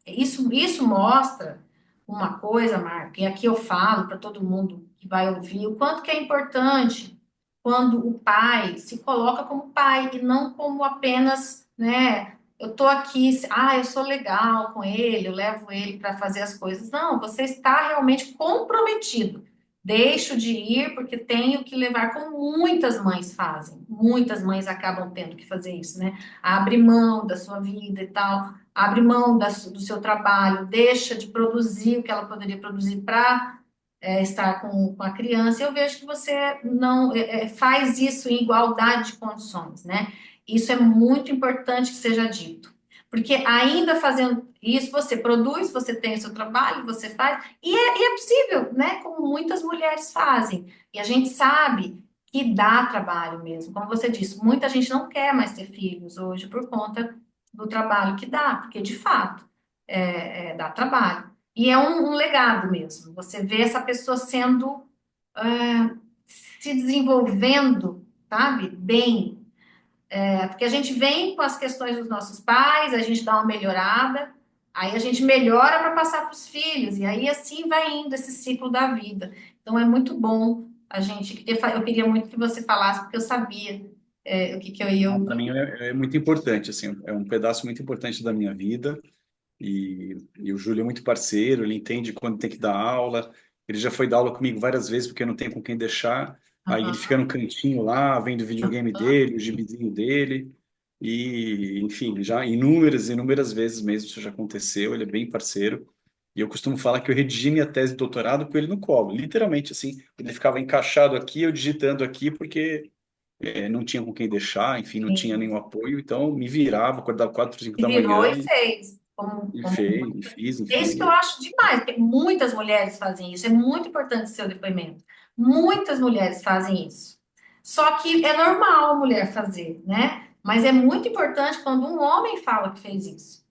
isso mostra uma coisa, Marco, e aqui eu falo para todo mundo que vai ouvir, o quanto que é importante quando o pai se coloca como pai e não como apenas, né? Eu tô aqui, eu sou legal com ele, eu levo ele para fazer as coisas. Não, você está realmente comprometido. Deixo de ir porque tenho que levar, como muitas mães fazem. Muitas mães acabam tendo que fazer isso, né? Abre mão da sua vida e tal, abre mão do seu trabalho, deixa de produzir o que ela poderia produzir para estar com a criança. Eu vejo que você não faz isso em igualdade de condições, né? Isso é muito importante que seja dito. Porque ainda fazendo isso, você produz, você tem o seu trabalho, você faz, e é possível, né? Como muitas mulheres fazem. E a gente sabe que dá trabalho mesmo. Como você disse, muita gente não quer mais ter filhos hoje por conta do trabalho que dá, porque de fato dá trabalho. E é um legado mesmo. Você vê essa pessoa sendo, é, se desenvolvendo, sabe, bem, porque a gente vem com as questões dos nossos pais, a gente dá uma melhorada, aí a gente melhora para passar para os filhos, e aí assim vai indo esse ciclo da vida. Então é muito bom a gente. Eu queria muito que você falasse, porque eu sabia o que eu ia Para mim ouvir. é muito importante, assim, é um pedaço muito importante da minha vida. E o Júlio é muito parceiro, ele entende quando tem que dar aula. Ele já foi dar aula comigo várias vezes porque não tem com quem deixar. Aí ele fica Aham. no cantinho lá, vendo o videogame dele, o gibizinho dele. E, enfim, já inúmeras, inúmeras vezes mesmo isso já aconteceu. Ele é bem parceiro. E eu costumo falar que eu redigi minha tese de doutorado com ele no colo. Literalmente, assim, ele ficava encaixado aqui, eu digitando aqui, porque não tinha com quem deixar, enfim, não tinha Sim. nenhum apoio. Então, me virava, acordava 4, 5 E da virou e manhã fez. e fez, e fiz, É isso que eu enfim. acho demais, porque muitas mulheres fazem isso. É muito importante o seu depoimento. Muitas mulheres fazem isso. Só que é normal a mulher fazer, né? Mas é muito importante quando um homem fala que fez isso.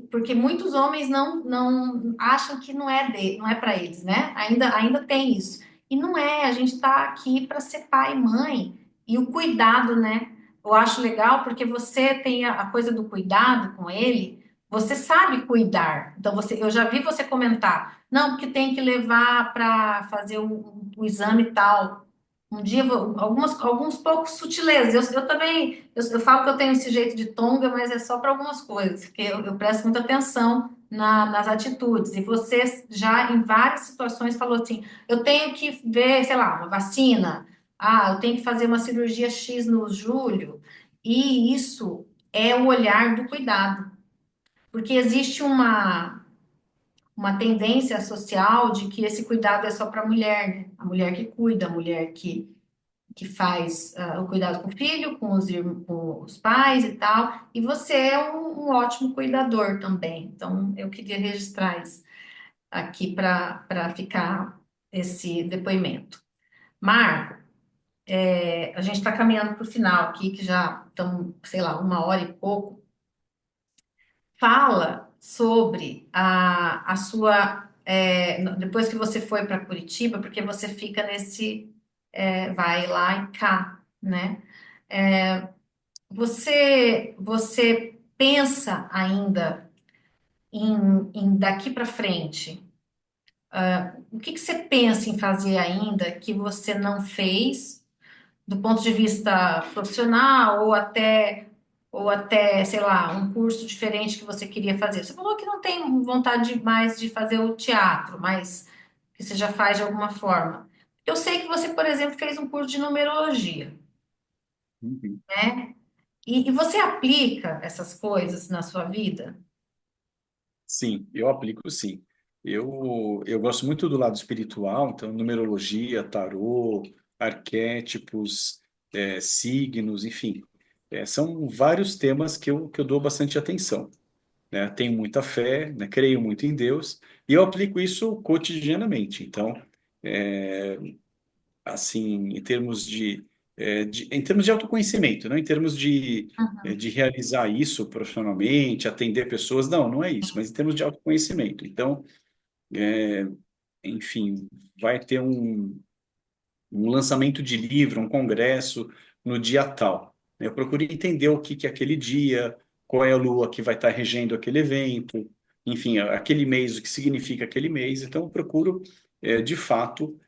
Porque muitos homens não acham que não é para eles, né? Ainda tem isso. E não é, a gente está aqui para ser pai e mãe. E o cuidado, né? Eu acho legal porque você tem a coisa do cuidado com ele, você sabe cuidar. Então, eu já vi você comentar, não, porque tem que levar para fazer o exame tal. Um dia, alguns poucos sutilezas. Eu também, eu falo que eu tenho esse jeito de tonga, mas é só para algumas coisas, porque eu presto muita atenção nas atitudes. E você já, em várias situações, falou assim: eu tenho que ver, sei lá, uma vacina, eu tenho que fazer uma cirurgia X no julho. E isso é o olhar do cuidado, porque existe uma tendência social de que esse cuidado é só para a mulher, né? A mulher que cuida, a mulher que faz o cuidado com o filho, com os pais e tal, e você é um ótimo cuidador também. Então, eu queria registrar isso aqui para ficar esse depoimento. Marco, a gente está caminhando para o final aqui, que já estamos, sei lá, 1 hora e pouco. Fala sobre a sua. Depois que você foi para Curitiba, porque você fica vai lá e cá, né? Você pensa ainda em daqui para frente? O que que você pensa em fazer ainda que você não fez do ponto de vista profissional ou até, sei lá, um curso diferente que você queria fazer? Você falou que não tem vontade mais de fazer o teatro, mas que você já faz de alguma forma. Eu sei que você, por exemplo, fez um curso de numerologia, Uhum. né? E você aplica essas coisas na sua vida? Sim, eu aplico sim. Eu gosto muito do lado espiritual, então numerologia, tarô, arquétipos, signos, enfim. São vários temas que eu dou bastante atenção, né? Tenho muita fé, né? Creio muito em Deus e eu aplico isso cotidianamente. Então, é, assim, em termos de autoconhecimento, não em termos de realizar isso profissionalmente, atender pessoas, não é isso, mas em termos de autoconhecimento. Então, enfim, vai ter um lançamento de livro, um congresso no dia tal. Eu procuro entender o que é aquele dia, qual é a lua que vai estar regendo aquele evento, enfim, aquele mês, o que significa aquele mês. Então, eu procuro, de fato,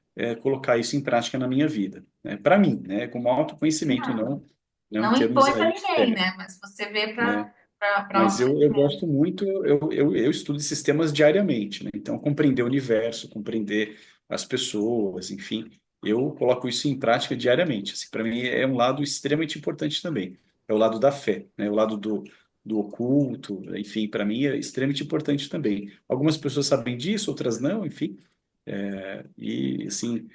colocar isso em prática na minha vida, né? Para mim, né? Como autoconhecimento, não em Não termos impõe para aí ninguém, externos, né? Mas você vê né? para Mas eu autoconhecimento. gosto muito, eu estudo sistemas diariamente, né? Então, compreender o universo, compreender as pessoas, enfim, eu coloco isso em prática diariamente. Assim, para mim é um lado extremamente importante também. É o lado da fé, né? O lado do oculto, enfim, para mim é extremamente importante também. Algumas pessoas sabem disso, outras não, enfim. E, assim,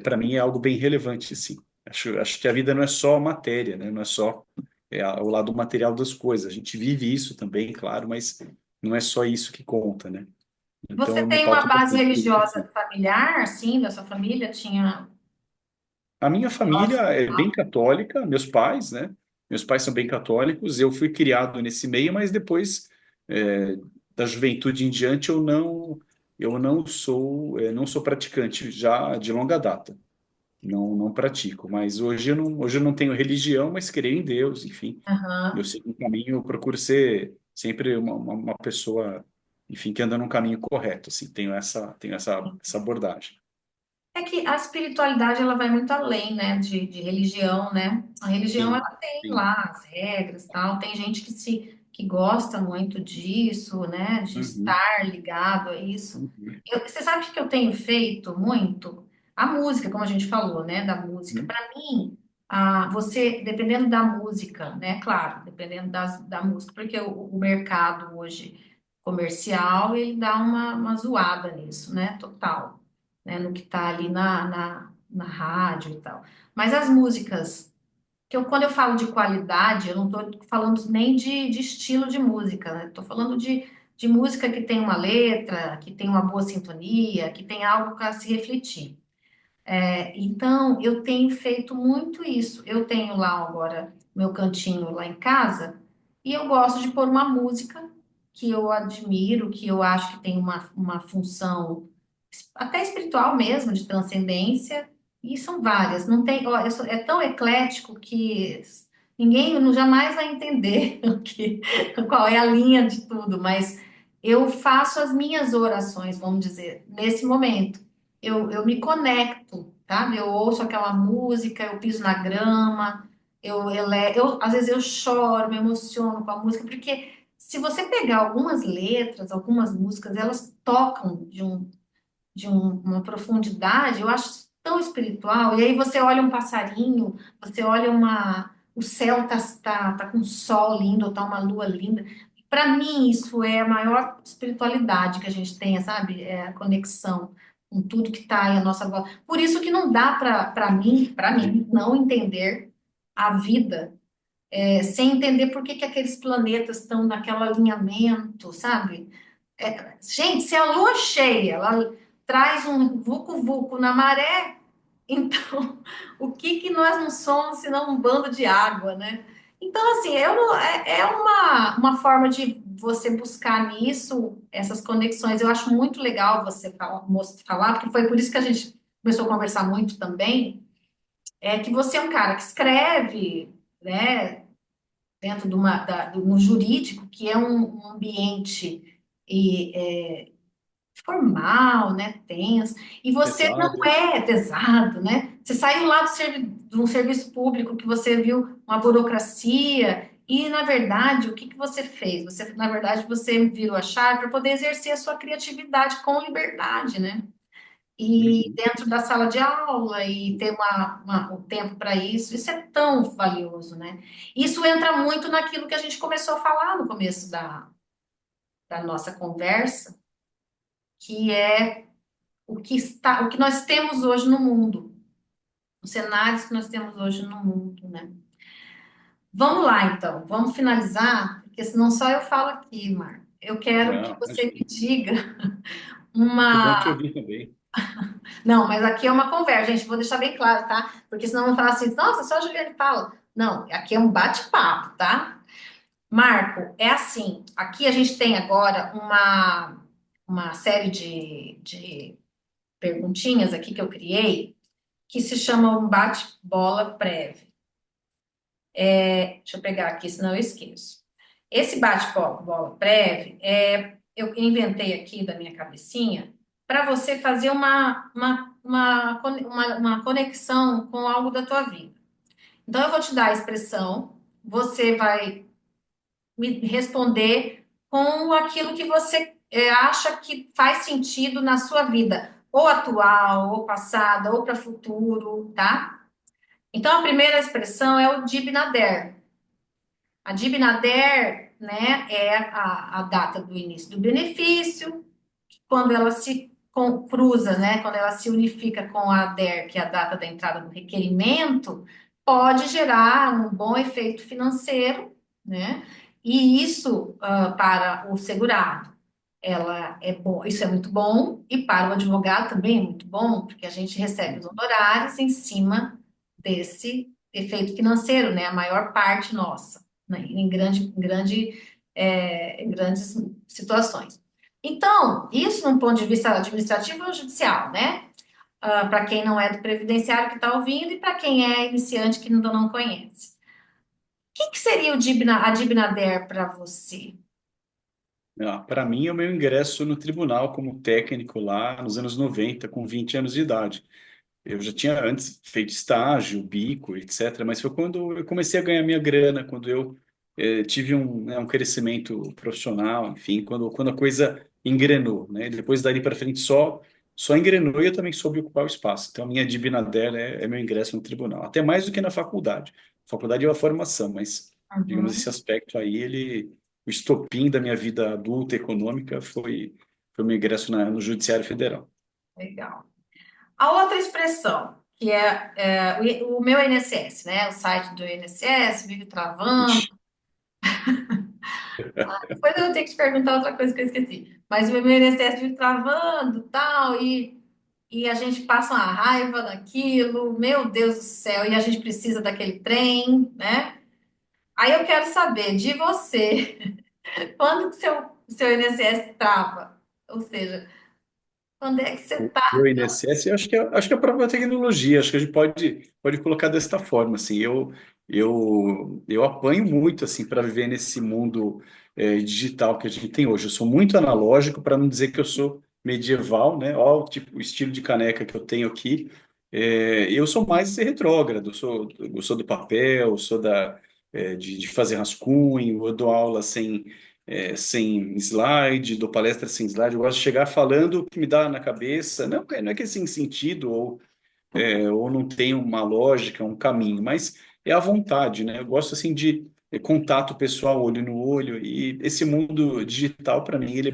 para mim é algo bem relevante, assim. Acho que a vida não é só matéria, né? Não é só o lado material das coisas. A gente vive isso também, claro, mas não é só isso que conta, né? Então Você eu me tem uma pauto base bastante por isso. religiosa familiar, sim, da sua família? Tinha A minha família próximo? é bem católica, meus pais, né? Meus pais são bem católicos. Eu fui criado nesse meio, mas depois é, da juventude em diante eu não sou praticante já de longa data. Não pratico, mas hoje eu não tenho religião, mas creio em Deus, enfim. Eu Aham. sigo um caminho, eu procuro ser sempre uma pessoa, enfim, que anda num caminho correto, assim, tenho essa abordagem. É que a espiritualidade ela vai muito além, né, de religião, né? A religião Sim, ela tem sim. lá as regras, tal. Tem gente que gosta muito disso, né, de Uhum, estar ligado a isso. uhum, Você sabe o que eu tenho feito muito? A música, como a gente falou, né, da música. uhum, Para mim, você, dependendo da música, né, claro, dependendo da música, porque o mercado hoje comercial ele dá uma zoada nisso, né, total, né, no que está ali na rádio e tal. Mas as músicas, quando eu falo de qualidade, eu não estou falando nem de estilo de música, né? Estou falando de música que tem uma letra, que tem uma boa sintonia, que tem algo para se refletir. Então, eu tenho feito muito isso. Eu tenho lá agora meu cantinho lá em casa e eu gosto de pôr uma música que eu admiro, que eu acho que tem uma função até espiritual mesmo, de transcendência, e são várias. Não tem, ó, é tão eclético que ninguém jamais vai entender qual é a linha de tudo, mas eu faço as minhas orações, vamos dizer, nesse momento. Eu me conecto sabe? Eu ouço aquela música, eu piso na grama, às vezes eu choro, me emociono com a música, porque se você pegar algumas letras, algumas músicas, elas tocam uma profundidade, eu acho tão espiritual. E aí você olha um passarinho, você olha o céu tá com um sol lindo, ou tá uma lua linda. Para mim, isso é a maior espiritualidade que a gente tem, sabe? É a conexão com tudo que está aí à nossa volta. Por isso que não dá para mim, não entender a vida sem entender por que que aqueles planetas estão naquele alinhamento, sabe? Gente, se a lua cheia, ela traz um vucu-vucu na maré, então o que que nós não somos senão um bando de água, né? Então, assim, é uma forma de você buscar nisso essas conexões. Eu acho muito legal você falar, porque foi por isso que a gente começou a conversar muito também, que você é um cara que escreve, né, dentro no jurídico, que é um ambiente formal, né, tenso, e você não Pesado. é pesado, né? Você saiu lá de um serviço público que você viu uma burocracia e, na verdade, o que que você fez? Na verdade, você virou a chave para poder exercer a sua criatividade com liberdade, né? E Uhum. dentro da sala de aula e ter um tempo para isso é tão valioso, né? Isso entra muito naquilo que a gente começou a falar no começo da nossa conversa, que é o que nós temos hoje no mundo, os cenários que nós temos hoje no mundo, né? Vamos lá, então, vamos finalizar, porque senão só eu falo aqui, Mar. Eu quero que Não, você me imagina. diga Que bom te uma. ouvir também. Não, mas aqui é uma conversa, gente, vou deixar bem claro, tá? Porque senão vão falar assim, nossa, só a Juliane fala. Não, aqui é um bate-papo, tá? Marco, é assim, aqui a gente tem agora uma série de perguntinhas aqui que eu criei, que se chama um bate-bola prévio. Deixa eu pegar aqui, senão eu esqueço. Esse bate-bola prévio, eu inventei aqui da minha cabecinha para você fazer uma conexão com algo da tua vida. Então, eu vou te dar a expressão, você vai me responder com aquilo que você acha que faz sentido na sua vida, ou atual, ou passada, ou para futuro, tá? Então, a primeira expressão é o Dibnader. A Dibnader, né, é a data do início do benefício, quando ela se cruza, né, quando ela se unifica com a DER, que é a data da entrada do requerimento, pode gerar um bom efeito financeiro, né? E isso, para o segurado, ela é bom, isso é muito bom, e para o advogado também é muito bom, porque a gente recebe os honorários em cima desse efeito financeiro, né? A maior parte nossa, né? Em grandes situações. Então, isso num ponto de vista administrativo ou judicial, né? Para quem não é do previdenciário que está ouvindo e para quem é iniciante que ainda não conhece. O que que seria a Dibnader para você? Para mim, é o meu ingresso no tribunal como técnico lá nos anos 90, com 20 anos de idade. Eu já tinha antes feito estágio, bico, etc., mas foi quando eu comecei a ganhar minha grana, quando eu tive um crescimento profissional, enfim, quando a coisa engrenou, né? Depois dali para frente só engrenou e eu também soube ocupar o espaço. Então, a minha dívida dela é meu ingresso no tribunal, até mais do que na faculdade. Faculdade é uma formação, mas, digamos, esse Uhum, aspecto aí, o estopim da minha vida adulta econômica foi o meu ingresso no Judiciário Federal. legal. A outra expressão, que o meu INSS, né? O site do INSS vive travando. Ixi. Depois eu vou ter que te perguntar outra coisa que eu esqueci. Mas o meu INSS vive travando, tal, e a gente passa uma raiva daquilo, meu Deus do céu, e a gente precisa daquele trem, né? Aí eu quero saber de você, quando que seu INSS trava? Ou seja, quando é que você O tá? INSS, eu acho que é a própria tecnologia, acho que a gente pode colocar desta forma, assim, eu apanho muito, assim, para viver nesse mundo digital que a gente tem hoje. Eu sou muito analógico, para não dizer que eu sou medieval, né? Ó, o tipo, o estilo de caneca que eu tenho aqui. Eu sou mais retrógrado, eu sou do papel, sou de fazer rascunho, eu dou aula sem slide, dou palestra sem slide, eu gosto de chegar falando o que me dá na cabeça, não é que é sem sentido ou não tem uma lógica, um caminho, mas é a vontade, né? Eu gosto assim de contato pessoal, olho no olho, e esse mundo digital, para mim, ele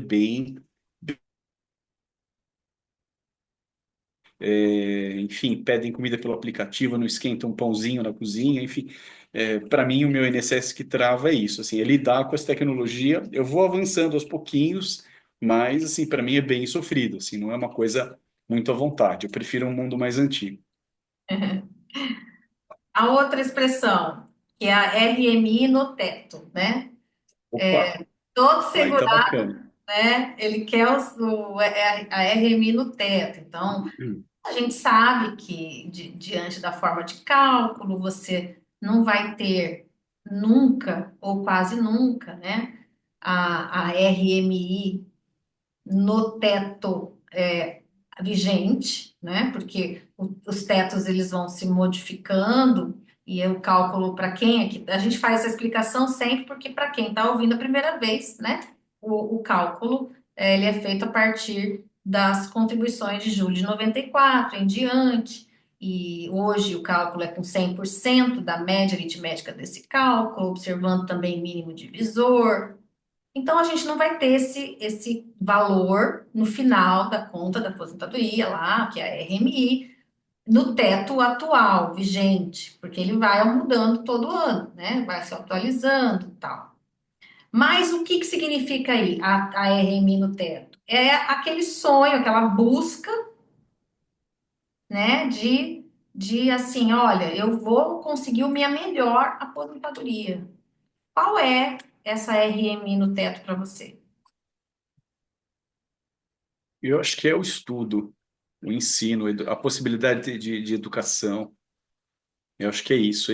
é enfim, pedem comida pelo aplicativo, não esquentam um pãozinho na cozinha, enfim. Para mim, o meu INSS que trava é isso, assim, é lidar com essa tecnologia. Eu vou avançando aos pouquinhos, mas, assim, para mim é bem sofrido, assim, não é uma coisa muito à vontade. Eu prefiro um mundo mais antigo. A outra expressão, que é a RMI no teto, né? Opa, Todo aí tá segurado, bacana. né? Ele quer a RMI no teto. Então, a gente sabe que, diante da forma de cálculo, você não vai ter nunca, ou quase nunca, né? A RMI no teto vigente, né? Porque os tetos eles vão se modificando e o cálculo para quem é que a gente faz essa explicação sempre porque para quem está ouvindo a primeira vez, né? O cálculo ele é feito a partir das contribuições de julho de 94 em diante. E hoje o cálculo é com 100% da média aritmética desse cálculo, observando também mínimo divisor. Então, a gente não vai ter esse valor no final da conta da aposentadoria lá, que é a RMI, no teto atual, vigente, porque ele vai mudando todo ano, né? Vai se atualizando e tal. Mas o que que significa aí a RMI no teto? É aquele sonho, aquela busca, né, de assim, olha, eu vou conseguir a minha melhor aposentadoria. Qual é essa RMI no teto para você? Eu acho que é o estudo, o ensino, a possibilidade de educação. Eu acho que é isso.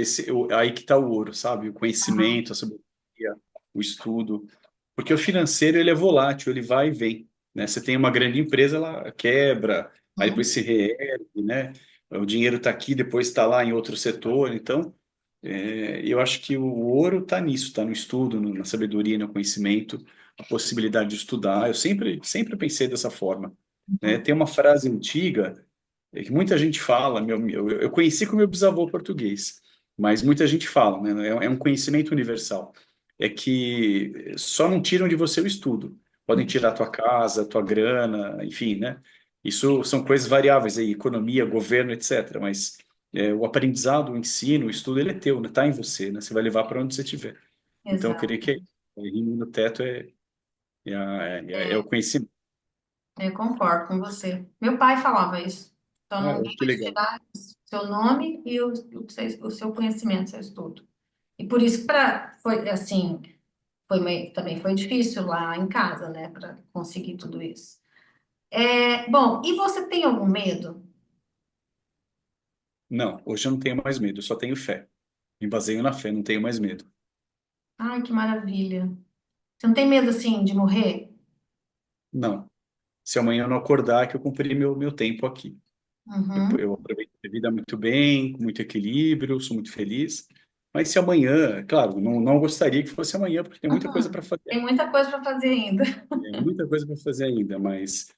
Aí que está o ouro, sabe? O conhecimento, a sabedoria, o estudo. Porque o financeiro, ele é volátil, ele vai e vem, né? Você tem uma grande empresa, ela quebra, aí depois se reergue, né? O dinheiro está aqui, depois está lá em outro setor. Então, eu acho que o ouro está nisso, está no estudo, na sabedoria, no conhecimento, a possibilidade de estudar. Eu sempre pensei dessa forma, né? Tem uma frase antiga que muita gente fala, eu conheci com meu bisavô português, mas muita gente fala, né? É um conhecimento universal. É que só não tiram de você o estudo. Podem tirar a tua casa, a tua grana, enfim, né? Isso são coisas variáveis aí, economia, governo, etc. Mas o aprendizado, o ensino, o estudo, ele é teu, né? Tá em você, né? Você vai levar para onde você estiver. Então, eu Exato. queria que rimo no teto é o conhecimento. Eu concordo com você. Meu pai falava isso. Então, Ah, ninguém que vai te legal. tirar o seu nome e o seu conhecimento, seu estudo. E por isso que foi assim, também foi difícil lá em casa, né, para conseguir tudo isso. Bom, e você tem algum medo? Não, hoje eu não tenho mais medo, eu só tenho fé. Me baseio na fé, não tenho mais medo. Ai, que maravilha. Você não tem medo, assim, de morrer? Não. Se amanhã eu não acordar, é que eu cumpri meu tempo aqui. Uhum, Eu aproveito a vida muito bem, com muito equilíbrio, sou muito feliz. Mas se amanhã, claro, não gostaria que fosse amanhã, porque tem muita coisa uhum. para fazer. Tem muita coisa para fazer ainda. Tem muita coisa para fazer ainda, mas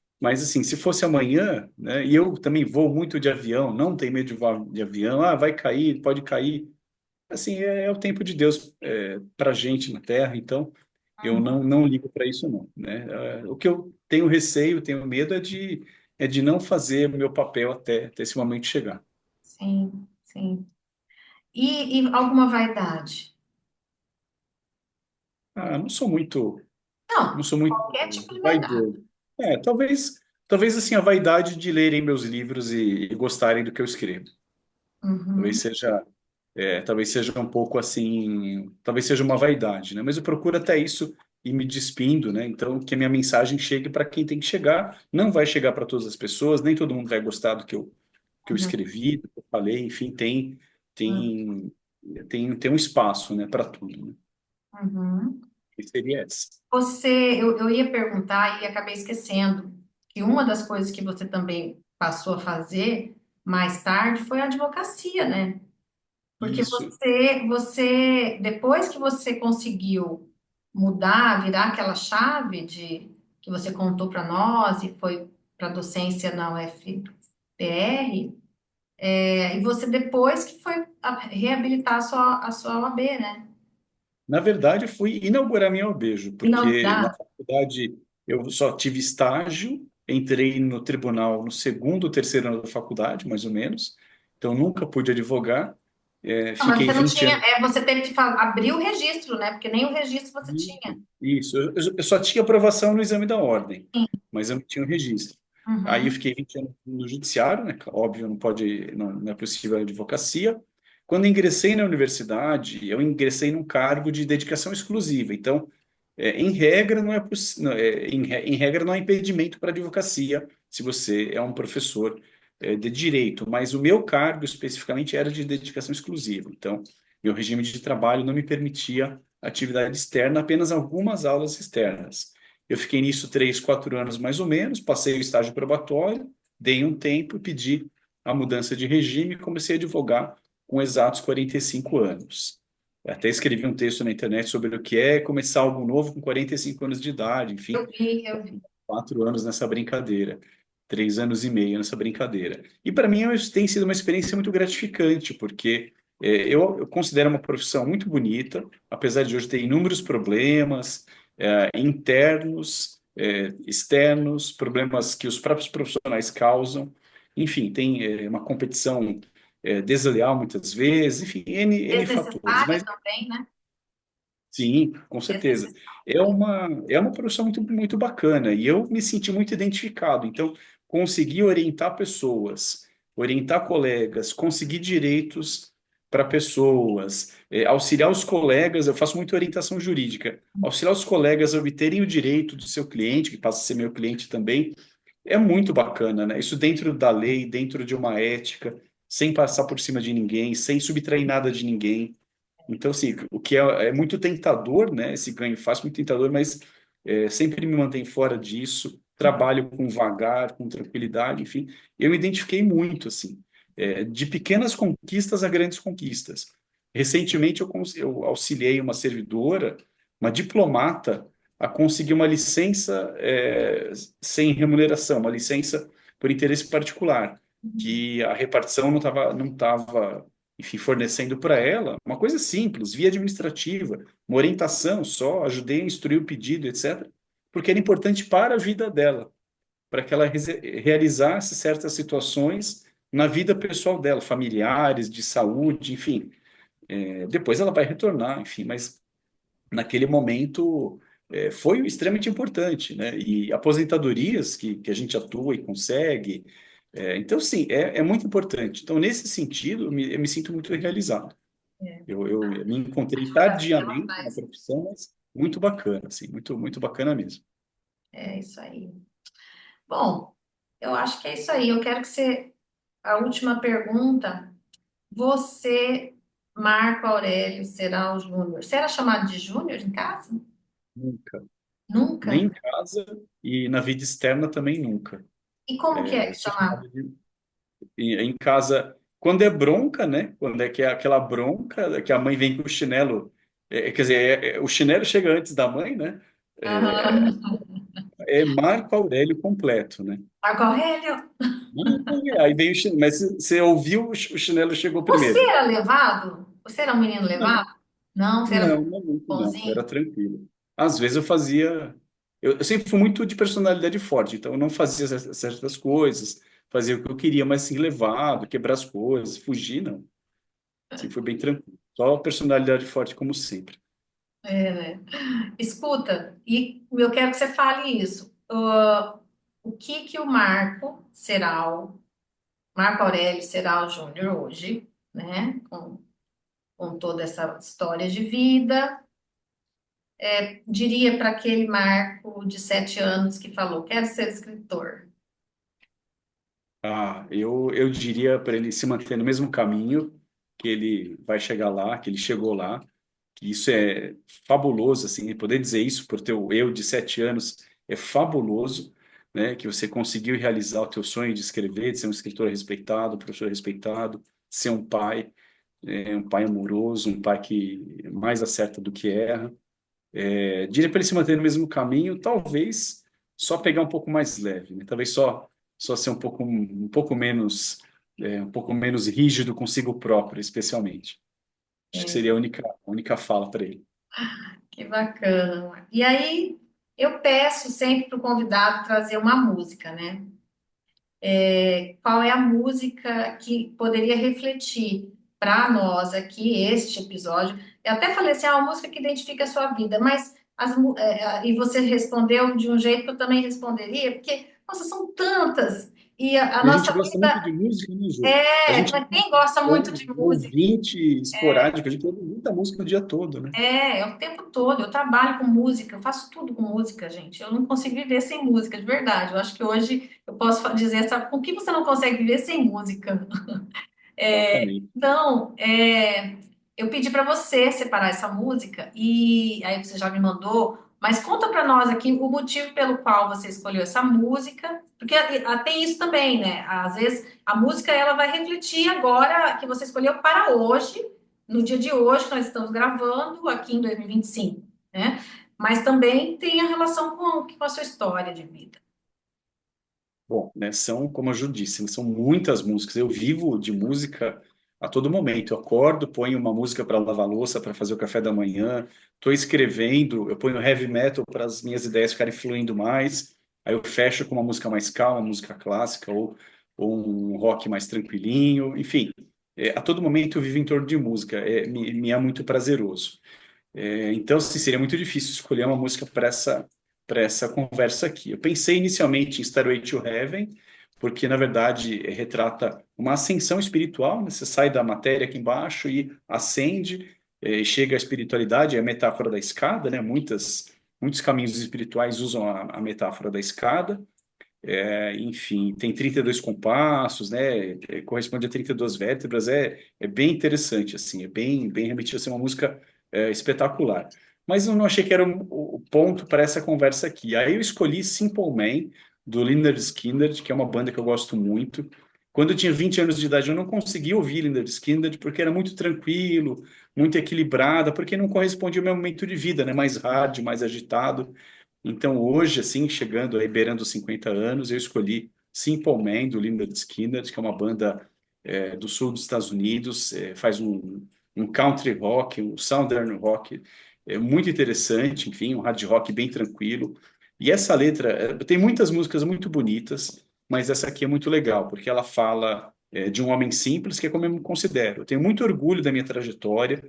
assim, se fosse amanhã, né, e eu também vou muito de avião, não tenho medo de voar de avião, vai cair, pode cair. Assim, é o tempo de Deus para a gente na Terra, então eu não ligo para isso não, né? O que eu tenho receio, tenho medo é de não fazer o meu papel até esse momento chegar. Sim, sim. E alguma vaidade? Não sou muito, não Não, sou muito qualquer tipo de vaidade. vaidoso. Talvez assim a vaidade de lerem meus livros e gostarem do que eu escrevo. Talvez Uhum, seja talvez seja um pouco assim, talvez seja uma vaidade, né? Mas eu procuro até isso ir me despindo, né? Então, que a minha mensagem chegue para quem tem que chegar. Não vai chegar para todas as pessoas, nem todo mundo vai gostar do que eu uhum, escrevi, do que eu falei, enfim, uhum, tem, tem um espaço, né, para tudo, né? uhum. E seria essa. Eu ia perguntar e acabei esquecendo que uma das coisas que você também passou a fazer mais tarde foi a advocacia, né? Porque Isso. depois que você conseguiu mudar, virar aquela chave de que você contou para nós e foi para docência na UFPR, e você depois que foi reabilitar a sua OAB, né? Na verdade, eu fui inaugurar minha Albejo, porque na Inaugurar. faculdade eu só tive estágio, entrei no tribunal no segundo ou terceiro ano da faculdade, mais ou menos, então nunca pude advogar. Não, mas Fiquei você não 20 tinha, anos. você teve que abrir o registro, né? Porque nem o registro você tinha. Isso, eu só tinha aprovação no exame da ordem, mas eu não tinha o registro. Aí eu Uhum. fiquei 20 anos no judiciário, né? Óbvio, não pode, não é possível a advocacia. Quando ingressei na universidade, eu ingressei num cargo de dedicação exclusiva. Então, em regra, não é, em regra, não há impedimento para advocacia se você é um professor, de direito, mas o meu cargo especificamente era de dedicação exclusiva. Então, meu regime de trabalho não me permitia atividade externa, apenas algumas aulas externas. Eu fiquei nisso 3, 4 anos mais ou menos, passei o estágio probatório, dei um tempo, pedi a mudança de regime e comecei a advogar com exatos 45 anos. Até escrevi um texto na internet sobre o que é começar algo novo com 45 anos de idade, enfim, Eu vi. 4 anos nessa brincadeira, 3 anos e meio nessa brincadeira. E para mim isso tem sido uma experiência muito gratificante, porque eu considero uma profissão muito bonita, apesar de hoje ter inúmeros problemas internos, externos, problemas que os próprios profissionais causam. Enfim, tem uma competição desleal muitas vezes, enfim, N fatores. Desnecessária Mas também, né? sim, com certeza. Desnecessária. É uma profissão muito, muito bacana e eu me senti muito identificado. Então, conseguir orientar pessoas, orientar colegas, conseguir direitos para pessoas, auxiliar os colegas. Eu faço muita orientação jurídica, auxiliar os colegas a obterem o direito do seu cliente, que passa a ser meu cliente também, é muito bacana, né? Isso dentro da lei, dentro de uma ética, sem passar por cima de ninguém, sem subtrair nada de ninguém. Então, assim, o que é muito tentador, né? Esse ganho fácil, muito tentador, mas sempre me mantém fora disso. Trabalho com vagar, com tranquilidade, enfim. Eu me identifiquei muito, assim, de pequenas conquistas a grandes conquistas. Recentemente, eu auxiliei uma servidora, uma diplomata, a conseguir uma licença sem remuneração, uma licença por interesse particular, que a repartição não estava enfim, fornecendo para ela uma coisa simples, via administrativa, uma orientação só, ajudei a instruir o pedido, etc., porque era importante para a vida dela, para que ela realizasse certas situações na vida pessoal dela, familiares, de saúde, enfim. Depois ela vai retornar, enfim, mas naquele momento foi extremamente importante, né? E aposentadorias que a gente atua e consegue. Então, sim, é muito importante. Então, nesse sentido, eu me sinto muito realizado. É. Eu me encontrei Advocacia, ela tardiamente na traz. profissão, mas muito bacana, assim, muito, muito bacana mesmo. É isso aí. Bom, eu acho que é isso aí. Eu quero que você. A última pergunta. Você, Marco Aurélio Serral Júnior. Você era chamado de Júnior em casa? Nunca. Nunca? Nem em casa e na vida externa também nunca. E como que é Eu que sou chamava? chamado em casa, quando é bronca, né? Quando é que é aquela bronca, que a mãe vem com o chinelo, quer dizer, o chinelo chega antes da mãe, né? É, Aham. é Marco Aurélio completo, né? Marco Aurélio, Aí veio o chinelo, mas você ouviu, o chinelo chegou você primeiro. era levado? Você era um menino levado? Não, Não, você era não, não muito não, bonzinho? era tranquilo. Às vezes eu fazia, eu sempre fui muito de personalidade forte, então eu não fazia certas coisas, fazia o que eu queria, mas assim, levado, quebrar as coisas, fugir, não. Assim, foi bem tranquilo. Só personalidade forte, como sempre. É, né? Escuta, e eu quero que você fale isso. O que que o Marco Aurélio Serral Júnior hoje, né, com toda essa história de vida, diria para aquele Marco de 7 anos que falou, quero ser escritor. Eu diria para ele se manter no mesmo caminho, que ele vai chegar lá, que ele chegou lá, que isso é fabuloso, assim, poder dizer isso por teu eu de 7 anos é fabuloso, né? Que você conseguiu realizar o teu sonho de escrever, de ser um escritor respeitado, professor respeitado, ser um pai amoroso, um pai que mais acerta do que erra. Diria para ele se manter no mesmo caminho, talvez só pegar um pouco mais leve, né? Talvez só ser um pouco menos rígido consigo próprio, especialmente. Acho que seria a única fala para ele. Que bacana. E aí, eu peço sempre para o convidado trazer uma música, né? Qual é a música que poderia refletir para nós aqui este episódio? Eu até falei assim, uma música que identifica a sua vida, mas e você respondeu de um jeito que eu também responderia, porque, nossa, são tantas. E a E a gente nossa gosta muito vida de música, né, Ju? A gente mas quem gosta é muito de um música? ouvinte esporádico, a gente ouve muita música o dia todo, né? É o tempo todo. Eu trabalho com música, eu faço tudo com música, gente. Eu não consigo viver sem música, de verdade. Eu acho que hoje eu posso dizer, sabe, com que você não consegue viver sem música? Exatamente. Então, eu pedi para você separar essa música e aí você já me mandou, mas conta para nós aqui o motivo pelo qual você escolheu essa música, porque tem isso também, né? Às vezes a música ela vai refletir agora que você escolheu para hoje, no dia de hoje que nós estamos gravando aqui em 2025, né? Mas também tem a relação com a sua história de vida. Bom, né, são, como a Ju disse, né, são muitas músicas. Eu vivo de música a todo momento. Eu acordo, ponho uma música para lavar louça, para fazer o café da manhã. Estou escrevendo, eu ponho heavy metal para as minhas ideias ficarem fluindo mais. Aí eu fecho com uma música mais calma, música clássica ou um rock mais tranquilinho. Enfim, a todo momento eu vivo em torno de música. Me é muito prazeroso. Então, assim, seria muito difícil escolher uma música para essa conversa aqui. Eu pensei inicialmente em Stairway to Heaven, porque, na verdade, retrata uma ascensão espiritual, né? Você sai da matéria aqui embaixo e ascende, chega à espiritualidade, é a metáfora da escada, né? Muitos caminhos espirituais usam a metáfora da escada. Enfim, tem 32 compassos, né? Corresponde a 32 vértebras, é bem interessante, assim, bem remetido a ser uma música espetacular. Mas eu não achei que era o ponto para essa conversa aqui. Aí eu escolhi Simple Man, do Lynyrd Skynyrd, que é uma banda que eu gosto muito. Quando eu tinha 20 anos de idade, eu não conseguia ouvir Lynyrd Skynyrd porque era muito tranquilo, muito equilibrada, porque não correspondia ao meu momento de vida, né? Mais hard, mais agitado. Então, hoje, assim, chegando aí, beirando os 50 anos, eu escolhi Simple Man, do Lynyrd Skynyrd, que é uma banda do sul dos Estados Unidos, faz um country rock, um southern rock muito interessante, enfim, um hard rock bem tranquilo. E essa letra, tem muitas músicas muito bonitas, mas essa aqui é muito legal, porque ela fala de um homem simples, que é como eu me considero. Eu tenho muito orgulho da minha trajetória,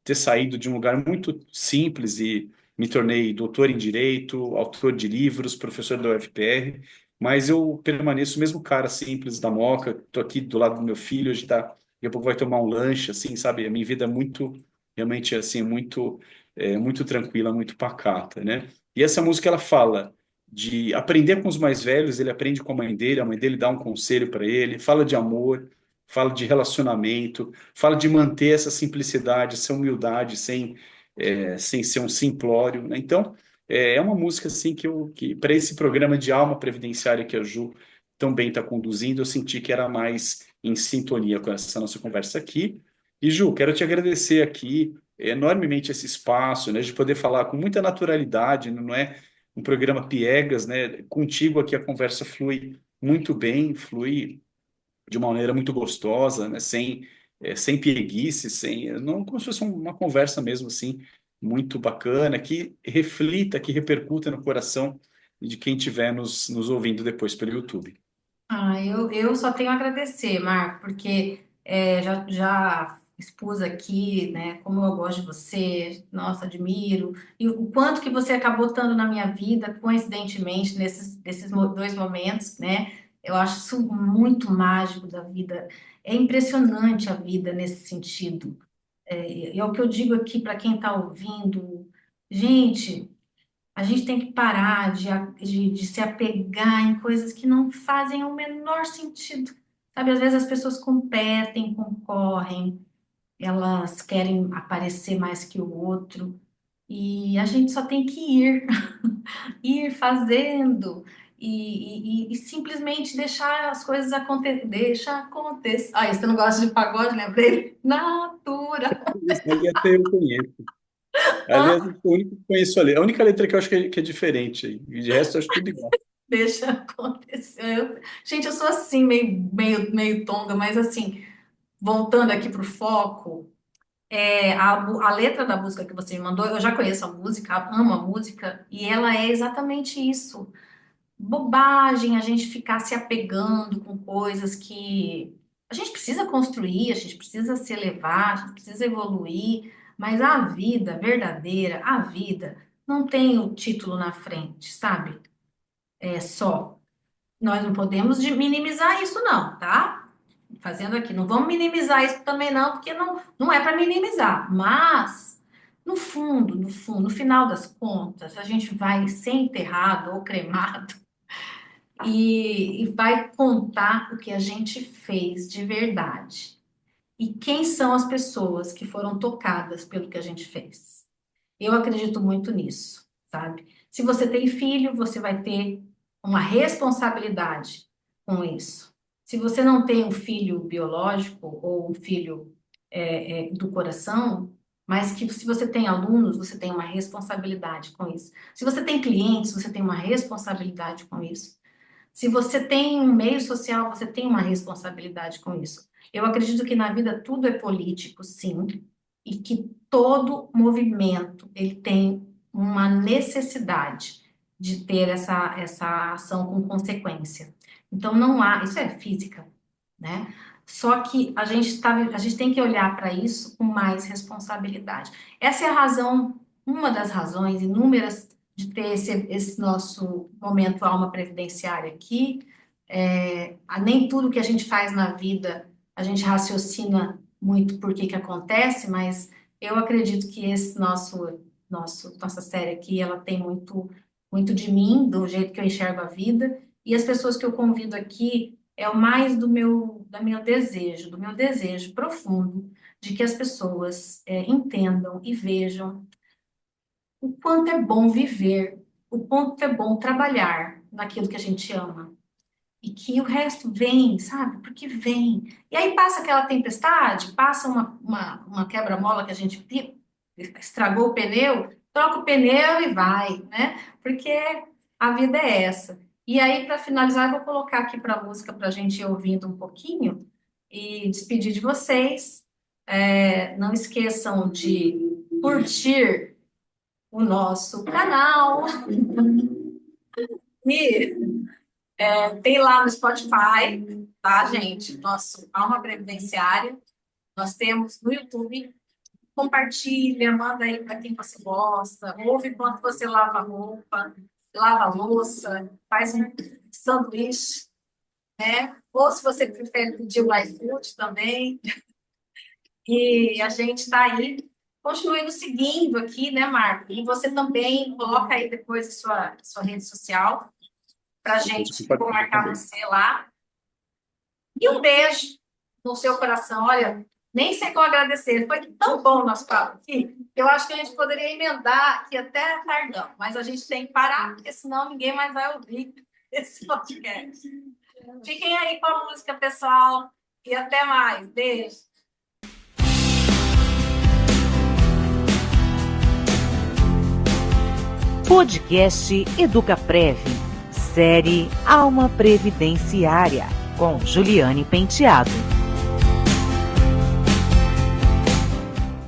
ter saído de um lugar muito simples e me tornei doutor em direito, autor de livros, professor da UFPR, mas eu permaneço o mesmo cara simples da Moca. Estou aqui do lado do meu filho, hoje tá, daqui a pouco vai tomar um lanche, assim, sabe? A minha vida é muito, realmente, assim, muito tranquila, muito pacata, né? E essa música, ela fala de aprender com os mais velhos, ele aprende com a mãe dele dá um conselho para ele, fala de amor, fala de relacionamento, fala de manter essa simplicidade, essa humildade, sem ser um simplório, né? Então, é uma música assim que para esse programa de alma previdenciária que a Ju também está conduzindo, eu senti que era mais em sintonia com essa nossa conversa aqui. E Ju, quero te agradecer aqui enormemente esse espaço, né, de poder falar com muita naturalidade, não é um programa piegas, né? Contigo aqui a conversa flui muito bem, flui de uma maneira muito gostosa, né? Sem pieguice, não, como se fosse uma conversa mesmo assim, muito bacana, que reflita, que repercuta no coração de quem estiver nos ouvindo depois pelo YouTube. Eu só tenho a agradecer, Marco, porque já expus aqui, né, como eu gosto de você, nossa, admiro, e o quanto que você acabou estando na minha vida, coincidentemente, nesses dois momentos, né? Eu acho isso muito mágico da vida. É impressionante a vida nesse sentido. É o que eu digo aqui para quem está ouvindo. Gente, a gente tem que parar de se apegar em coisas que não fazem o menor sentido. Sabe, às vezes as pessoas competem, concorrem, elas querem aparecer mais que o outro, e a gente só tem que ir, ir fazendo. e simplesmente deixar as coisas acontecer. Deixa acontecer. Ah, você não gosta de pagode, lembrei? Natura. Isso aí até eu conheço. Aliás, Hã? eu sou o único que conheço a letra. A única letra que eu acho que é diferente aí. E de resto, eu acho tudo igual. Deixa acontecer. Gente, eu sou assim, meio tonga, mas assim, voltando aqui pro foco. A letra da música que você me mandou, eu já conheço a música, amo a música, e ela é exatamente isso. Bobagem a gente ficar se apegando com coisas que a gente precisa construir, a gente precisa se elevar, a gente precisa evoluir, mas a vida verdadeira, a vida, não tem o título na frente, sabe? É só. Nós não podemos minimizar isso, não, tá? Fazendo aqui. Não vamos minimizar isso também, não, porque não é para minimizar. Mas, no final das contas, a gente vai ser enterrado ou cremado e vai contar o que a gente fez de verdade. E quem são as pessoas que foram tocadas pelo que a gente fez. Eu acredito muito nisso, sabe? Se você tem filho, você vai ter uma responsabilidade com isso. Se você não tem um filho biológico ou um filho do coração, mas que se você tem alunos, você tem uma responsabilidade com isso. Se você tem clientes, você tem uma responsabilidade com isso. Se você tem um meio social, você tem uma responsabilidade com isso. Eu acredito que na vida tudo é político, sim, e que todo movimento ele tem uma necessidade de ter essa ação com consequência. Então não há, isso é física, né? Só que a gente tem que olhar para isso com mais responsabilidade. Essa é a razão, uma das razões inúmeras de ter esse nosso momento alma previdenciária aqui. Nem tudo que a gente faz na vida a gente raciocina muito por que que acontece, mas eu acredito que esse nossa série aqui, ela tem muito de mim, do jeito que eu enxergo a vida, e as pessoas que eu convido aqui é o mais do meu desejo profundo de que as pessoas entendam e vejam o quanto é bom viver, o quanto é bom trabalhar naquilo que a gente ama. E que o resto vem, sabe? Porque vem. E aí passa aquela tempestade, passa uma quebra-mola que a gente estragou o pneu, troca o pneu e vai, né? Porque a vida é essa. E aí, para finalizar, eu vou colocar aqui para a música para a gente ir ouvindo um pouquinho e despedir de vocês. Não esqueçam de curtir o nosso canal. E tem lá no Spotify, tá, gente? Nosso Alma Previdenciária. Nós temos no YouTube. Compartilha, manda aí para quem você gosta. Ouve enquanto você lava a roupa, lava a louça, faz um sanduíche, né? Ou se você prefere pedir o iFood também. E a gente está aí. Continue nos seguindo aqui, né, Marco? E você também coloca aí depois a sua rede social para a Pode gente compartilhar marcar também. você lá. E um beijo no seu coração. Olha, nem sei como agradecer. Foi tão bom o nosso papo aqui. Eu acho que a gente poderia emendar aqui até tardão. Mas a gente tem que parar, porque senão ninguém mais vai ouvir esse podcast. Fiquem aí com a música, pessoal. E até mais. Beijo. Podcast Educaprev, série Alma Previdenciária, com Juliane Penteado.